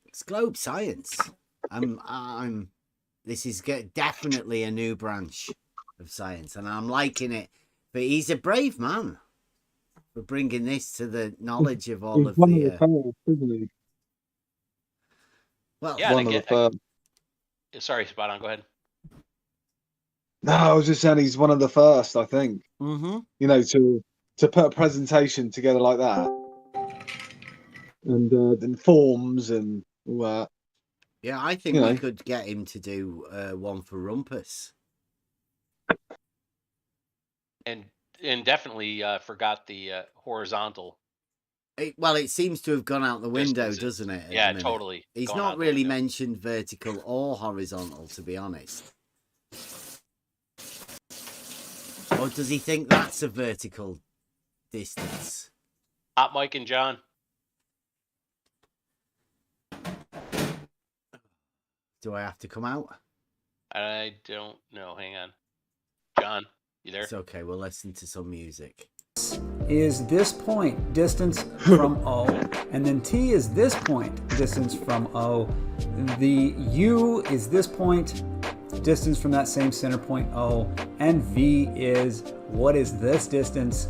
It's globe science. This is definitely a new branch of science, and I'm liking it. But he's a brave man for bringing this to the knowledge of all of One the. of the first, isn't he? Well, Yeah, One of the first. Sorry, Spot on. Go ahead. No, I was just saying he's one of the first, I think. mm-hmm. You know, to put a presentation together like that, and forms and all that. Yeah, I think we could get him to do one for Rumpus. And definitely forgot the horizontal. It seems to have gone out the window, distances. doesn't it? at Yeah, the minute? totally. He's Gone not out the really window. mentioned vertical or horizontal, to be honest. Or does he think that's a vertical distance? Hot Mike and John. Do I have to come out? I don't know. Hang on. John, you there? It's okay. We'll listen to some music. Is this point distance from O, and then T is this point distance from O. The U is this point distance from that same center point O, and V is what is this distance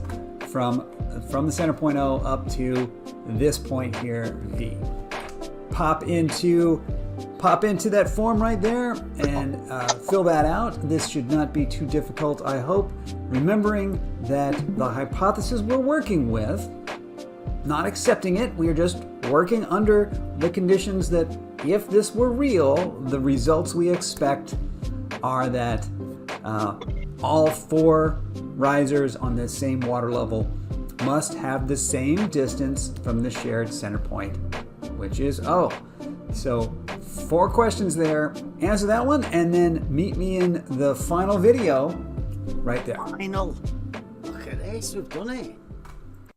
from the center point O up to this point here, V. Pop into pop into that form right there and fill that out. This should not be too difficult, I hope. Remembering that the hypothesis we're working with, not accepting it, we are just working under the conditions that if this were real, the results we expect are that all 4 risers on this same water level must have the same distance from the shared center point, which is O. So 4 questions there. Answer that one and then meet me in the final video right there. Final. Look at this, we've done it.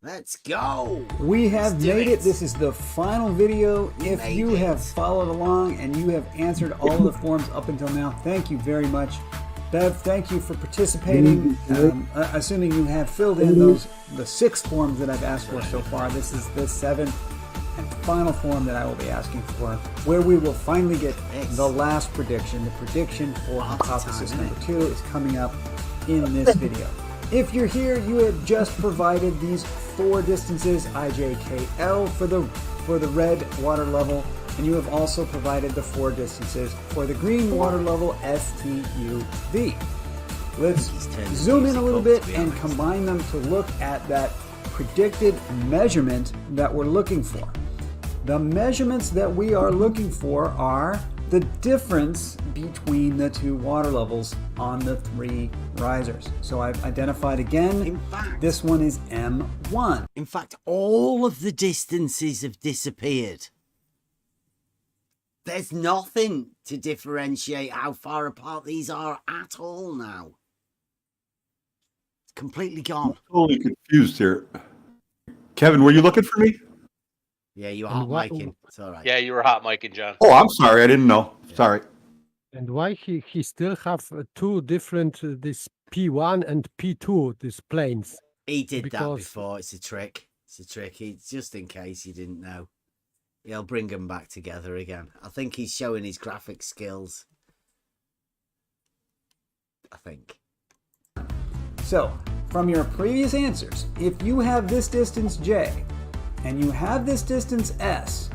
Let's go. We have Let's do made it. it. This is the final video. If made you it. have followed along and you have answered all of the forms up until now, thank you very much. Bev, thank you for participating. Assuming you have filled in the 6 forms that I've asked for so far, this is the 7th and final form that I will be asking for, where we will finally get the last prediction. The prediction for hypothesis number 2 is coming up in this video. If you're here, you have just provided these 4 distances, I, J, K, L, for the red water level, and you have also provided the 4 distances for the green water level, S, T, U, V. Let's zoom in a little bit and combine them to look at that predicted measurement that we're looking for. The measurements that we are looking for are the difference between the 2 water levels on the 3 risers. So I've identified again, In fact, this one is M1. in fact, all of the distances have disappeared. There's nothing to differentiate how far apart these are at all now. It's completely gone. Totally confused here. Kevin, were you looking for me? Yeah, you And are what- miking. It's all right. Yeah, you were hot micing, John. Oh, I'm sorry. I didn't know. Sorry. And why he still have 2 different this P1 and P2 these planes? He did that Because- before. It's a trick. It's a trick. It's just in case you didn't know. He'll bring them back together again. I think he's showing his graphic skills. I think. So, from your previous answers, if you have this distance J and you have this distance S,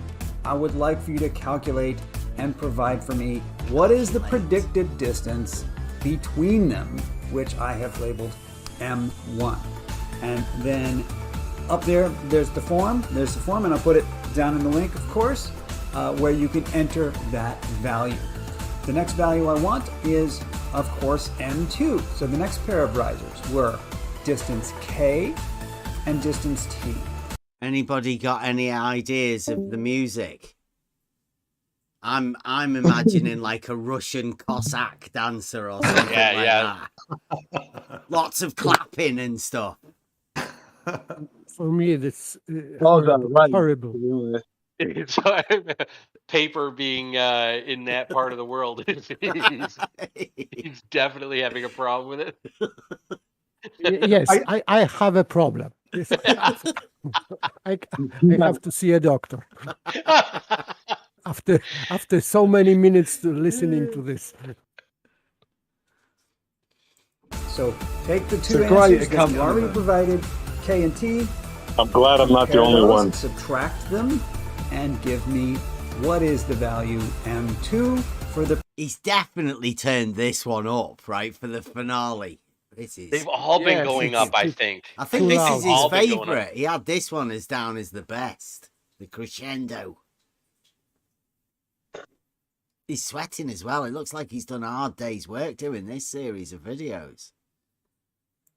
I would like for you to calculate and provide for me what is the predicted distance between them, which I have labeled M1. And then up there, there's the form, and I'll put it down in the link, of course, where you can enter that value. The next value I want is, of course, M2. So the next pair of risers were distance K and distance T. Anybody got any ideas of the music? I'm imagining like a Russian Cossack dancer or something that. Lots of clapping and stuff. For me, that's Right. horrible. It's paper being in that part of the world. He's definitely having a problem with it. Yes, I have a problem. Yes, I have to see a doctor after so many minutes to listening to this. So take the 2 So great answers that you accompaniment. already provided, K and T, I'm glad I'm not the compare only those, one. subtract them, and give me what is the value M2 for the He's definitely turned this one up, right, for the finale. This is. They've all been Yes, going it's- up, I think. I think Too this loud. is his All been going up. favourite. He had this one as down as the best. The crescendo. He's sweating as well. It looks like he's done a hard day's work doing this series of videos.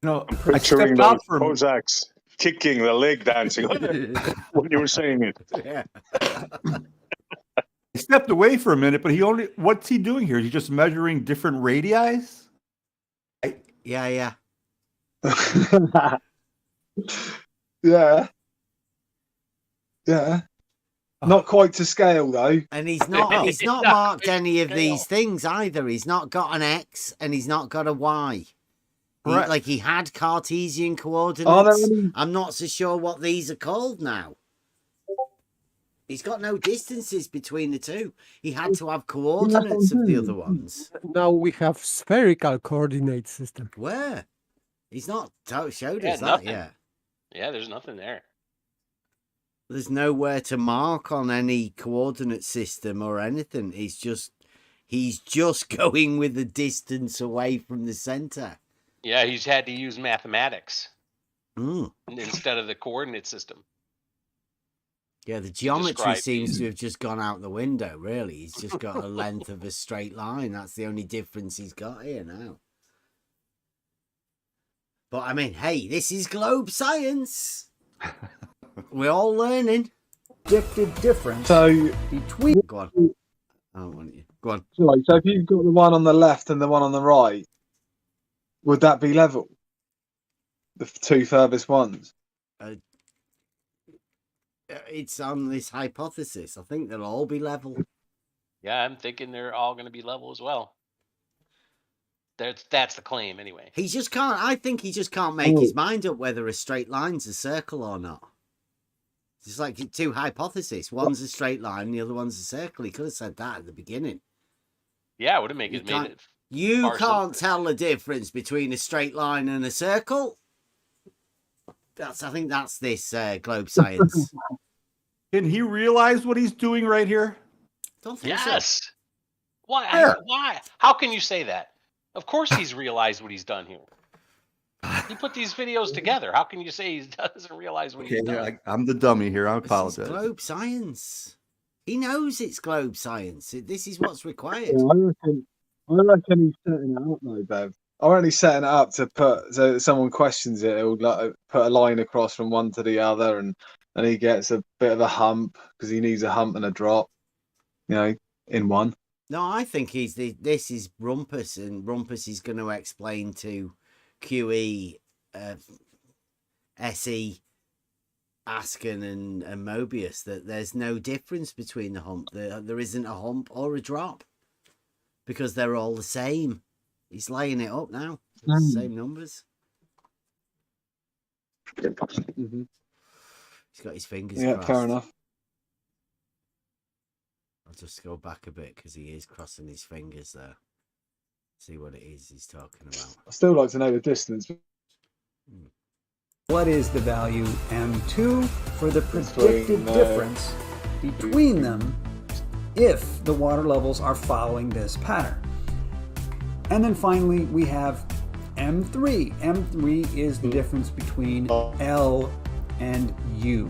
No, I Picturing stepped those out for Cossacks kicking the leg dancing when you were saying it. Yeah. I stepped away for a minute, but what's he doing here? Is he just measuring different radii? Yeah, yeah. Yeah. Yeah. Not quite to scale though. And he's not Not marked quite any of scale. these things either. He's not got an X and he's not got a Y. Right. Like he had Cartesian Are there coordinates. any? I'm not so sure what these are called now. He's got no distances between the two. He had to have coordinates of the other ones. Now we have spherical coordinate system. Where? He's not showed Yeah, us that nothing. yet. Yeah, there's nothing there. There's nowhere to mark on any coordinate system or anything. He's just going with the distance away from the center. Yeah, he's had to use mathematics Mm. instead of the coordinate system. Yeah, the geometry describe seems these. to have just gone out the window, really. He's just got a length of a straight line. That's the only difference he's got here now. But I mean, hey, this is globe science. We're all learning. Predicted difference So, between. Go on. I don't want you. Go on. sorry, so if you've got the one on the left and the one on the right, would that be level? The two furthest ones? It's on this hypothesis. I think they'll all be level. Yeah, I'm thinking they're all going to be level as well. That's the claim anyway. He just can't. I think he just can't make his mind up whether a straight line's a circle or not. It's like two hypotheses. One's a straight line, the other one's a circle. He could have said that at the beginning. Yeah, it would have made it. You far can't simpler. tell the difference between a straight line and a circle. I think that's this globe science. Can he realize what he's doing right here? Don't think so. Yes. Why? Where? Why? How can you say that? Of course he's realized what he's done here. He put these videos together. How can you say he doesn't realize what he's done? I'm the dummy here. I This is apologize. globe science. He knows it's globe science. This is what's required. Yeah, I reckon he's setting it up though, Bev. I reckon he's setting it up to put, so if someone questions it, he'll like put a line across from one to the other, and he gets a bit of a hump because he needs a hump and a drop, in one. No, I think this is Rumpus, and Rumpus is going to explain to QE, SE, Asken, and Mobius that there's no difference between the hump. There isn't a hump or a drop because they're all the same. He's laying it up now. It's the same numbers. Mm-hmm. He's got his fingers Yeah, crossed. fair enough. I'll just go back a bit because he is crossing his fingers there. See what it is he's talking about. I still like to know the distance. What is the value M2 for the predicted Between, difference between them if the water levels are following this pattern? And then finally, we have M3. M3 is the difference between L and U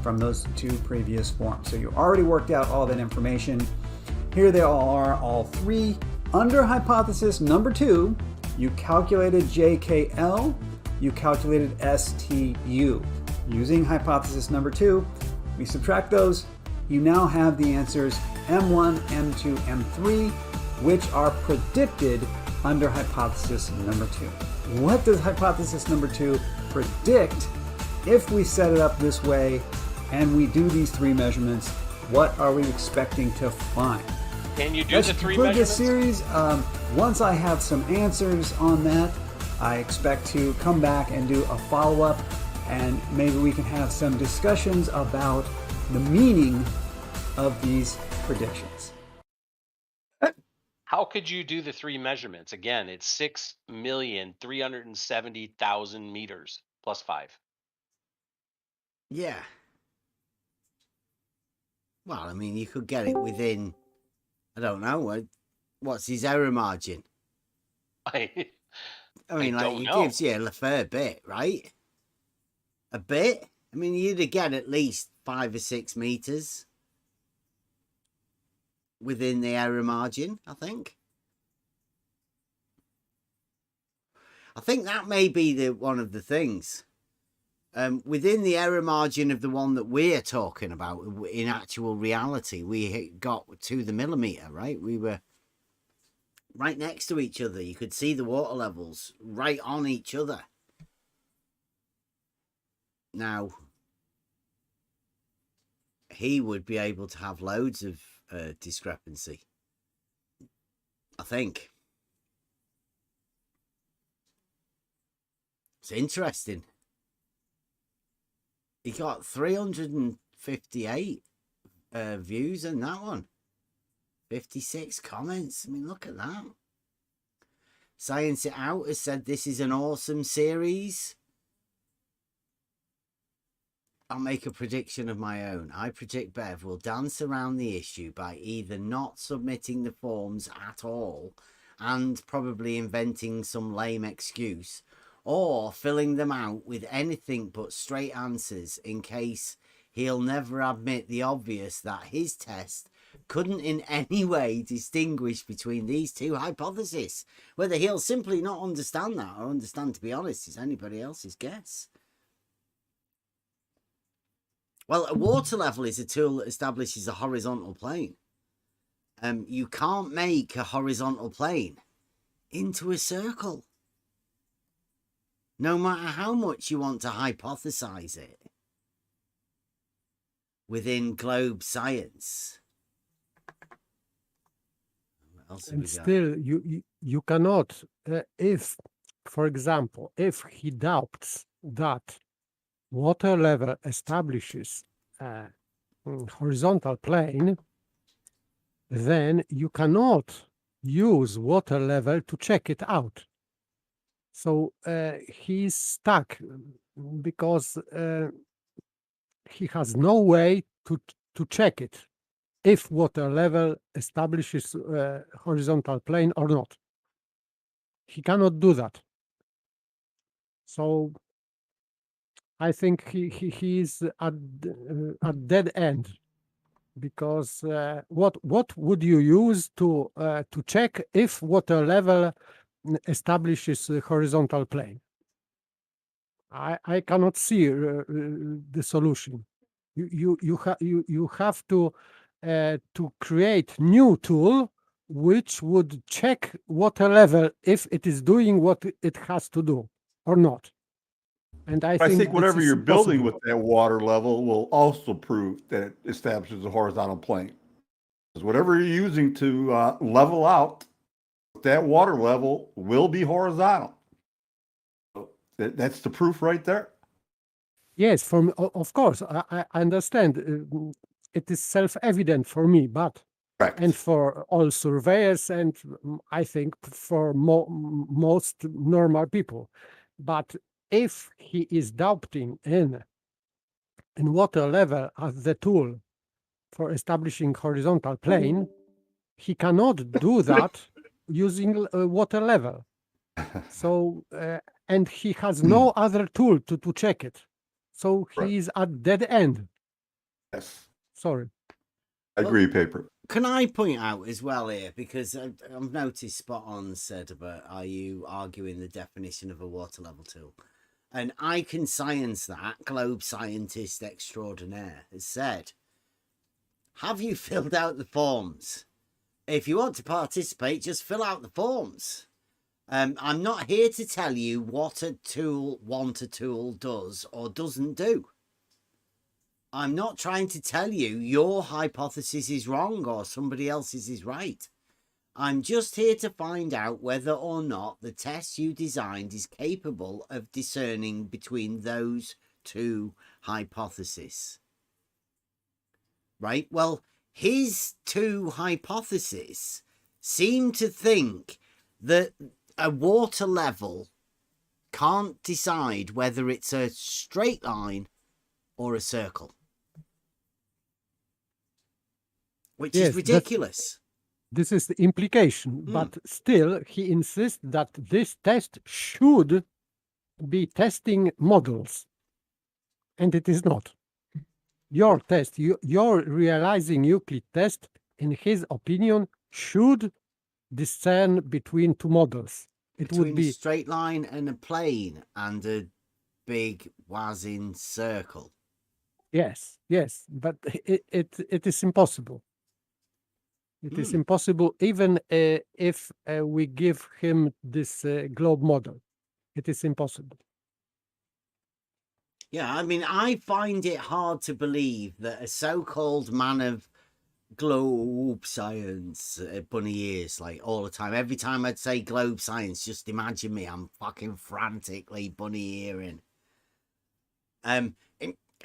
from those two previous forms. So you already worked out all that information. Here they are, all three. Under hypothesis number 2, you calculated JKL, you calculated STU. Using hypothesis number 2, we subtract those. You now have the answers M1, M2, M3, which are predicted under hypothesis number 2. What does hypothesis number 2 predict if we set it up this way and we do these three measurements? What are we expecting to find? Can you do Let's the three conclude measurements? this series. Once I have some answers on that, I expect to come back and do a follow-up, and maybe we can have some discussions about the meaning of these predictions. How could you do the three measurements? Again, it's 6,370,000 meters plus 5. Yeah. Well, I mean, you could get it within, I don't know, what's his error margin? I mean, like, he gives you a fair bit, right? A bit? I mean, you'd get at least 5 or 6 meters within the error margin, I think. I think that may be one of the things. Within the error margin of the one that we're talking about, in actual reality, we got to the millimeter, right? We were right next to each other. You could see the water levels right on each other. Now, he would be able to have loads of discrepancy, I think. It's interesting. He got 358 views in that one. 56 comments. I mean, look at that. Science It Out has said this is an awesome series. I'll make a prediction of my own. I predict Bev will dance around the issue by either not submitting the forms at all and probably inventing some lame excuse, or filling them out with anything but straight answers in case he'll never admit the obvious that his test couldn't in any way distinguish between these two hypotheses. Whether he'll simply not understand that or understand, to be honest, is anybody else's guess. Well, a water level is a tool that establishes a horizontal plane. You can't make a horizontal plane into a circle, no matter how much you want to hypothesize it within globe science. What else have And we got? still, you cannot, if, for example, if he doubts that water level establishes a horizontal plane, then you cannot use water level to check it out. So he's stuck because he has no way to check it if water level establishes a horizontal plane or not. He cannot do that. So I think he is at dead end, because what would you use to check if water level establishes a horizontal plane? I cannot see the solution. You have to create new tool which would check water level if it is doing what it has to do or not. And I think whatever this is you're building impossible. with that water level will also prove that it establishes a horizontal plane. Because whatever you're using to level out, that water level will be horizontal. So that's the proof right there. Yes, for me, of course, I understand. It is self-evident for me, but Correct. and for all surveyors, and I think for most normal people. But if he is doubting in water level as the tool for establishing horizontal plane, he cannot do that using water level. So and he has no other tool to check it. So he Right. is at dead end. Yes, Sorry. I agree, Paper. Can I point out as well here, because I've noticed Spot On said about, are you arguing the definition of a water level tool? And I Can Science That, globe scientist extraordinaire, has said, have you filled out the forms? If you want to participate, just fill out the forms. I'm not here to tell you what a tool does or doesn't do. I'm not trying to tell you your hypothesis is wrong or somebody else's is right. I'm just here to find out whether or not the test you designed is capable of discerning between those two hypotheses. Right? Well, his two hypotheses seem to think that a water level can't decide whether it's a straight line or a circle. Which is ridiculous. This is the implication, but still he insists that this test should be testing models, and it is not. Your test, your realizing Euclid test, in his opinion, should discern between two models. It Between would be a straight line and a plane and a big was-in circle. yes, but it is impossible. It is impossible, even if we give him this globe model. It is impossible. Yeah, I mean, I find it hard to believe that a so-called man of globe science, bunny ears, like all the time. Every time I'd say globe science, just imagine me, I'm fucking frantically bunny earing.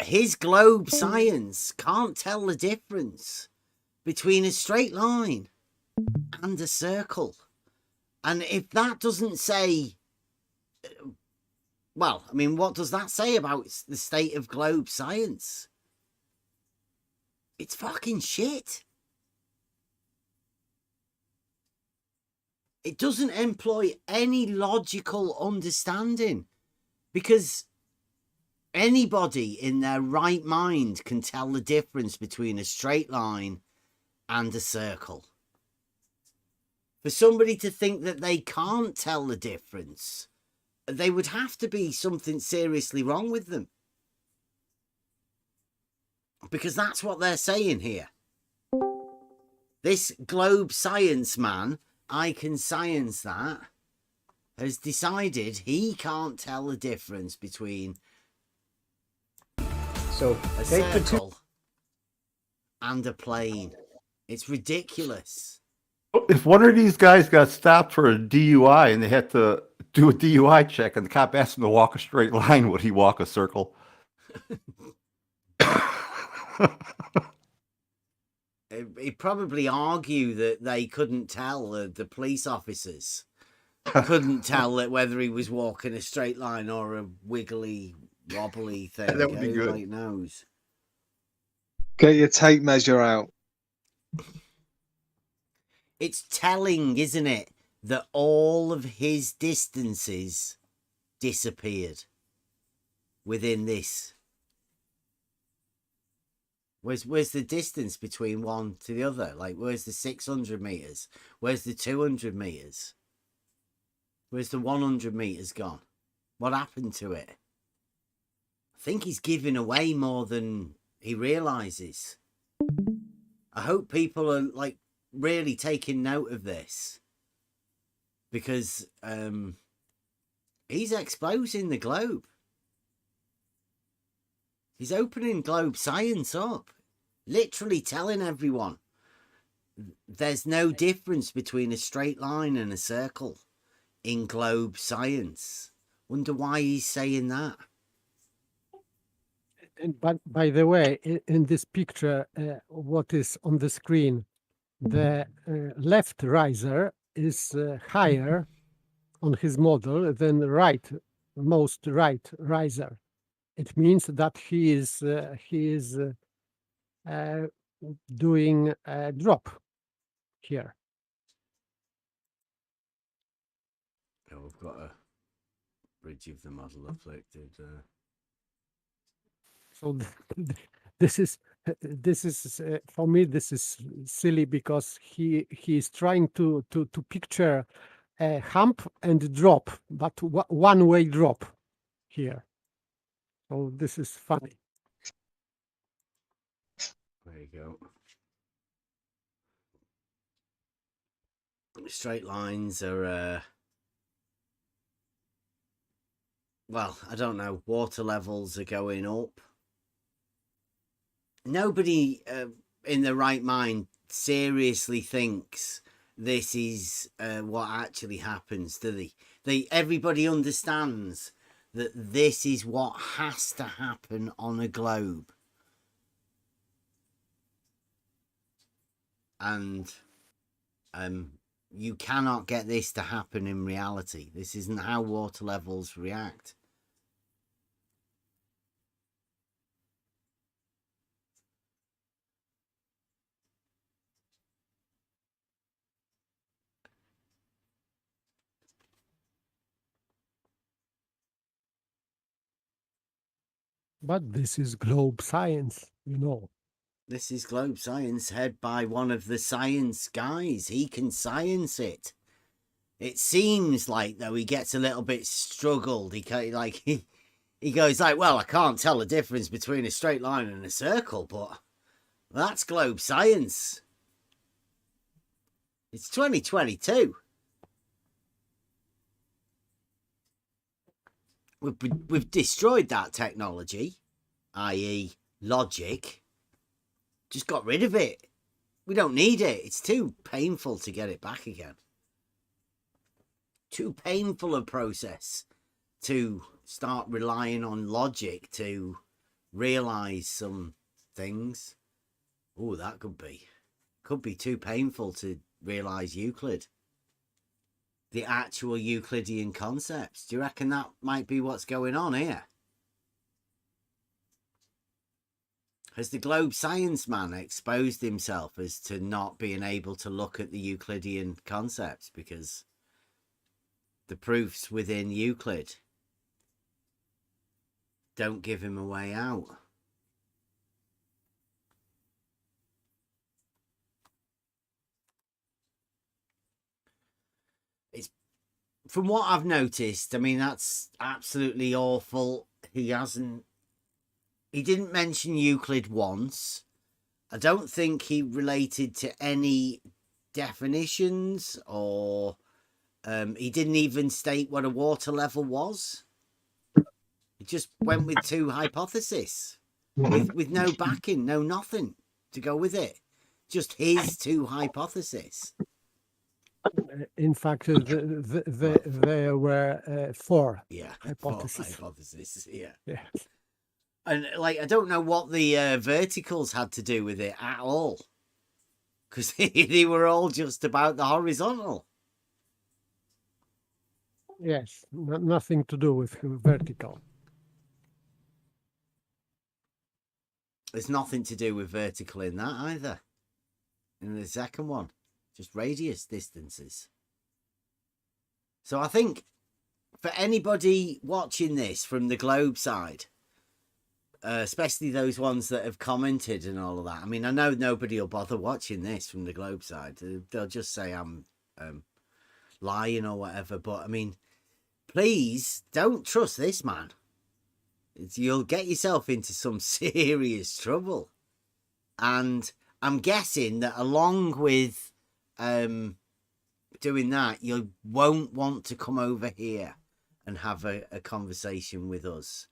His globe science can't tell the difference between a straight line and a circle. And if that doesn't say Well, I mean, what does that say about the state of globe science? It's fucking shit. It doesn't employ any logical understanding, because anybody in their right mind can tell the difference between a straight line and a circle. For somebody to think that they can't tell the difference, they would have to be something seriously wrong with them. Because that's what they're saying here. This globe science man, I can science that, has decided he can't tell the difference between So a take the two. circle and a plane. It's ridiculous. If one of these guys got stopped for a DUI and they had to do a DUI check and the cop asked him to walk a straight line, would he walk a circle? He'd probably argue that they couldn't tell, the police officers couldn't tell that whether he was walking a straight line or a wiggly, wobbly thing. That would be good. Nobody knows. Get your tape measure out. It's telling, isn't it, that all of his distances disappeared within this. Where's the distance between one to the other? Like, where's the 600 meters? Where's the 200 meters? Where's the 100 meters gone? What happened to it? I think he's giving away more than he realizes. I hope people are like really taking note of this, because he's exposing the globe. He's opening globe science up, literally telling everyone there's no difference between a straight line and a circle in globe science. Wonder why he's saying that. But by the way, in this picture, what is on the screen, the left riser is higher on his model than the most right riser. It means that he is doing a drop here. Oh, we've got a bridge of the model afflicted. So this is for me, this is silly, because he is trying to picture a hump and drop, but one-way drop here. So this is funny. There you go. Straight lines are, well, I don't know. Water levels are going up. Nobody in their right mind seriously thinks this is what actually happens, do they? Everybody understands that this is what has to happen on a globe. And you cannot get this to happen in reality. This isn't how water levels react. But this is globe science, you know. This is globe science, head by one of the science guys. He can science it. It seems like, though, he gets a little bit struggled. He goes like, well, I can't tell the difference between a straight line and a circle, but that's globe science. It's 2022. We've destroyed that technology, i.e. logic. Just got rid of it. We don't need it. It's too painful to get it back again. Too painful a process to start relying on logic to realize some things. Oh, that could be too painful to realize Euclid. the actual Euclidean concepts. Do you reckon that might be what's going on here? Has the globe science man exposed himself as to not being able to look at the Euclidean concepts because the proofs within Euclid don't give him a way out? It's, from what I've noticed, I mean, that's absolutely awful. He didn't mention Euclid once. I don't think he related to any definitions, or he didn't even state what a water level was. He just went with two hypotheses with no backing, no nothing to go with it. Just his two hypotheses. In fact, there were four hypotheses. Four hypotheses, yeah. Yeah. And like, I don't know what the verticals had to do with it at all, because they were all just about the horizontal. Yes, nothing to do with vertical. There's nothing to do with vertical in that either. In the second one, just radius distances. So I think for anybody watching this from the globe side, especially those ones that have commented and all of that. I mean, I know nobody will bother watching this from the globe side. They'll just say I'm lying or whatever. But I mean, please don't trust this man. You'll get yourself into some serious trouble. And I'm guessing that along with doing that, you won't want to come over here and have a conversation with us,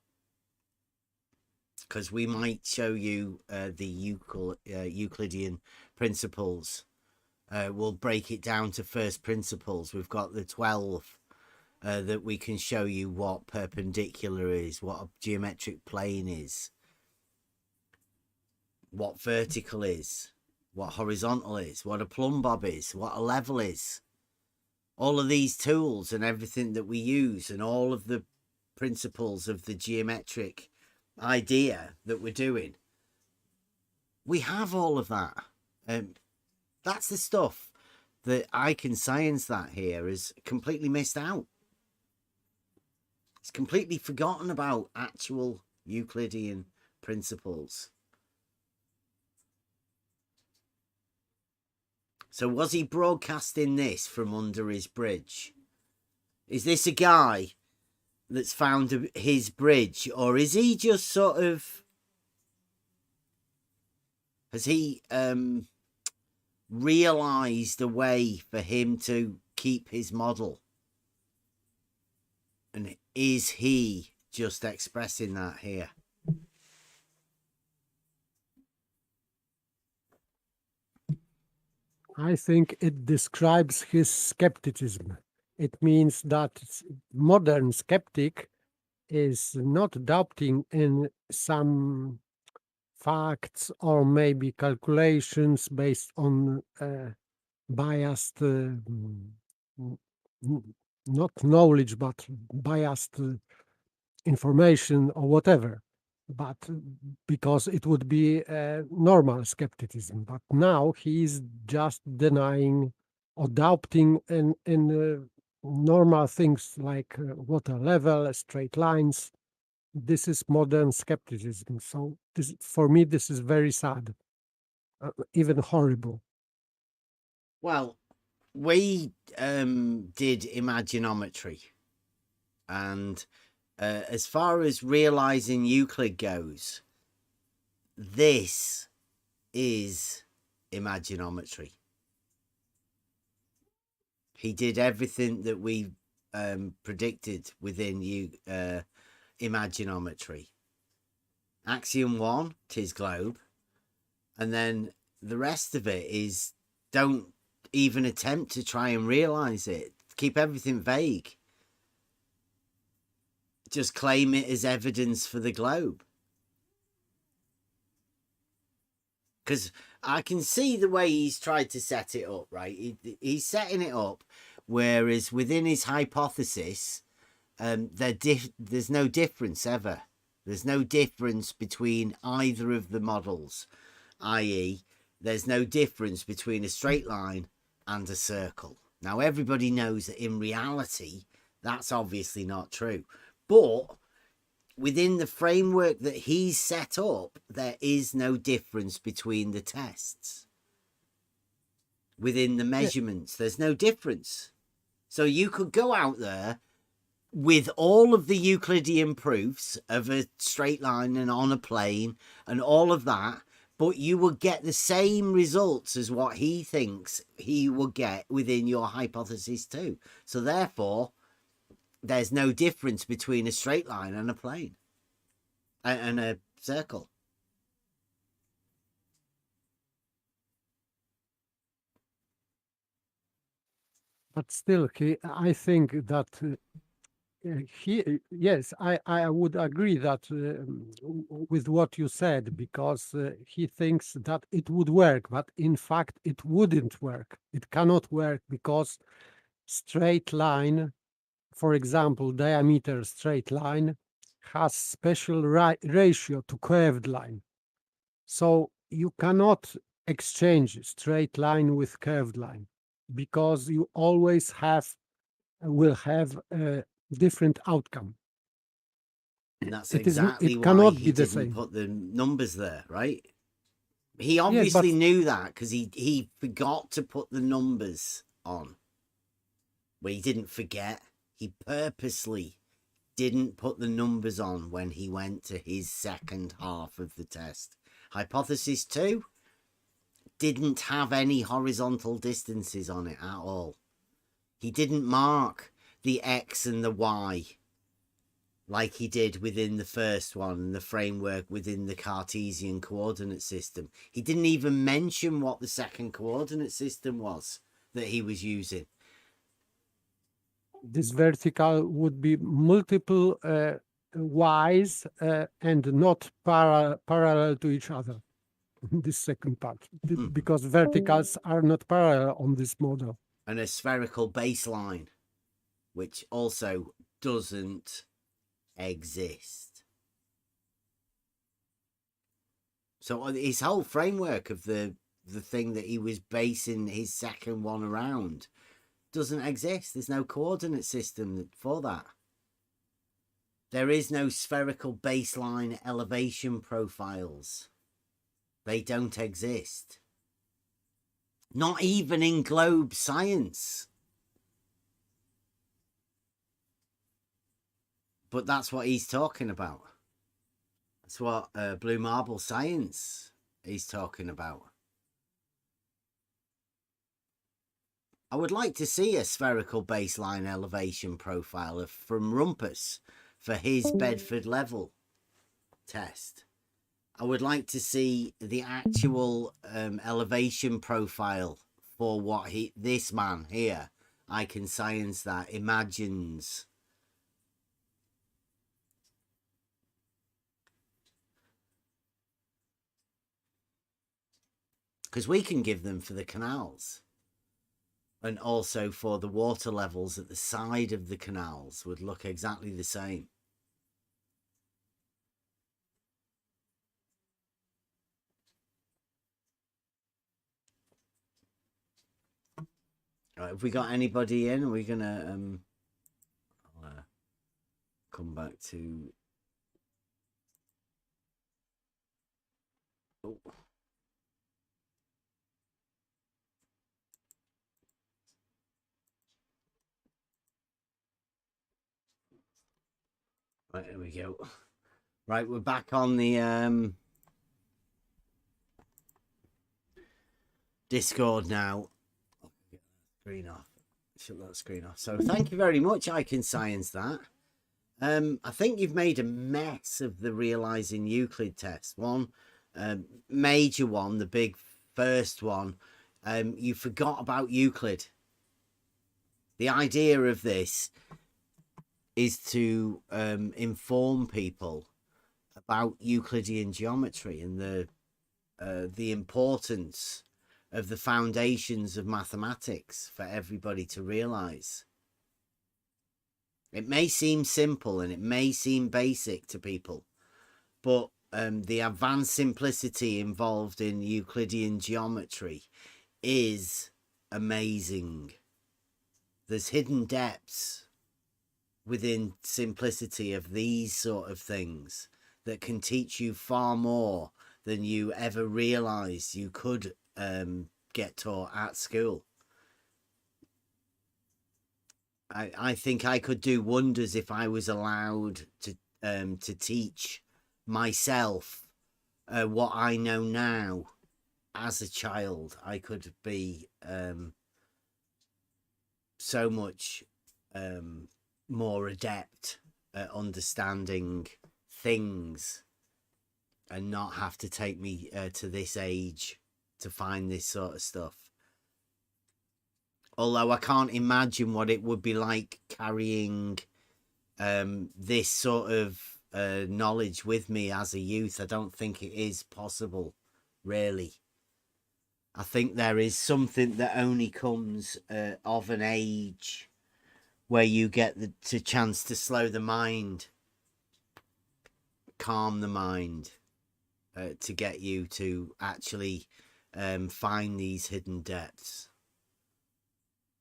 because we might show you the Euclidean principles. We'll break it down to first principles. We've got the 12 that we can show you what perpendicular is, what a geometric plane is, what vertical is, what horizontal is, what a plumb bob is, what a level is. All of these tools and everything that we use, and all of the principles of the geometric idea that we're doing, we have all of that. That's the stuff that I Can Science That here is completely missed out. It's completely forgotten about actual Euclidean principles. So was he broadcasting this from under his bridge? Is this a guy that's found his bridge, or is he just sort of, has he realized a way for him to keep his model, and is he just expressing that here? I think it describes his skepticism. It means that modern skeptic is not doubting in some facts or maybe calculations based on biased, not knowledge, but biased information or whatever, but because it would be normal skepticism. But now he is just denying or doubting in normal things like water level, straight lines. This is modern skepticism. So this, for me, this is very sad, even horrible. Well, we did imaginometry, and as far as realizing Euclid goes, this is imaginometry. He did everything that we predicted within imaginometry. Axiom 1, 'tis globe. And then the rest of it is, don't even attempt to try and realize it. Keep everything vague. Just claim it as evidence for the globe. Because I can see the way he's tried to set it up, right? He's setting it up whereas within his hypothesis, there's no difference ever. There's no difference between either of the models, i.e., there's no difference between a straight line and a circle. Now, everybody knows that in reality, that's obviously not true. But within the framework that he's set up, there is no difference between the tests. Within the measurements, there's no difference. So you could go out there with all of the Euclidean proofs of a straight line and on a plane and all of that, but you will get the same results as what he thinks he will get within your hypothesis too. So therefore, there's no difference between a straight line and a plane and a circle. But still, I think that yes, I would agree that with what you said, because he thinks that it would work, but in fact it wouldn't work. It cannot work because straight line, for example, diameter straight line has special ratio to curved line. So you cannot exchange straight line with curved line, because you always will have a different outcome. And that's it exactly why cannot he be the didn't same. put the numbers there, right? He obviously knew that because he forgot to put the numbers on. Well, he didn't forget. He purposely didn't put the numbers on when he went to his second half of the test. Hypothesis 2 didn't have any horizontal distances on it at all. He didn't mark the X and the Y like he did within the first one and the framework within the Cartesian coordinate system. He didn't even mention what the second coordinate system was that he was using. This vertical would be multiple Y's and not parallel to each other. This second part, because verticals are not parallel on this model. And a spherical baseline, which also doesn't exist. So his whole framework of the thing that he was basing his second one around doesn't exist. There's no coordinate system for that. There is no spherical baseline elevation profiles. They don't exist. Not even in globe science. But that's what he's talking about. That's what blue marble science is talking about. I would like to see a spherical baseline elevation profile from Rumpus for his Bedford level test. I would like to see the actual elevation profile for what this man here, I Can Science That, imagines. Because we can give them for the canals. And also for the water levels at the side of the canals would look exactly the same. Right, have we got anybody in? Are we gonna come back to? Oh. Right, there we go. Right, we're back on the Discord now. Screen off. Shut that screen off. So thank you very much, I Can Science That. I think you've made a mess of the realizing Euclid test. One major one, the big first one. You forgot about Euclid. The idea of this is to inform people about Euclidean geometry and the importance of the foundations of mathematics for everybody to realize. It may seem simple and it may seem basic to people, but the advanced simplicity involved in Euclidean geometry is amazing. There's hidden depths within simplicity of these sort of things that can teach you far more than you ever realized you could get taught at school. I think I could do wonders if I was allowed to teach myself what I know now as a child. I could be so much more adept at understanding things and not have to take me to this age to find this sort of stuff. Although I can't imagine what it would be like carrying this sort of knowledge with me as a youth. I don't think it is possible, really. I think there is something that only comes of an age where you get the chance to slow the mind, calm the mind, to get you to actually find these hidden depths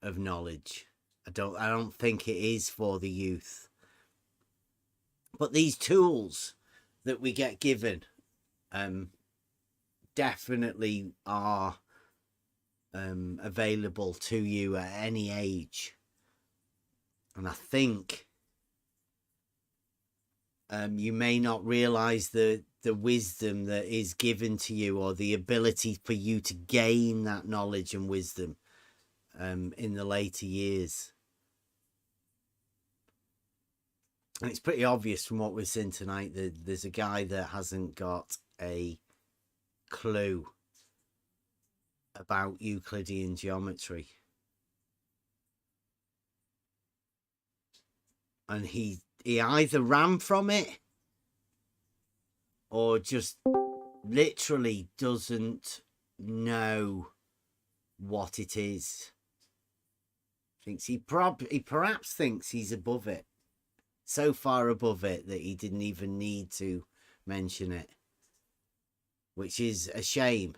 of knowledge. I don't think it is for the youth. But these tools that we get given definitely are available to you at any age. And I think you may not realize the wisdom that is given to you, or the ability for you to gain that knowledge and wisdom in the later years. And it's pretty obvious from what we've seen tonight that there's a guy that hasn't got a clue about Euclidean geometry. And he either ran from it or just literally doesn't know what it is. He perhaps thinks he's above it. So far above it that he didn't even need to mention it, which is a shame.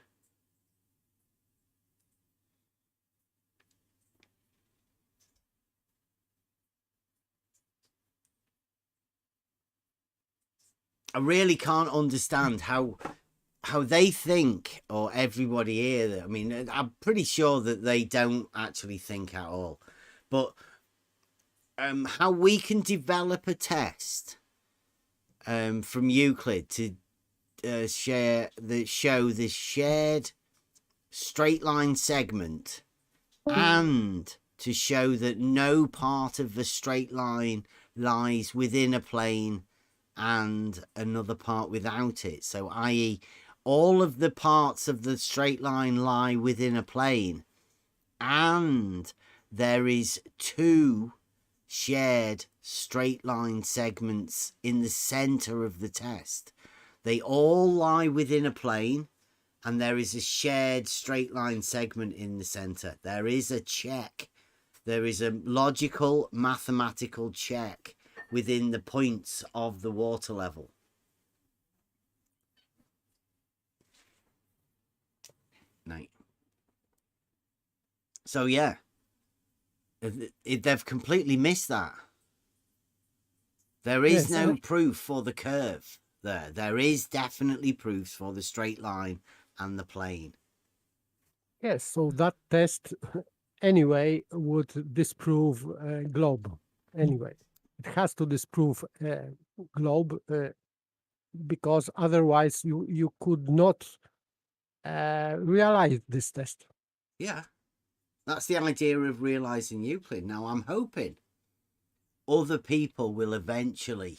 I really can't understand how they think, or everybody here. I mean, I'm pretty sure that they don't actually think at all, but how we can develop a test from Euclid to show this shared straight line segment, and to show that no part of the straight line lies within a plane and another part without it. So i.e. all of the parts of the straight line lie within a plane, and there is two shared straight line segments in the center of the test. They all lie within a plane, and there is a shared straight line segment in the center. There is a check. There is a logical mathematical check within the points of the water level. Right. So yeah, they've completely missed that. There is no proof for the curve there. There is definitely proofs for the straight line and the plane. Yes, so that test anyway would disprove globe. Anyway, it has to disprove globe because otherwise you could not realize this test. Yeah, that's the idea of realizing Euclid. Now I'm hoping other people will eventually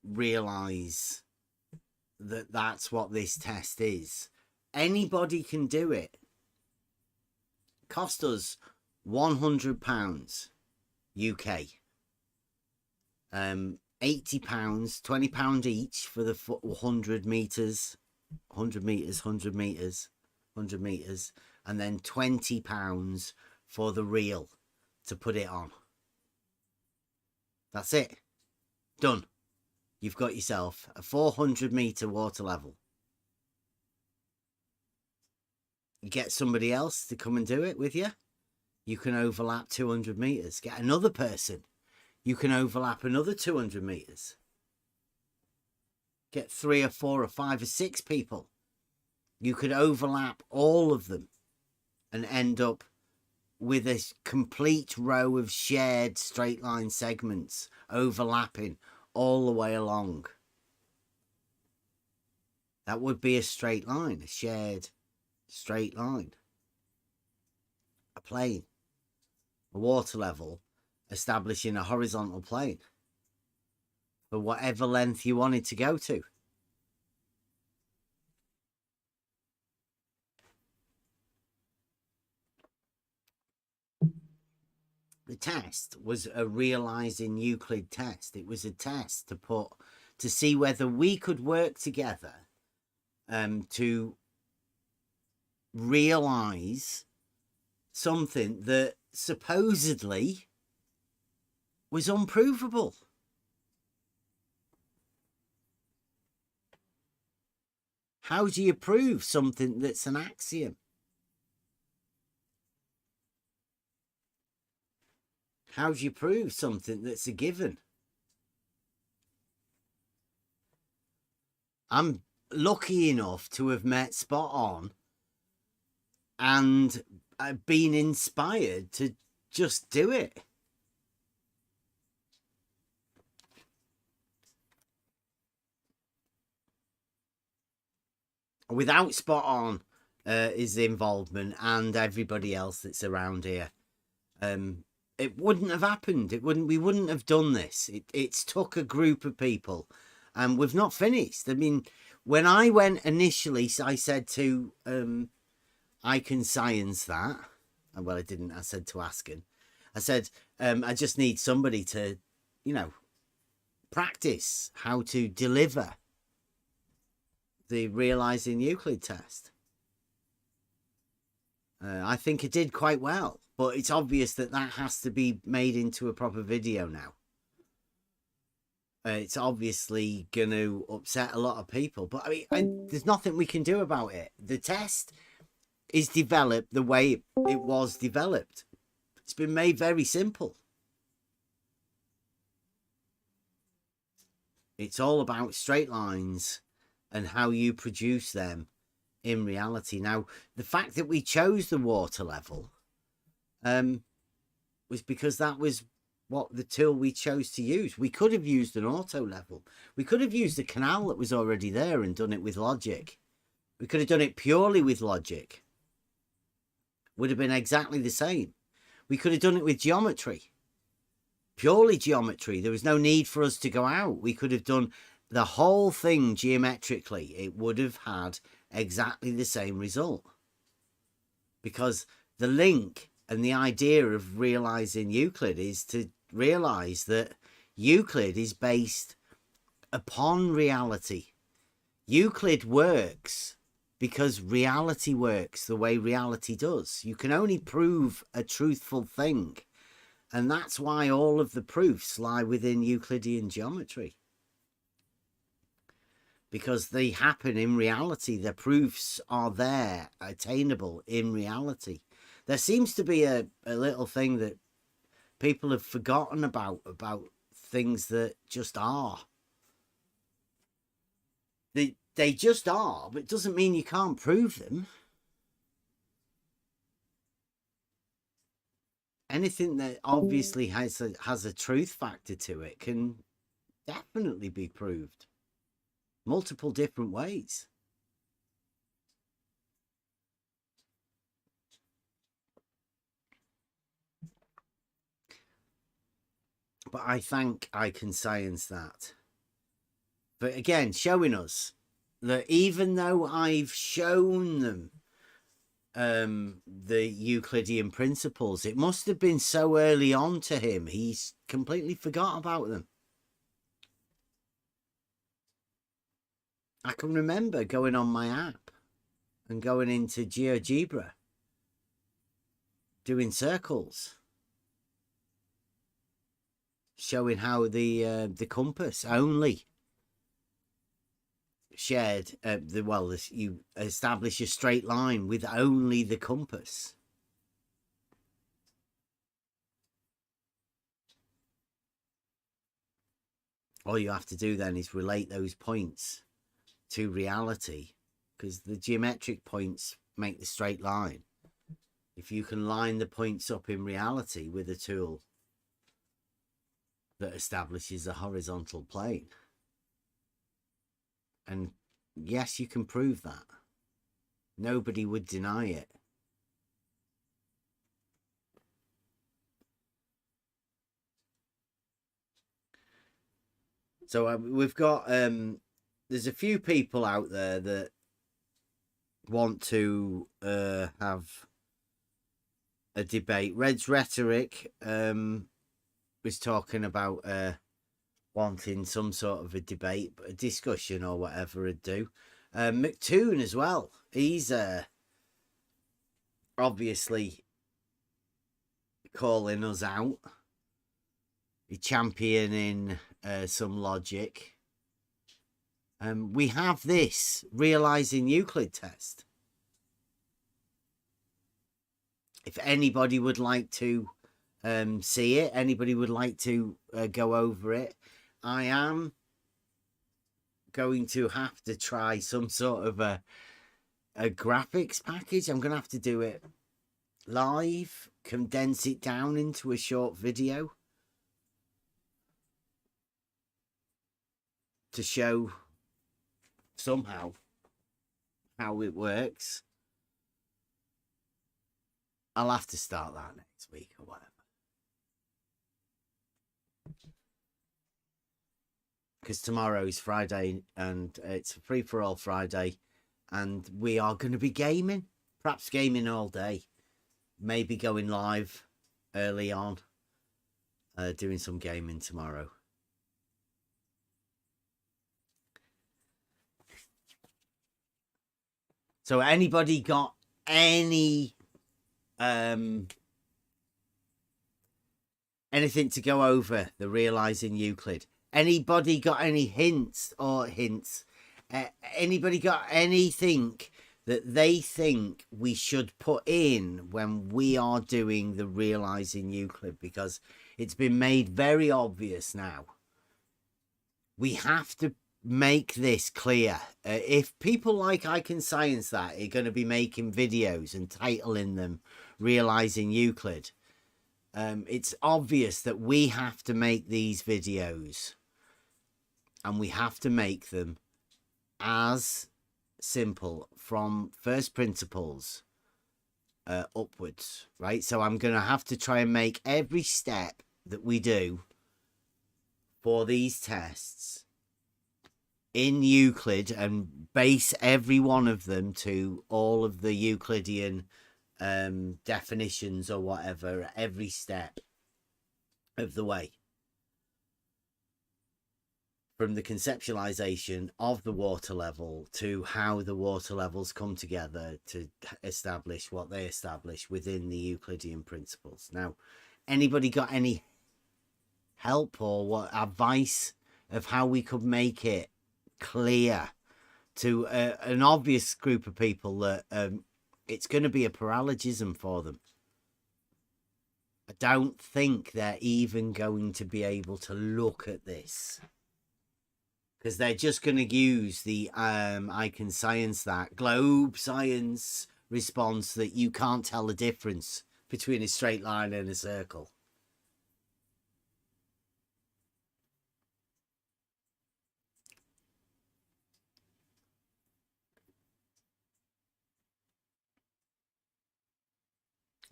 realize that that's what this test is. Anybody can do it. Cost us £100 UK, £80, £20 each for the 100 meters 100 meters, 100 meters, 100 meters, and then £20 for the reel to put it on. That's it. Done. You've got yourself a 400-meter water level. You get somebody else to come and do it with you. You can overlap 200 meters. Get another person. You can overlap another 200 meters. Get 3 or 4 or 5 or 6 people. You could overlap all of them and end up with a complete row of shared straight line segments overlapping all the way along. That would be a straight line, a shared straight line. A plane, a water level, establishing a horizontal plane for whatever length you wanted to go to. The test was a realizing Euclid test. It was a test to see whether we could work together to realize something that supposedly was unprovable. How do you prove something that's an axiom? How do you prove something that's a given? I'm lucky enough to have met Spot On and been inspired to just do it. Without Spot On his involvement and everybody else that's around here, it wouldn't have happened. We wouldn't have done this. It's took a group of people, and we've not finished. I mean, when I went initially, I said to I can science that. Well, I didn't. I said to Askin. I said, I just need somebody to, practice how to deliver the realizing Euclid test. I think it did quite well, but it's obvious that has to be made into a proper video now. It's obviously going to upset a lot of people, but I mean, there's nothing we can do about it. The test is developed the way it was developed. It's been made very simple. It's all about straight lines and how you produce them in reality. Now, the fact that we chose the water level was because that was what the tool we chose to use. We could have used an auto level. We could have used a canal that was already there and done it with logic. We could have done it purely with logic. Would have been exactly the same. We could have done it with geometry. Purely geometry. There was no need for us to go out. We could have done the whole thing geometrically. It would have had exactly the same result. Because the link and the idea of realizing Euclid is to realize that Euclid is based upon reality. Euclid works because reality works the way reality does. You can only prove a truthful thing. And that's why all of the proofs lie within Euclidean geometry. Because they happen in reality. The proofs are there, attainable in reality. There seems to be a little thing that people have forgotten about things that just are. They just are, but it doesn't mean you can't prove them. Anything that obviously has a truth factor to it can definitely be proved. Multiple different ways. But I think I can science that. But again, showing us that even though I've shown them the Euclidean principles, it must have been so early on to him, he's completely forgot about them. I can remember going on my app and going into GeoGebra, doing circles, showing how the compass only shared you establish a straight line with only the compass. All you have to do then is relate those points to reality, because the geometric points make the straight line. If you can line the points up in reality with a tool that establishes a horizontal plane, and yes, you can prove that. Nobody would deny it. So we've got there's a few people out there that want to have a debate. Red's Rhetoric was talking about wanting some sort of a debate, a discussion or whatever it'd do. McToon as well. He's obviously calling us out. He's championing some logic. We have this realizing Euclid test. If anybody would like to see it, anybody would like to go over it, I am going to have to try some sort of a graphics package. I'm going to have to do it live, condense it down into a short video to show somehow how it works. I'll have to start that next week or whatever. Because tomorrow is Friday and it's a free-for-all Friday, and we are going to be gaming, perhaps gaming all day, maybe going live early on, doing some gaming tomorrow. So anybody got any anything to go over the realizing Euclid? Anybody got any hints? Anybody got anything that they think we should put in when we are doing the realizing Euclid? Because it's been made very obvious now. We have to make this clear. If people like I Can Science That are going to be making videos and titling them realizing Euclid, it's obvious that we have to make these videos, and we have to make them as simple from first principles upwards, right? So I'm going to have to try and make every step that we do for these tests in Euclid and base every one of them to all of the Euclidean definitions or whatever, every step of the way. From the conceptualization of the water level to how the water levels come together to establish what they establish within the Euclidean principles. Now, anybody got any help or what advice of how we could make it clear to an obvious group of people that it's going to be a paralogism for them? I don't think they're even going to be able to look at this, because they're just going to use the I Can Science That globe science response that you can't tell the difference between a straight line and a circle.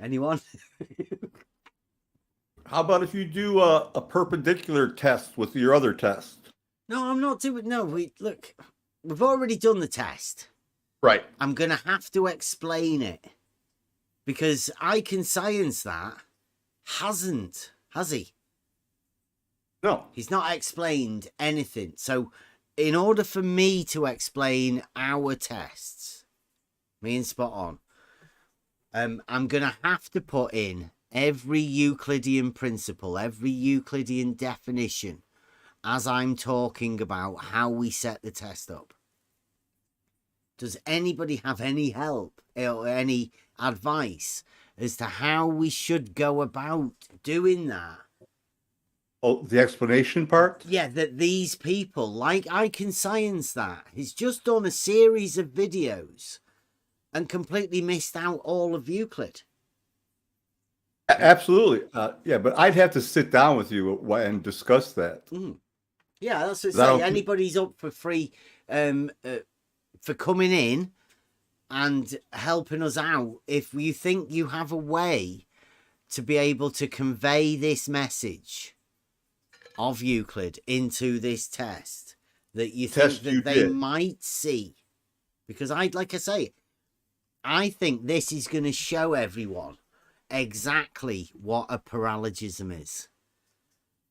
Anyone? How about if you do a perpendicular test with your other test? No, I'm not doing. No, look, we've already done the test. Right. I'm going to have to explain it, because I Can Science That hasn't, has he? No. He's not explained anything. So in order for me to explain our tests, me and Spot On, I'm going to have to put in every Euclidean principle, every Euclidean definition as I'm talking about how we set the test up. Does anybody have any help or any advice as to how we should go about doing that? Oh, the explanation part? Yeah, that these people, like I Can Science That, he's just done a series of videos and completely missed out all of Euclid. Absolutely. Yeah, but I'd have to sit down with you and discuss that. Yeah, that's what I say. Anybody's up for free for coming in and helping us out if you think you have a way to be able to convey this message of Euclid into this test that you think that they might see. Because like I say, I think this is going to show everyone exactly what a paralogism is.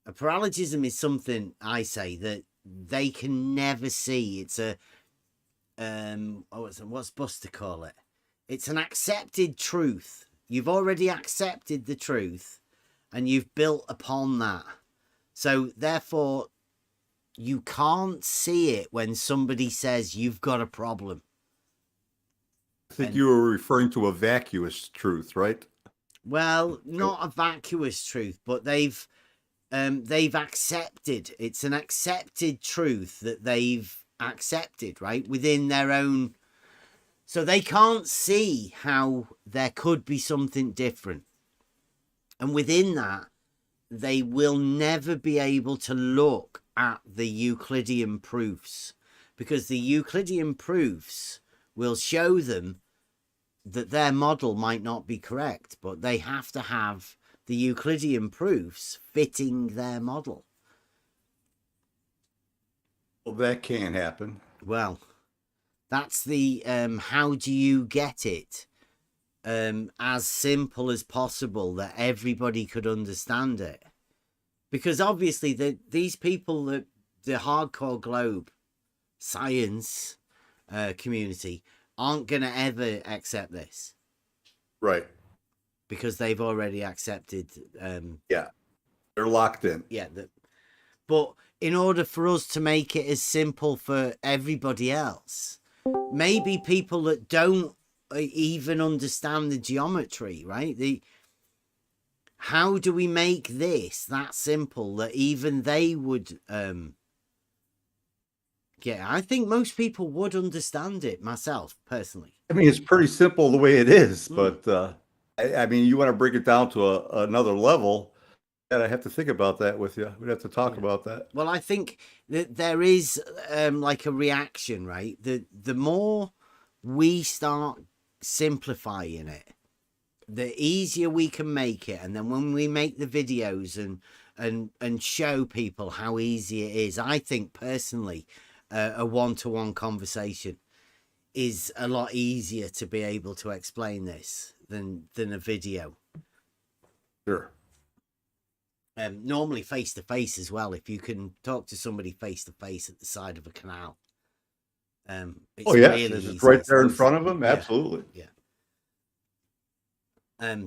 A paralogism is something, I say, that they can never see. It's a what's Buster call it? It's an accepted truth. You've already accepted the truth and you've built upon that. So therefore, you can't see it when somebody says you've got a problem. I think you were referring to a vacuous truth, right? Well, not a vacuous truth, but they've accepted. It's an accepted truth that they've accepted, right, within their own. So they can't see how there could be something different, and within that, they will never be able to look at the Euclidean proofs, because the Euclidean proofs will show them that their model might not be correct, but they have to have the Euclidean proofs fitting their model. Well, that can happen. Well, that's the how do you get it as simple as possible that everybody could understand it? Because obviously these people, the hardcore globe science community, aren't going to ever accept this. Right. Because they've already accepted. Yeah. They're locked in. Yeah. But in order for us to make it as simple for everybody else, maybe people that don't even understand the geometry, right? How do we make this that simple that even they would get? I think most people would understand it, myself personally. I mean, it's pretty simple the way it is, but I mean, you want to break it down to another level, and I have to think about that with you. We'd have to talk about that. Well, I think that there is like a reaction, right? The more we start simplifying it, the easier we can make it. And then when we make the videos and show people how easy it is, I think personally a one-to-one conversation is a lot easier to be able to explain this than a video. Sure. Normally face to face as well. If you can talk to somebody face to face at the side of a canal, it's really it's easy. right there in front of them. Absolutely. Yeah.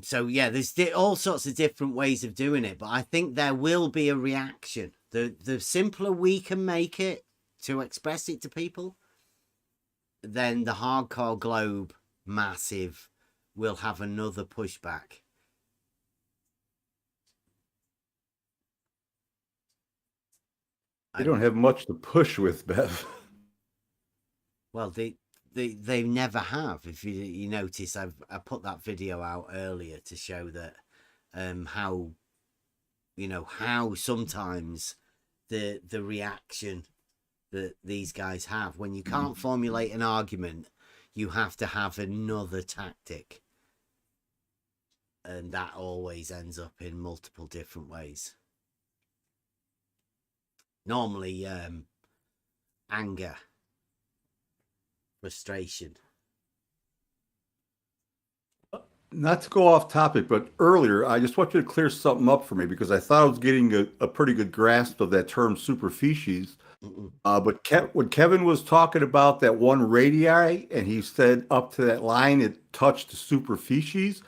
So yeah, there's all sorts of different ways of doing it, but I think there will be a reaction. The simpler we can make it to express it to people, then the hardcore globe massive will have another pushback. They don't have much to push with, Bev. Well, they never have. If you notice, I put that video out earlier to show that how sometimes the reaction that these guys have when you can't formulate an argument, you have to have another tactic, and that always ends up in multiple different ways. Normally anger, frustration. Not to go off topic, but earlier, I just want you to clear something up for me, because I thought I was getting a pretty good grasp of that term superficies. But when Kevin was talking about that one radii, and he said up to that line it touched the superficies.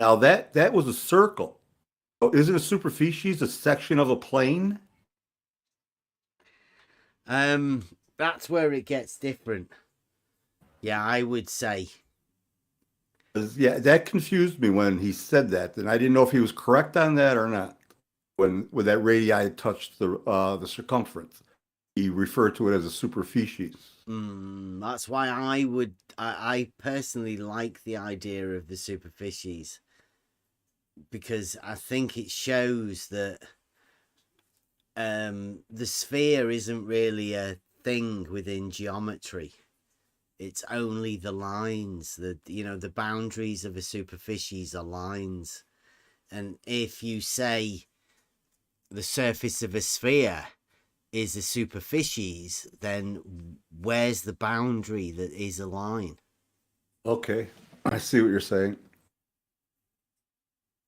Now that was a circle. So isn't a superficies a section of a plane? That's where it gets different. Yeah, I would say. Yeah, that confused me when he said that, and I didn't know if he was correct on that or not. When that radii touched the circumference, he referred to it as a superficies. That's why I personally like the idea of the superficies, because I think it shows that the sphere isn't really a thing within geometry. It's only the lines, the boundaries of a superficies are lines. And if you say the surface of a sphere is a superficies, then where's the boundary that is a line? Okay, I see what you're saying.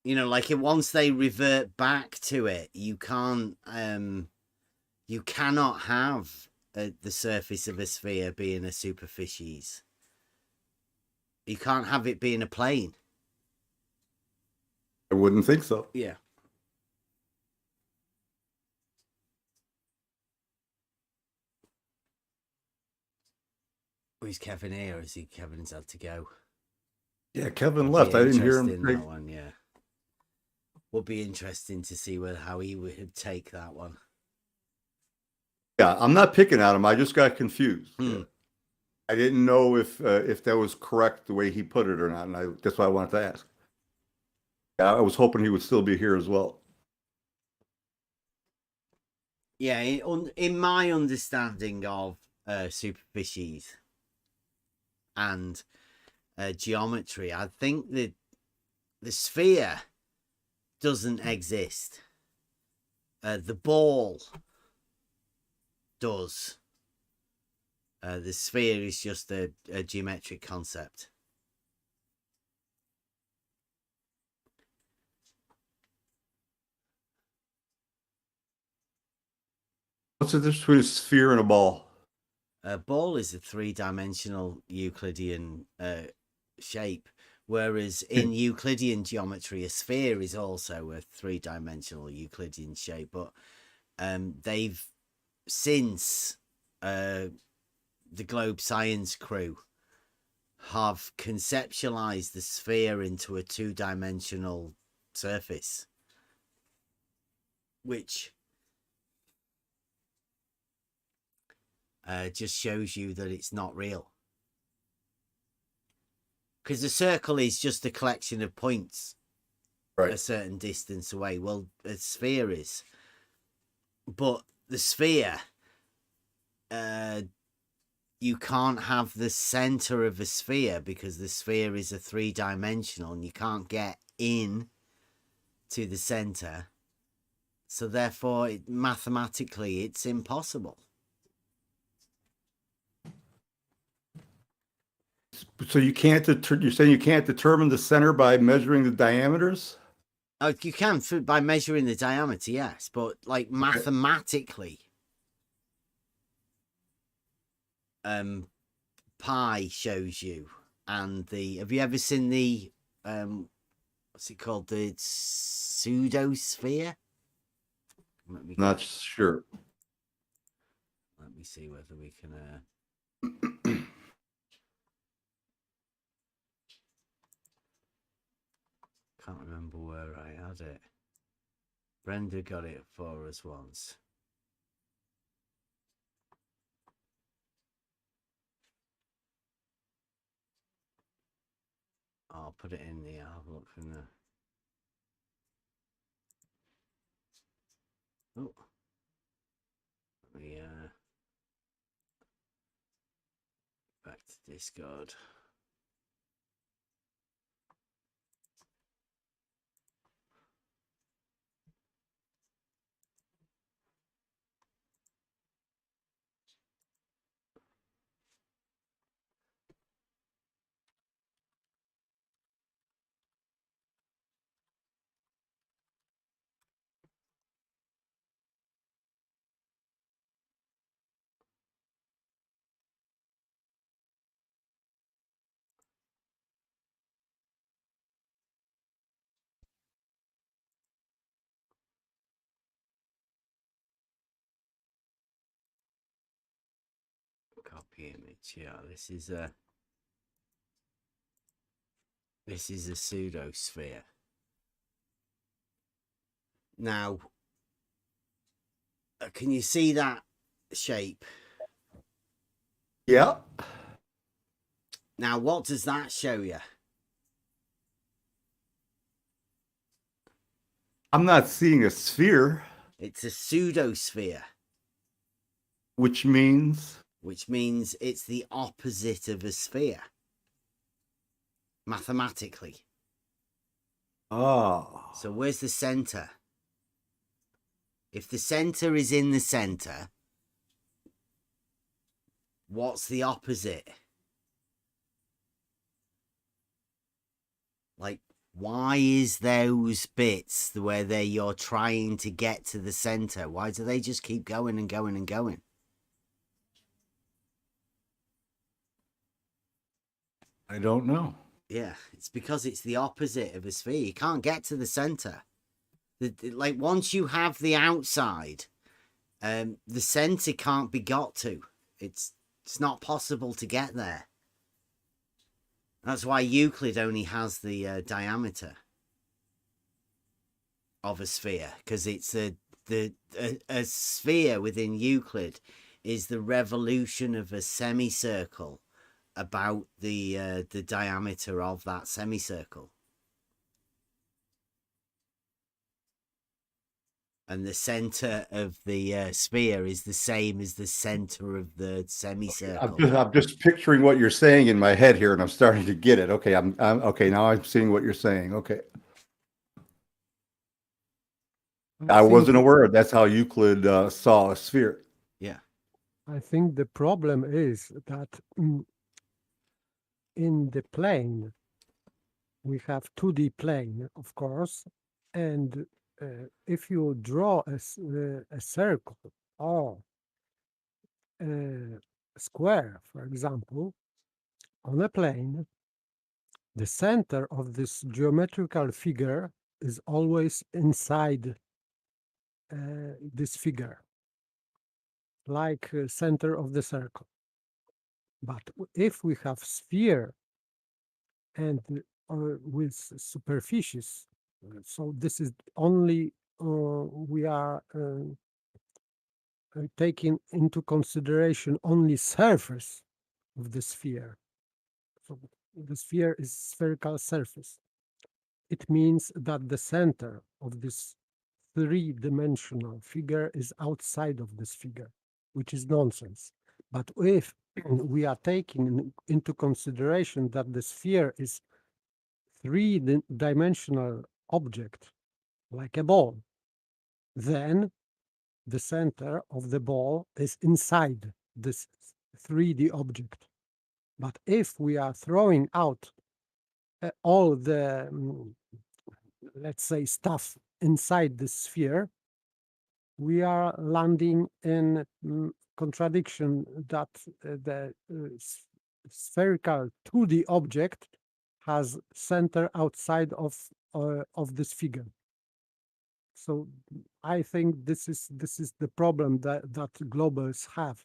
Like once they revert back to it, you cannot have the surface of a sphere being a superficies. You can't have it being a plane. I wouldn't think so. Yeah. Is Kevin here, or is Kevin's had to go? Yeah, Kevin left. I didn't hear him. That one, yeah. Would be interesting to see how he would take that one. Yeah, I'm not picking at him. I just got confused. Yeah. I didn't know if that was correct the way he put it or not, and that's why I wanted to ask. Yeah, I was hoping he would still be here as well. Yeah, in my understanding of superficies and geometry, I think that the sphere doesn't exist. The ball does. The sphere is just a geometric concept. What's the difference between a sphere and a ball? A ball is a three-dimensional Euclidean shape, whereas in Euclidean geometry, a sphere is also a three-dimensional Euclidean shape. But they've since the Globe Science crew have conceptualized the sphere into a two-dimensional surface, which just shows you that it's not real. Because the circle is just a collection of points a certain distance away. Well, a sphere is. But the sphere, you can't have the center of a sphere because the sphere is a three-dimensional and you can't get in to the center. So therefore, mathematically, it's impossible. So you can't you're saying you can't determine the center by measuring the diameters? Oh, you can by measuring the diameter, yes, but like mathematically, pi shows you, and have you ever seen the what's it called, the pseudosphere? Not sure. Let me see whether we can. Can't remember where I had it. Brenda got it for us once. I'll put it in there. I'll look from there. Oh. Let me back to Discord. image. Yeah, this is a pseudosphere. Now, can you see that shape? Yeah. Now, what does that show you? I'm not seeing a sphere. It's a pseudosphere. Which means? Which means it's the opposite of a sphere. Mathematically. Oh. So where's the center? If the center is in the center, what's the opposite? Like, why is those bits where you're trying to get to the center? Why do they just keep going and going and going? I don't know. Yeah, it's because it's the opposite of a sphere. You can't get to the center. Like, once you have the outside, the center can't be got to. It's not possible to get there. That's why Euclid only has the diameter of a sphere, because it's a sphere within Euclid is the revolution of a semicircle about the diameter of that semicircle. And the center of the sphere is the same as the center of the semicircle. I'm just picturing what you're saying in my head here, and I'm starting to get it. Okay, I'm okay. Now I'm seeing what you're saying. Okay, I wasn't aware of that's how Euclid saw a sphere. Yeah, I think the problem is that in the plane we have 2D plane, of course, and if you draw a circle or a square, for example, on a plane, the center of this geometrical figure is always inside this figure, like center of the circle. But if we have sphere and with superficies, so this is only we are taking into consideration only surface of the sphere. So the sphere is spherical surface. It means that the center of this three-dimensional figure is outside of this figure, which is nonsense. But if we are taking into consideration that the sphere is three-dimensional object, like a ball, then the center of the ball is inside this 3D object. But if we are throwing out all the, let's say, stuff inside the sphere, we are landing in contradiction that the spherical 2D object has center outside of this figure. So I think this is the problem that globals have,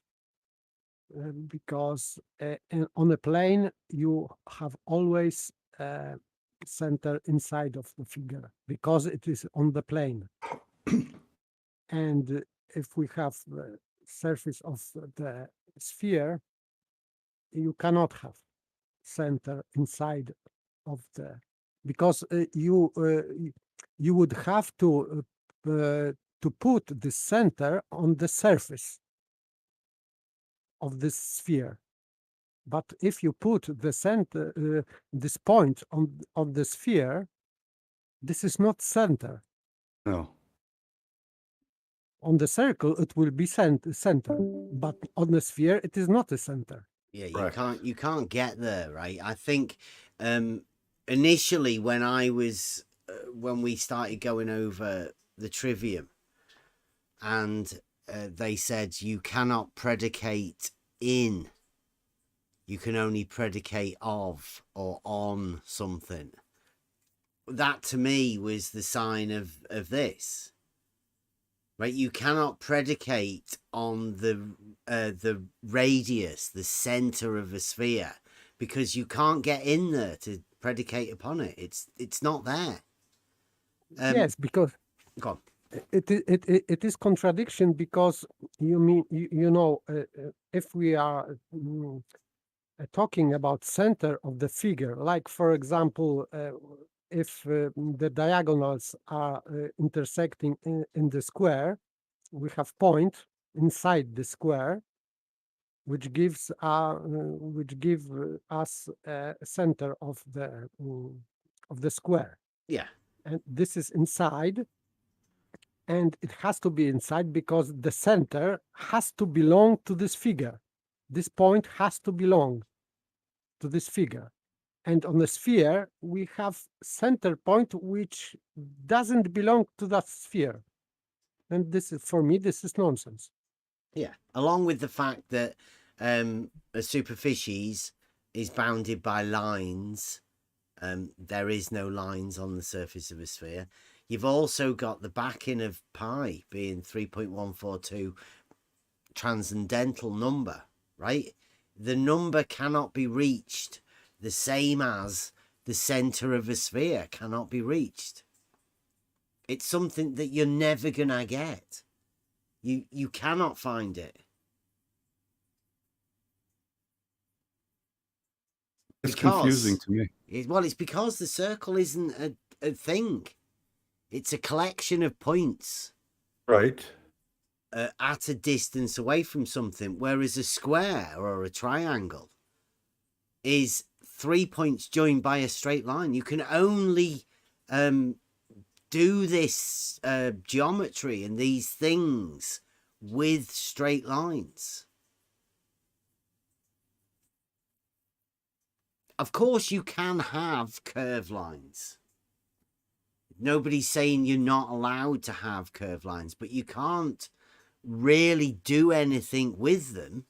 because on a plane you have always center inside of the figure because it is on the plane. And if we have the surface of the sphere, you cannot have center inside of the, because you would have to put the center on the surface of this sphere. But if you put the center, this point on the sphere, this is not center. No. On the circle, it will be center, but on the sphere, it is not a center. Yeah, you can't get there, right? I think initially when when we started going over the trivium, and they said you cannot predicate in, you can only predicate of or on something. That to me was the sign of this. right? You cannot predicate on the radius, the center of a sphere, because you can't get in there to predicate upon it. It's not there. Yes, because Go on. it is contradiction, because you mean you know, if we are talking about center of the figure, like for example, if the diagonals are intersecting in the square, we have point inside the square, which gives us a center of the square. Yeah. And this is inside, and it has to be inside because the center has to belong to this figure. This point has to belong to this figure. And on the sphere, we have center point which doesn't belong to that sphere. And this is, for me, this is nonsense. Yeah. Along with the fact that a superficies is bounded by lines. There is no lines on the surface of a sphere. You've also got the backing of pi being 3.142 transcendental number, right? The number cannot be reached, the same as the center of a sphere cannot be reached. It's something that you're never gonna get. You cannot find it. It's confusing to me. Well, it's because the circle isn't a thing. It's a collection of points. Right. At a distance away from something, whereas a square or a triangle is 3 points joined by a straight line. You can only do this geometry and these things with straight lines. Of course, you can have curved lines. Nobody's saying you're not allowed to have curved lines, but you can't really do anything with them.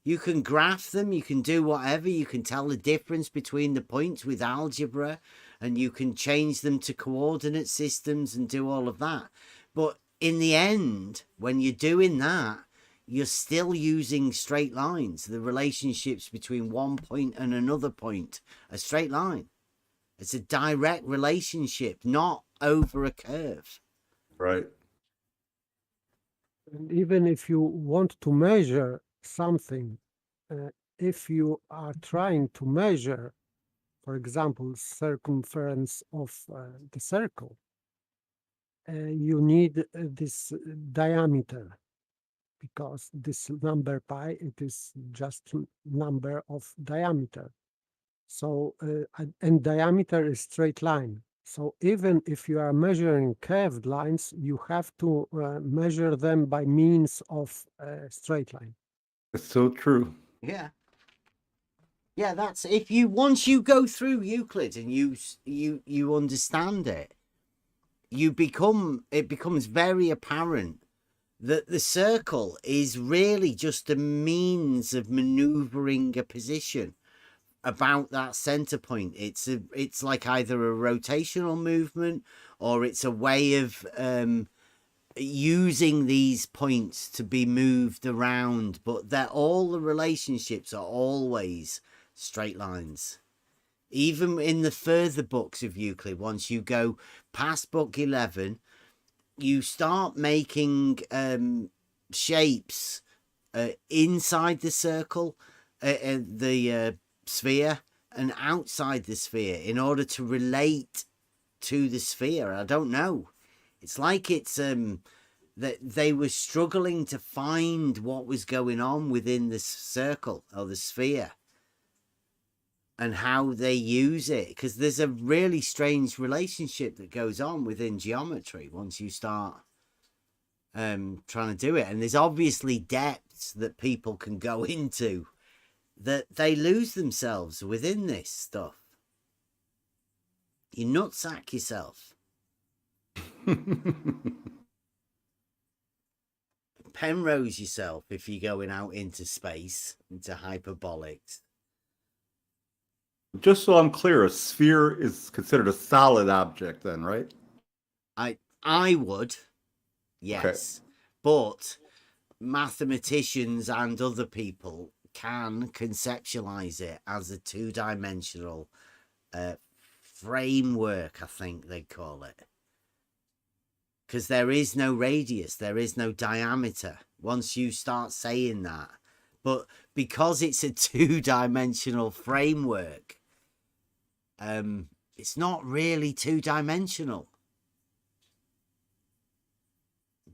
You can graph them, you can do whatever, you can tell the difference between the points with algebra, and you can change them to coordinate systems and do all of that. But in the end, when you're doing that, you're still using straight lines. The relationships between one point and another point, a straight line. It's a direct relationship, not over a curve. Right. And even if you want to measure something, if you are trying to measure, for example, circumference of the circle, you need this diameter, because this number pi, it is just number of diameter. So, and diameter is straight line. So even if you are measuring curved lines, you have to measure them by means of a straight line. It's so true. Yeah. Yeah, that's if you once you go through Euclid and you understand it, it becomes very apparent that the circle is really just a means of maneuvering a position about that center point. It's like either a rotational movement, or it's a way of using these points to be moved around, but all the relationships are always straight lines. Even in the further books of Euclid, once you go past book 11, you start making shapes inside the circle, the sphere, and outside the sphere in order to relate to the sphere. I don't know. It's like it's that they were struggling to find what was going on within the circle or the sphere and how they use it, because there's a really strange relationship that goes on within geometry once you start trying to do it. And there's obviously depths that people can go into that they lose themselves within this stuff. You nutsack yourself. Penrose yourself if you're going out into space, into hyperbolics. Just so I'm clear, a sphere is considered a solid object then, right? I would. yes. But mathematicians and other people can conceptualize it as a two-dimensional framework, I think they call it. Because there is no radius, there is no diameter once you start saying that. But because it's a two-dimensional framework, it's not really two-dimensional.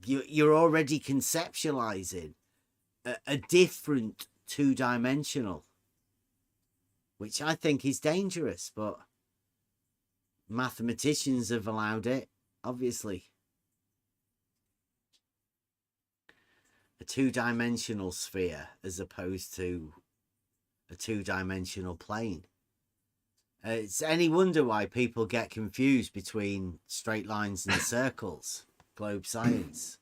You're already conceptualizing a different two-dimensional, which I think is dangerous, but mathematicians have allowed it, obviously. A two-dimensional sphere as opposed to a two-dimensional plane. It's any wonder why people get confused between straight lines and circles. Globe science.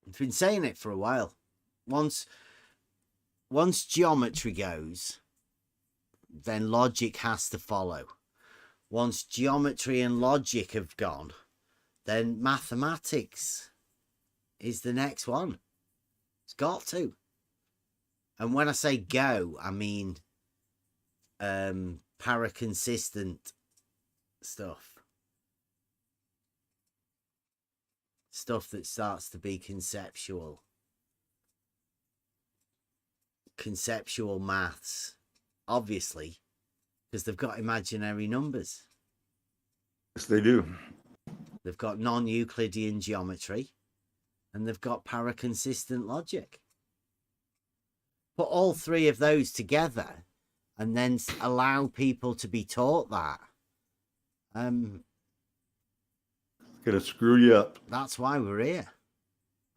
I've been saying it for a while. Once geometry goes, then logic has to follow. Once geometry and logic have gone, then mathematics is the next one. It's got to. And when I say go, I mean paraconsistent stuff that starts to be conceptual maths, obviously, because they've got imaginary numbers. Yes, they do. They've got non-Euclidean geometry, and they've got paraconsistent logic. Put all three of those together and then allow people to be taught that. It's gonna screw you up. That's why we're here.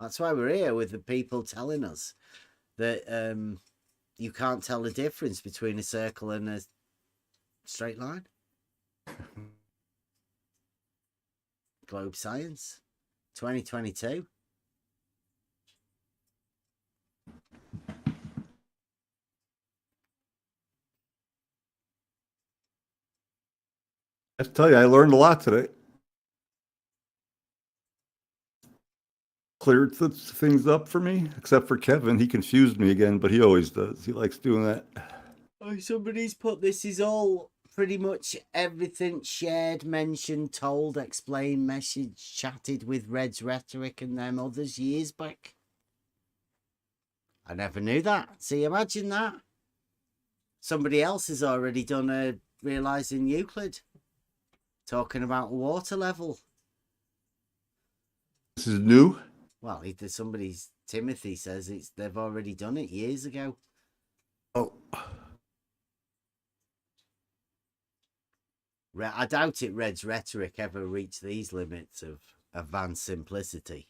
That's why we're here, with the people telling us that you can't tell the difference between a circle and a straight line. Globe science, 2022. I tell you, I learned a lot today. Cleared things up for me, except for Kevin. He confused me again, but he always does. He likes doing that. Oh, somebody's put, this is all pretty much everything shared, mentioned, told, explained, messaged, chatted with Red's Rhetoric and them others years back. I never knew that. See, imagine that. Somebody else has already done a realising Euclid, talking about water level. This is new? Well, Timothy says they've already done it years ago. Oh. I doubt it Red's Rhetoric ever reached these limits of advanced simplicity.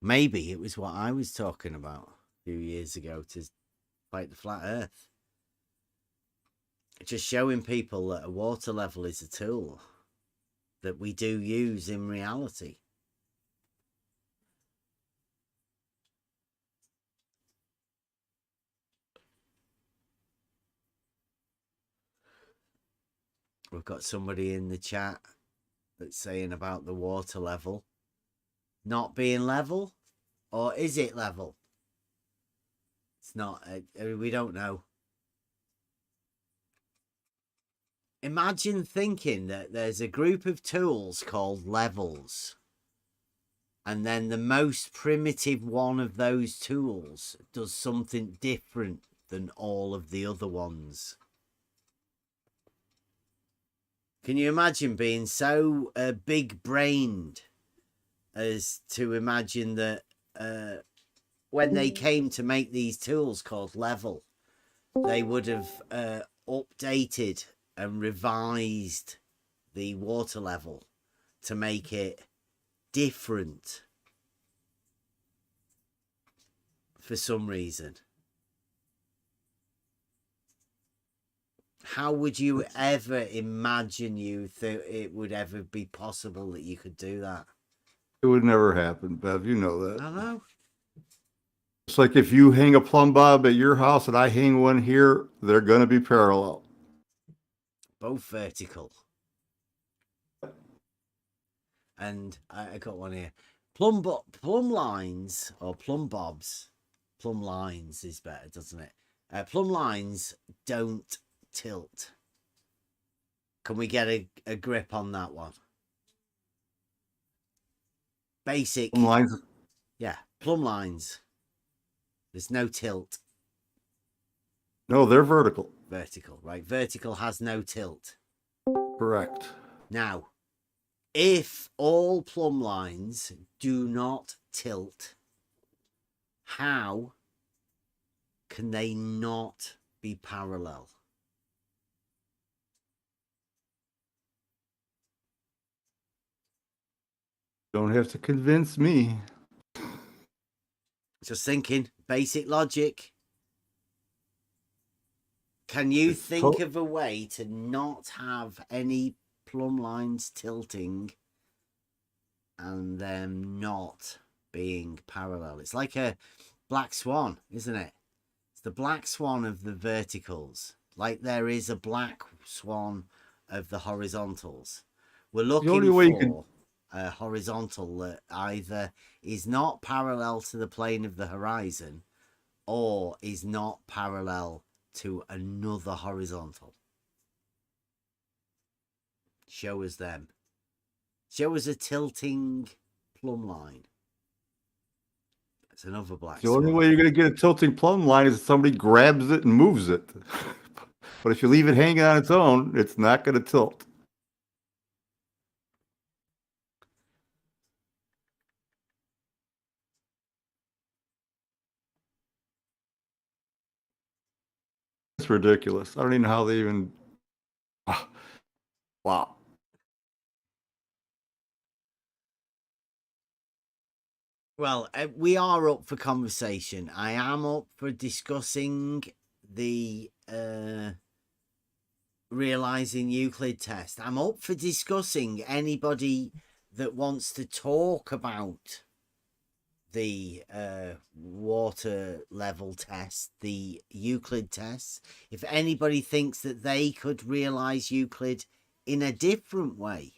Maybe it was what I was talking about a few years ago to fight the flat earth. Just showing people that a water level is a tool that we do use in reality. We've got somebody in the chat that's saying about the water level not being level, or is it level? It's not. We don't know. Imagine thinking that there's a group of tools called levels, and then the most primitive one of those tools does something different than all of the other ones. Can you imagine being so big-brained as to imagine that when they came to make these tools called level, they would have updated and revised the water level to make it different for some reason? How would you ever imagine it would ever be possible that you could do that? It would never happen, Bev. You know that. I know. It's like if you hang a plumb bob at your house and I hang one here, they're going to be parallel. Both vertical. And I got one here. Plumb lines or plumb bobs. Plumb lines is better, doesn't it? Plumb lines don't tilt. Can we get a grip on that one? Basic. Plumb lines. Yeah, plumb lines. There's no tilt. No, they're vertical. Vertical, right? Vertical has no tilt. Correct. Now, if all plumb lines do not tilt, how can they not be parallel? Don't have to convince me. Just thinking, basic logic. Can you think of a way to not have any plumb lines tilting and them not being parallel? It's like a black swan, isn't it? It's the black swan of the verticals, like there is a black swan of the horizontals. We're looking for a horizontal that either is not parallel to the plane of the horizon or is not parallel to another horizontal. Show us them. Show us a tilting plumb line. That's another black The swan. only way you're going to get a tilting plumb line is if somebody grabs it and moves it. But if you leave it hanging on its own, it's not going to tilt. It's ridiculous. I don't even know how they even. Wow. Well, we are up for conversation. I am up for discussing the realizing Euclid test. I'm up for discussing anybody that wants to talk about the water level test, the Euclid tests. If anybody thinks that they could realize Euclid in a different way.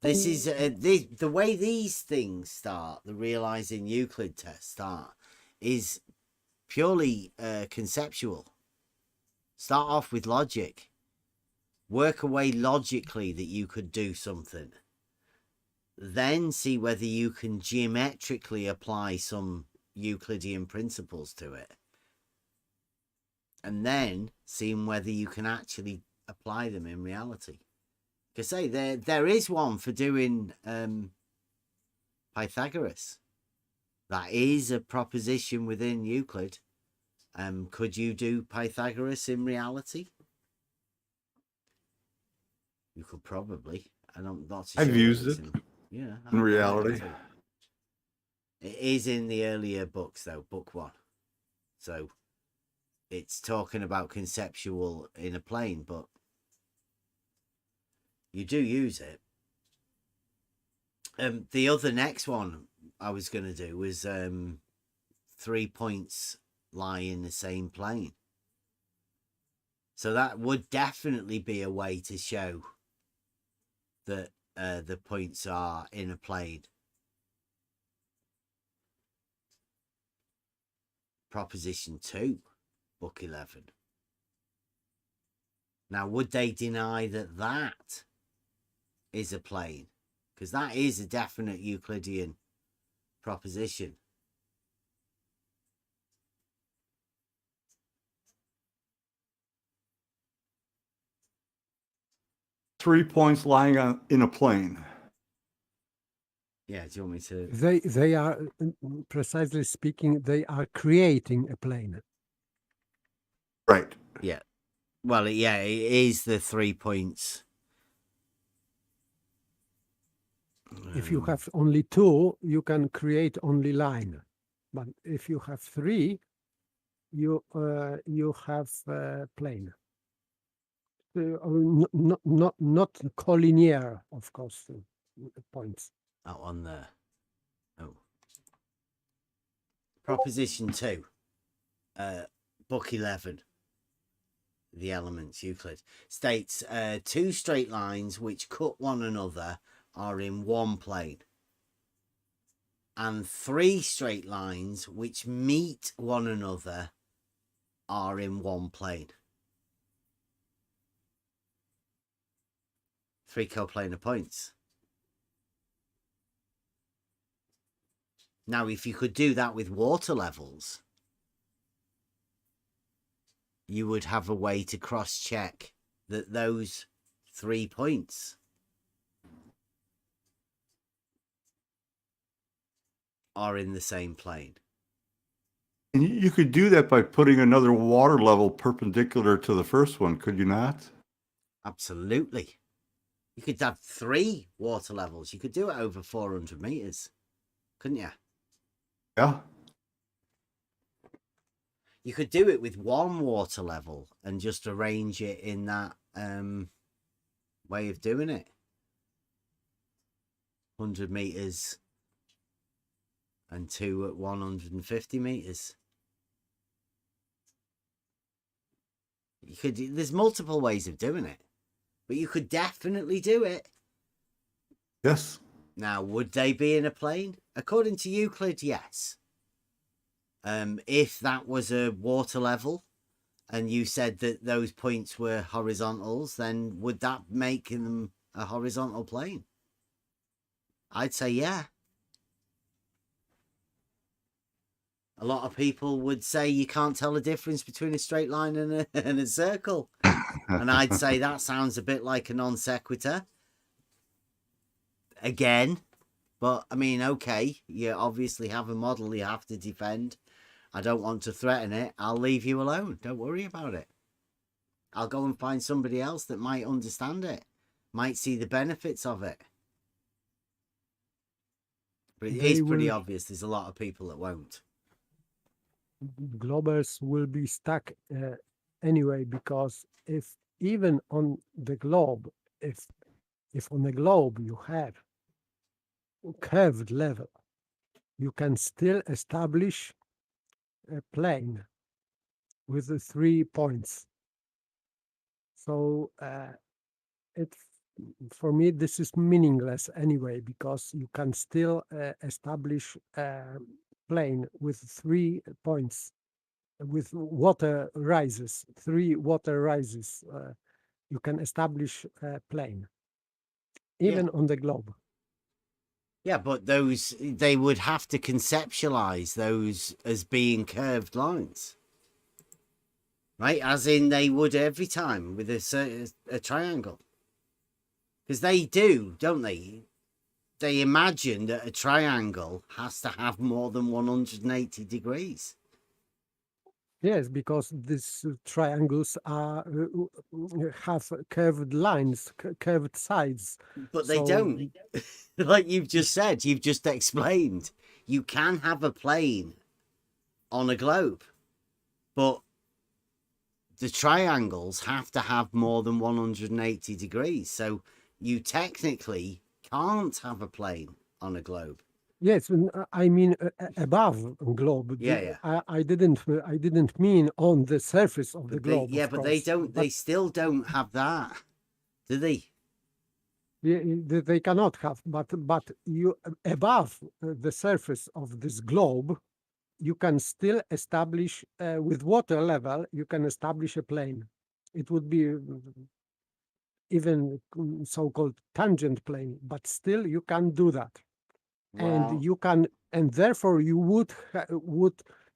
This is the way these things start, the realizing Euclid test start, is purely conceptual. Start off with logic. Work away logically that you could do something. Then see whether you can geometrically apply some Euclidean principles to it. And then seeing whether you can actually apply them in reality. Because say there is one for doing Pythagoras. That is a proposition within Euclid. Could you do Pythagoras in reality? You could probably. I've used it. Yeah, in reality. It is in the earlier books, though, book 1. So it's talking about conceptual in a plane, but you do use it. The other next one I was going to do was 3 points lie in the same plane. So that would definitely be a way to show that the points are in a plane. Proposition 2, book 11. Now, would they deny that that is a plane? Because that is a definite Euclidean proposition. Three points lying in a plane. Yeah, do you want me to? They are, precisely speaking, they are creating a plane. Right. Yeah. Well, yeah, it is the 3 points. If you have only 2, you can create only line. But if you have 3, you have plane. Not collinear, of course, points. Oh, on there. Oh. Proposition 2, book 11, the elements, Euclid, states 2 straight lines which cut one another are in one plane, and 3 straight lines which meet one another are in one plane. 3 coplanar points. Now, if you could do that with water levels, you would have a way to cross-check that those 3 points are in the same plane. And you could do that by putting another water level perpendicular to the first one, could you not? Absolutely. You could have 3 water levels. You could do it over 400 meters, couldn't you? Yeah. You could do it with 1 water level and just arrange it in that way of doing it. 100 meters and 2 at 150 meters. You could. There's multiple ways of doing it, but you could definitely do it. Yes. Now, would they be in a plane? According to Euclid, yes. If that was a water level and you said that those points were horizontals, then would that make them a horizontal plane? I'd say yeah. A lot of people would say you can't tell the difference between a straight line and a circle. And I'd say that sounds a bit like a non sequitur. Again, but I mean, okay, you obviously have a model you have to defend. I don't want to threaten it. I'll leave you alone. Don't worry about it. I'll go and find somebody else that might understand it, might see the benefits of it. But it is pretty obvious there's a lot of people that won't. Globers will be stuck anyway, because if even on the globe, if on the globe you have curved level, you can still establish a plane with the 3 points. So for me this is meaningless anyway, because you can still establish a plane with 3 points, with water rises, 3 water rises. You can establish a plane even on the globe. Yeah, but they would have to conceptualize those as being curved lines, right? As in they would every time with a triangle. Because they do, don't they? They imagine that a triangle has to have more than 180 degrees. Yes, because these triangles have curved lines, curved sides. But they don't. Like you've just said, you've just explained. You can have a plane on a globe, but the triangles have to have more than 180 degrees. So you technically can't have a plane on a globe. Yes, I mean above globe. Yeah. I didn't mean on the surface of the globe. Yeah, but they don't. They still don't have that, do they? Yeah, they cannot have. But you above the surface of this globe, you can still establish with water level. You can establish a plane. It would be even so-called tangent plane, but still you can do that. Wow. And you can, and therefore you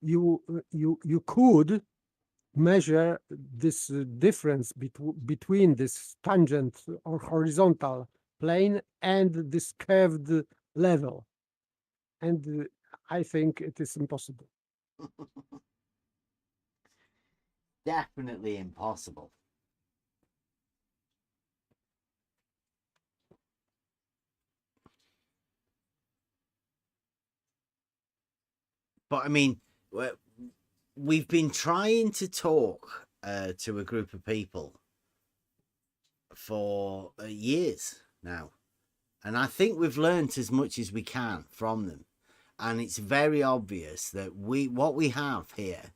you could measure this difference between this tangent or horizontal plane and this curved level. And I think it is impossible. Definitely impossible. But I mean, we've been trying to talk to a group of people for years now. And I think we've learned as much as we can from them. and it's very obvious that what we have here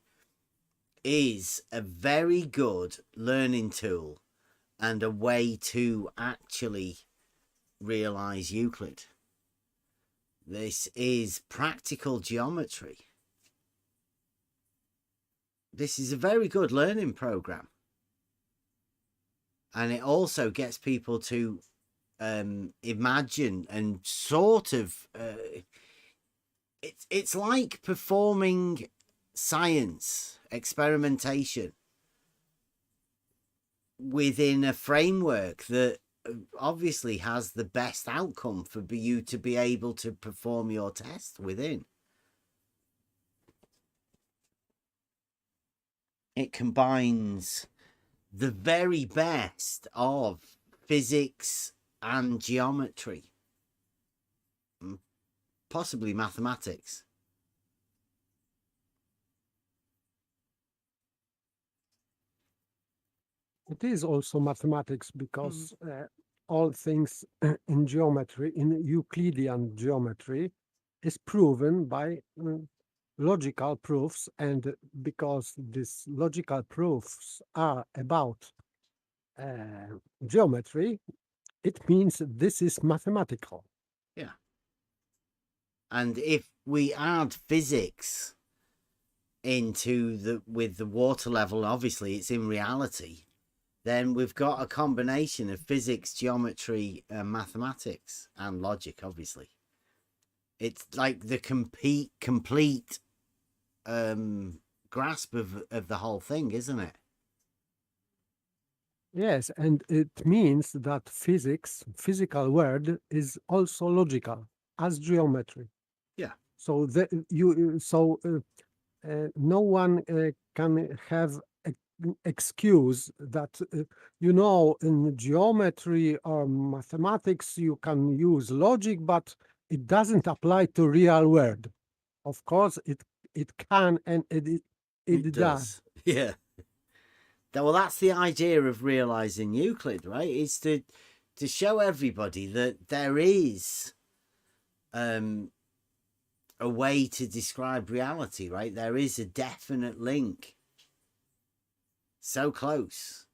is a very good learning tool and a way to actually realize Euclid. This is practical geometry. This is a very good learning program. And it also gets people to imagine and sort of it's like performing science experimentation within a framework that obviously has the best outcome for you to be able to perform your test within. It combines the very best of physics and geometry, possibly mathematics. It is also mathematics because all things in geometry, in Euclidean geometry, is proven by logical proofs, and because these logical proofs are about geometry, it means this is mathematical. Yeah. And if we add physics into with the water level, obviously it's in reality, then we've got a combination of physics, geometry, mathematics, and logic, obviously. It's like the complete grasp of the whole thing, isn't it? Yes, and it means that physical world, is also logical as geometry. Yeah. So no one can have excuse that in geometry or mathematics you can use logic, but it doesn't apply to real world. Of course, it can, and it does. Yeah. Well, that's the idea of realizing Euclid, right? It's to show everybody that there is a way to describe reality, right? There is a definite link, so close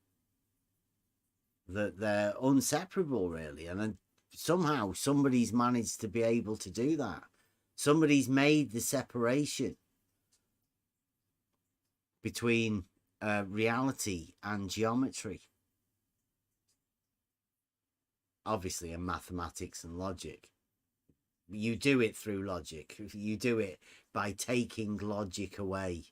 that they're inseparable, really. And then somehow somebody's managed to be able to do that. Somebody's made the separation between reality and geometry, obviously, and mathematics and logic. You do it through logic. You do it by taking logic away.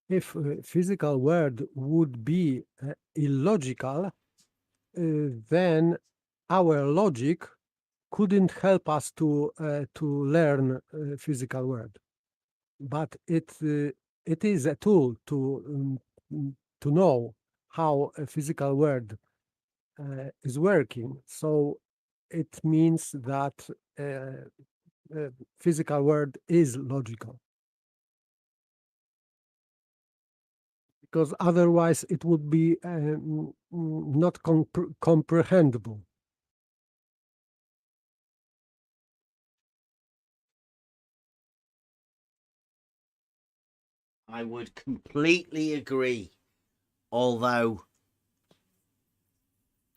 If physical world would be illogical, then our logic couldn't help us to learn physical world. But it is a tool to know how a physical world is working. So it means that physical world is logical. Because otherwise it would be not comprehensible. I would completely agree, although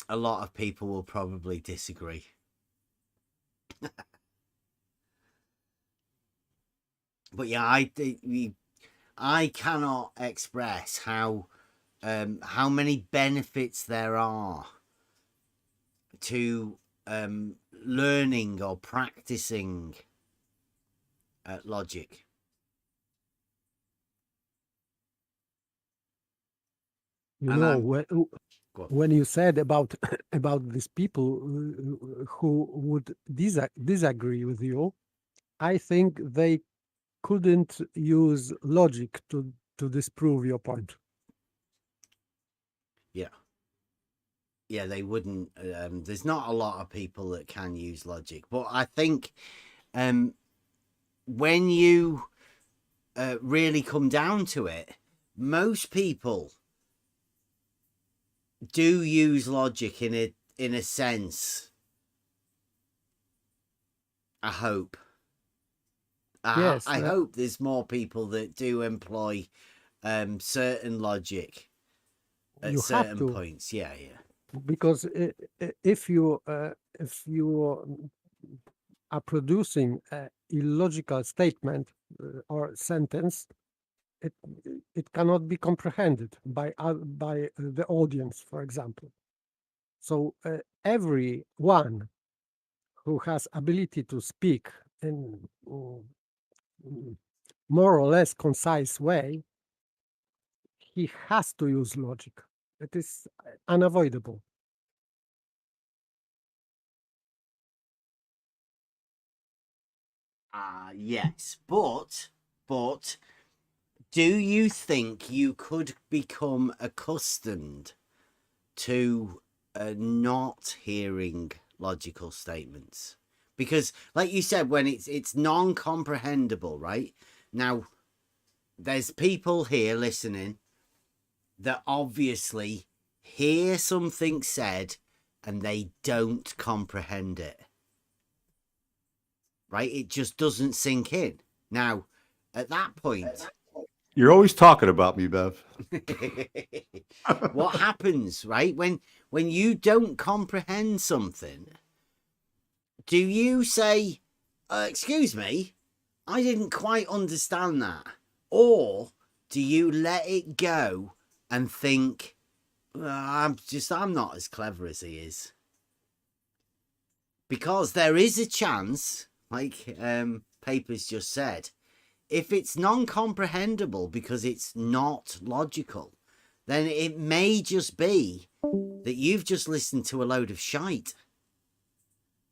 a lot of people will probably disagree. But yeah, I cannot express how many benefits there are to learning or practicing logic. When you said about these people who would disagree with you, I think they couldn't use logic to disprove your point. Yeah, they wouldn't. There's not a lot of people that can use logic, but I think when you really come down to it, most people do use logic in a sense. I hope. Yes, I hope there's more people that do employ certain logic at you have certain to, points. Yeah. because if you are producing a illogical statement or sentence, it cannot be comprehended by the audience, for example. So everyone who has ability to speak in more or less concise way, he has to use logic. It is unavoidable. Yes, but do you think you could become accustomed to not hearing logical statements? Because, like you said, when it's non-comprehensible, right? Now, there's people here listening that obviously hear something said and they don't comprehend it. Right? It just doesn't sink in. Now, at that point, You're always talking about me, Bev. what happens, right? When you don't comprehend something, do you say, excuse me, I didn't quite understand that? Or do you let it go and think, I'm not as clever as he is? Because there is a chance, like Papers just said, if it's non-comprehensible because it's not logical, then it may just be that you've just listened to a load of shite.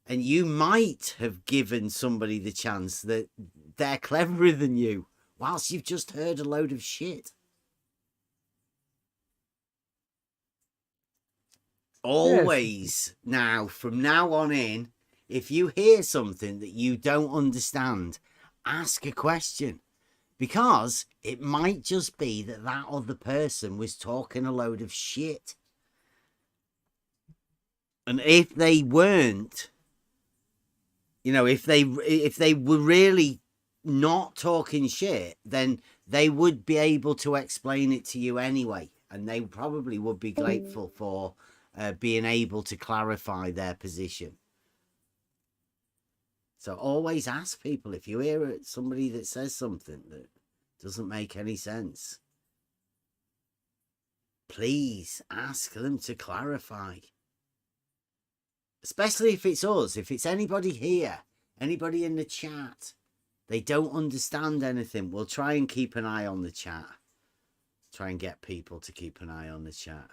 And you might have given somebody the chance that they're cleverer than you, whilst you've just heard a load of shit. Always, now, from now on in, if you hear something that you don't understand, ask a question. Because it might just be that other person was talking a load of shit. And if they weren't, if they were really not talking shit, then they would be able to explain it to you anyway. And they probably would be grateful for being able to clarify their position. So always ask people if you hear somebody that says something that doesn't make any sense. Please ask them to clarify. Especially if it's us, if it's anybody here, anybody in the chat, they don't understand anything, we'll try and keep an eye on the chat. Try and get people to keep an eye on the chat.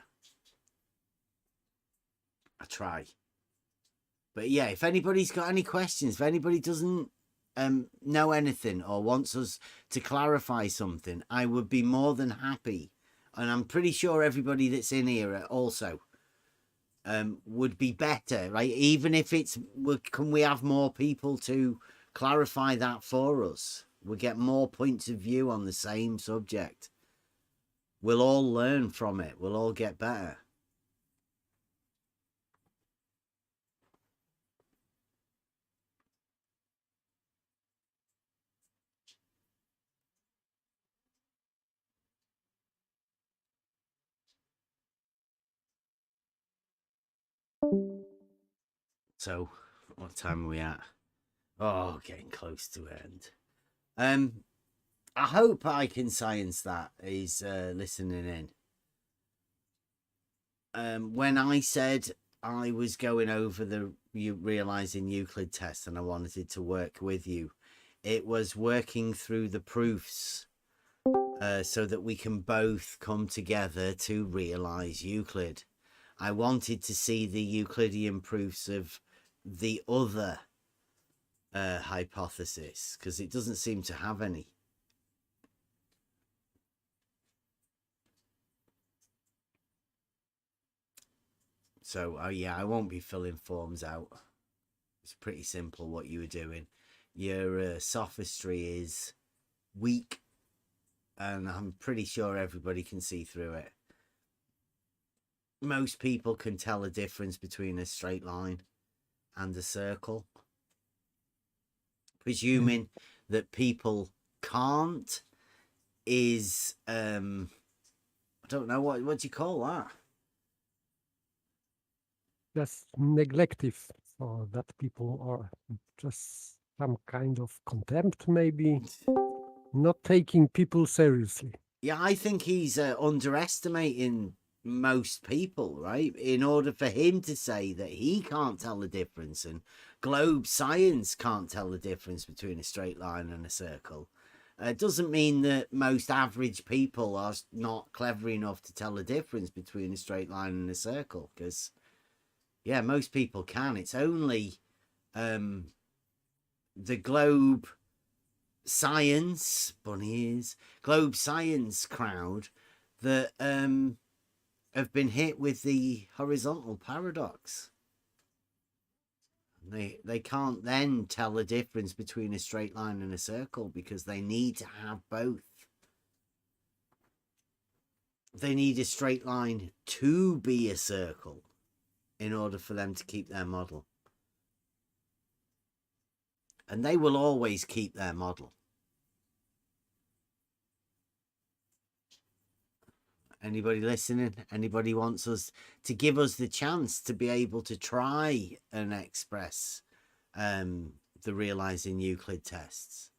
I try. But yeah, if anybody's got any questions, if anybody doesn't know anything or wants us to clarify something, I would be more than happy. And I'm pretty sure everybody that's in here also would be better, right? Even if can we have more people to clarify that for us? We'll get more points of view on the same subject. We'll all learn from it. We'll all get better. So, what time are we at? Oh, getting close to end. I hope I Can Science That is listening in. When I said I was going over realizing Euclid Tests and I wanted to work with you, it was working through the proofs so that we can both come together to realize Euclid. I wanted to see the Euclidean proofs of the other hypothesis because it doesn't seem to have any. So yeah, I won't be filling forms out. It's pretty simple what you were doing. Your sophistry is weak and I'm pretty sure everybody can see through it. Most people can tell a difference between a straight line and a circle. Presuming that people can't is I don't know what do you call that? That's neglective, or that people are just some kind of contempt, maybe not taking people seriously. Yeah, I think he's underestimating most people, right? In order for him to say that he can't tell the difference and globe science can't tell the difference between a straight line and a circle, doesn't mean that most average people are not clever enough to tell the difference between a straight line and a circle, because yeah, most people can. It's only the globe science globe science crowd that have been hit with the horizontal paradox. They can't then tell the difference between a straight line and a circle because they need to have both. They need a straight line to be a circle in order for them to keep their model. And they will always keep their model. Anybody listening? Anybody wants us to give us the chance to be able to try and express the realizing Euclid tests?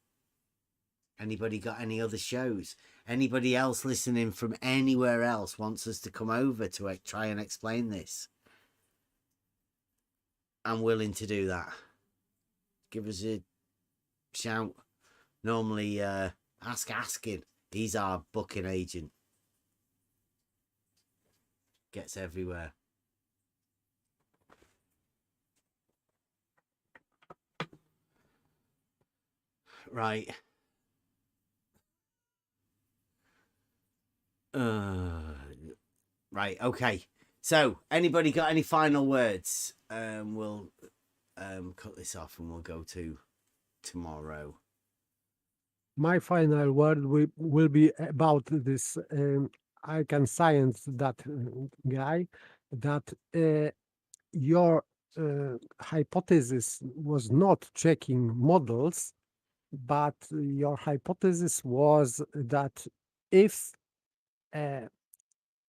Anybody got any other shows? Anybody else listening from anywhere else wants us to come over to try and explain this? I'm willing to do that. Give us a shout. Normally, Ask Asking. He's our booking agent. Gets everywhere. Right. Right, okay. So, anybody got any final words? We'll cut this off and we'll go to tomorrow. My final word will be about this I can science that guy, that your hypothesis was not checking models, but your hypothesis was that if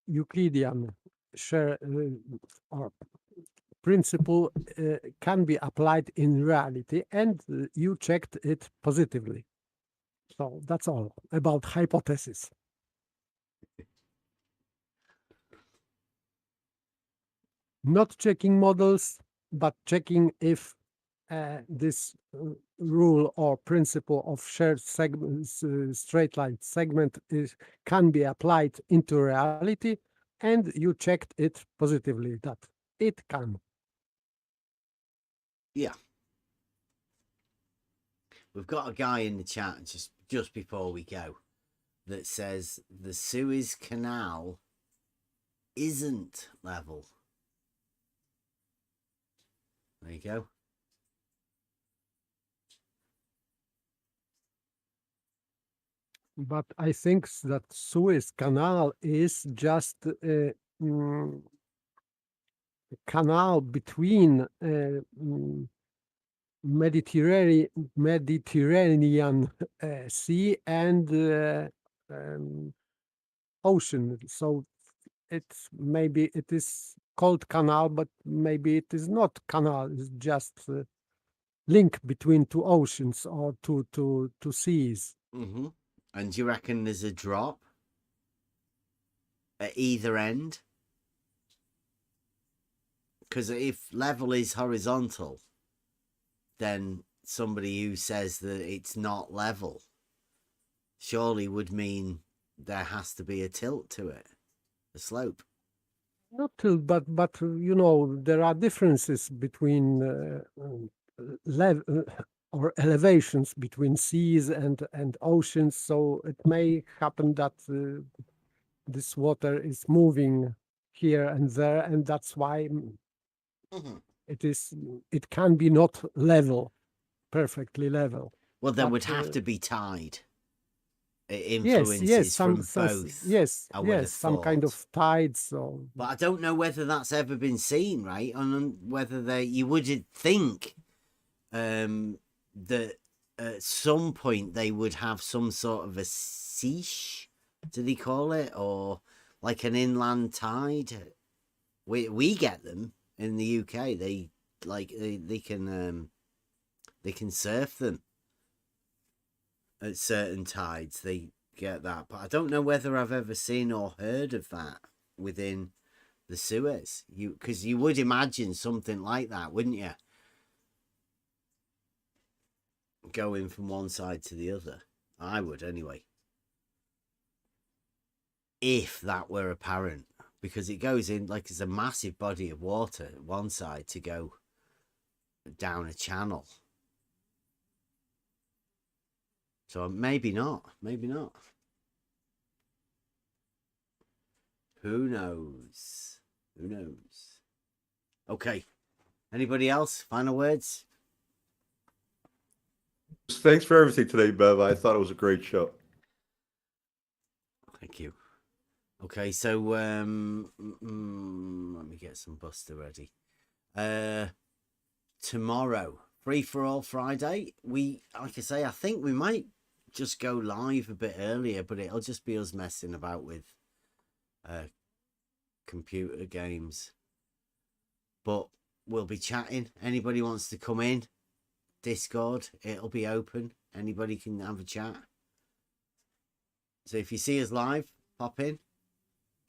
Euclidean share or principle can be applied in reality, and you checked it positively. So that's all about hypothesis. Not checking models, but checking if this rule or principle of shared segments, straight line segment can be applied into reality, and you checked it positively that it can. Yeah. We've got a guy in the chat just before we go that says the Suez Canal isn't level. There you go. But I think that Suez Canal is just a canal between Mediterranean Sea and ocean. So it's maybe it is called canal, but maybe it is not canal. It's just a link between two oceans or two seas. Mm-hmm. And do you reckon there's a drop at either end? Because if level is horizontal, then somebody who says that it's not level surely would mean there has to be a tilt to it, a slope. Not tilt, but you know, there are differences between or elevations between seas and oceans. So it may happen that this water is moving here and there, and that's why it can be not level, perfectly level. Well, there would have to be tide. influences from both. Yes, I would have some kind thought. of tides. Or But I don't know whether that's ever been seen, right? And whether you would think that at some point they would have some sort of a seiche, do they call it, or like an inland tide. We get them in the UK. They can surf them at certain tides. They get that, but I don't know whether I've ever seen or heard of that within the Suez. Because you would imagine something like that, wouldn't you? Going from one side to the other. I would anyway. If that were apparent. Because it goes in like it's a massive body of water at one side to go down a channel. So maybe not. Maybe not. Who knows? Who knows? Okay. Anybody else? Final words? Thanks for everything today, Bev. I thought it was a great show. Thank you. Okay, so let me get some Buster ready. Tomorrow, Free for All Friday. Like I say, I think we might just go live a bit earlier, but it'll just be us messing about with computer games. But we'll be chatting. Anybody wants to come in, Discord, it'll be open. Anybody can have a chat. So if you see us live, pop in.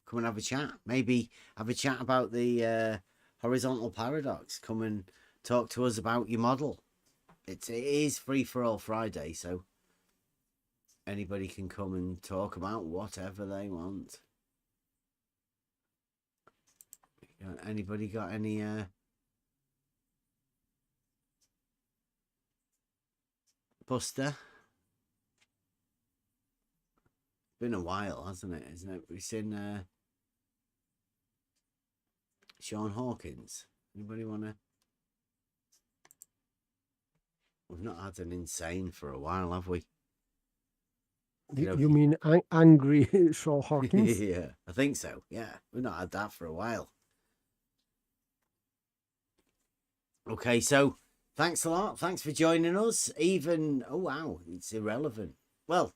Come and have a chat. Maybe have a chat about the horizontal paradox. Come and talk to us about your model. It is Free for All Friday, so anybody can come and talk about whatever they want. Anybody got any Buster? Been a while, hasn't it? Isn't it? We've seen Sean Hawkins. Anybody wanna? We've not had an insane for a while, have we? you mean angry Sean Hawkins? Yeah, I think so. Yeah, we've not had that for a while. Okay, so thanks a lot. Thanks for joining us. Even, oh wow, it's irrelevant. Well,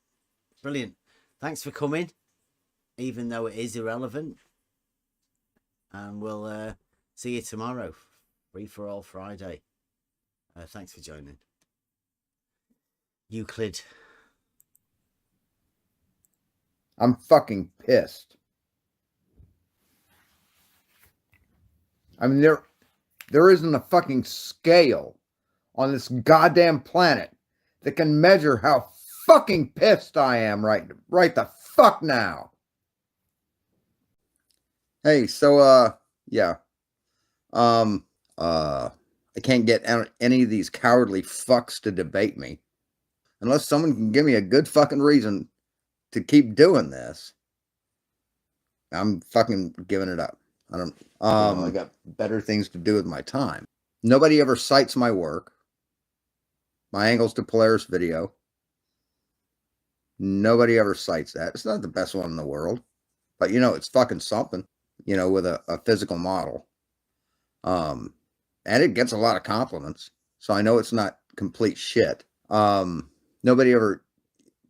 brilliant. Thanks for coming, even though it is irrelevant. And we'll see you tomorrow. Free for All Friday. Thanks for joining. Euclid. I'm fucking pissed. I mean, there isn't a fucking scale on this goddamn planet that can measure how fucking pissed I am right the fuck now. Hey, so yeah. I can't get any of these cowardly fucks to debate me unless someone can give me a good fucking reason to keep doing this. I'm fucking giving it up. I got better things to do with my time. Nobody ever cites my work. My Angles to Polaris video. Nobody ever cites that. It's not the best one in the world, but it's fucking something, with a physical model. And it gets a lot of compliments. So I know it's not complete shit. Nobody ever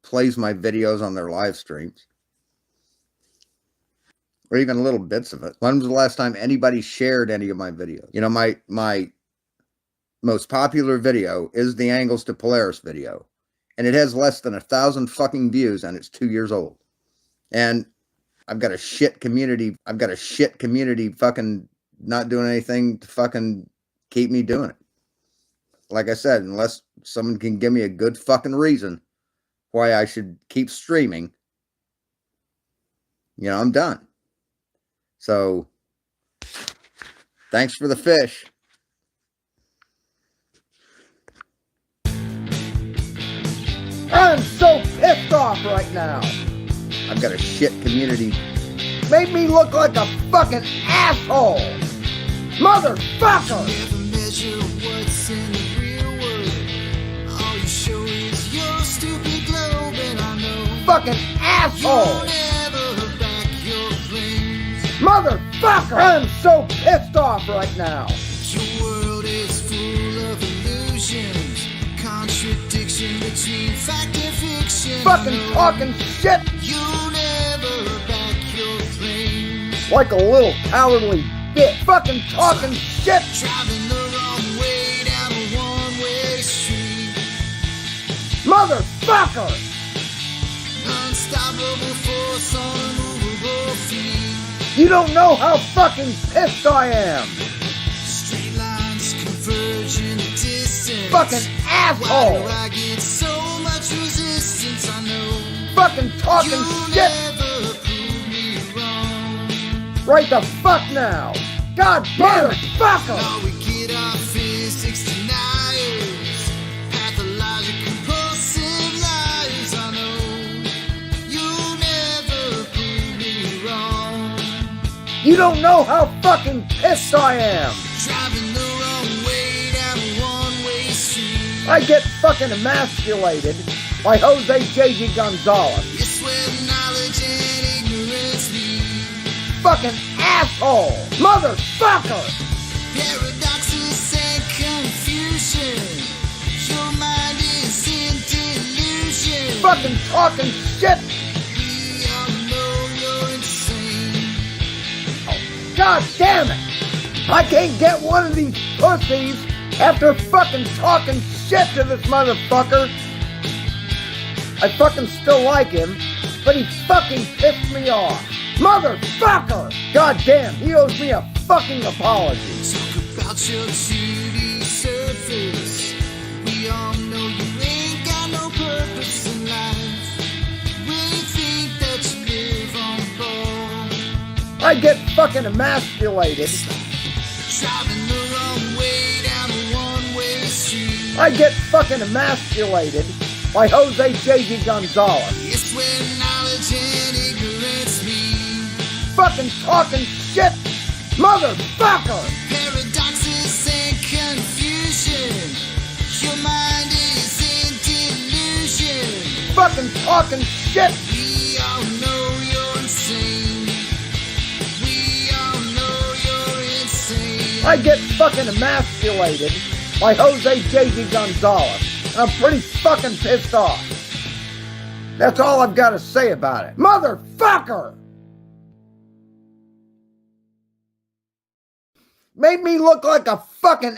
plays my videos on their live streams. Or even little bits of it. When was the last time anybody shared any of my videos? My most popular video is the Angles to Polaris video. And it has less than 1,000 fucking views and it's 2 years old. And I've got a shit community. Fucking not doing anything to fucking keep me doing it. Like I said, unless someone can give me a good fucking reason why I should keep streaming, I'm done. So, thanks for the fish. I'm so pissed off right now. I've got a shit community. Made me look like a fucking asshole. Motherfucker! Never measure what's in the real world. All you show is your stupid globe, and I know. fucking asshole! Motherfucker! I'm so pissed off right now! Your world is full of illusions, contradiction between fact and fiction. Fucking talking shit You never back your claims. like a little cowardly bitch. Fucking talking shit! Driving the wrong way down a one-way street. Motherfucker! Unstoppable force on immovable feet. You don't know how fucking pissed I am! Straight lines converging distance. Fucking Why asshole! do I get so much resistance? I know Fucking talking you shit never prove me wrong. right the fuck now! God damn it, fucker! Now we get our physics deniers, pathologic compulsive liars. I know you never prove me wrong. You don't know how fucking pissed I am! Driving the wrong way down a one-way street. I get fucking emasculated by Jose J.G. Gonzalez. It's where knowledge and ignorance meet. Fucking asshole! Motherfucker! Paradoxes and confusion. Your mind is in delusion. Fucking talking shit! We all know you're insane. God damn it! I can't get one of these pussies after fucking talking shit to this motherfucker. I fucking still like him, but he fucking pissed me off. Motherfucker! God damn, he owes me a fucking apology. Talk about your 2D surface. We all know you ain't got no purpose in life. We think that you live on board. I get fucking emasculated. Driving the wrong way down a one-way street. I get fucking emasculated by Jose J.G. Gonzalez. It's where knowledge and ignorance meet. Fucking talking shit! Motherfucker! Paradoxes and confusion. Your mind is in delusion. Fucking talking shit! We all know you're insane. We all know you're insane. I get fucking emasculated by Jose J.G. Gonzalez. I'm pretty fucking pissed off. That's all I've got to say about it. Motherfucker! Made me look like a fucking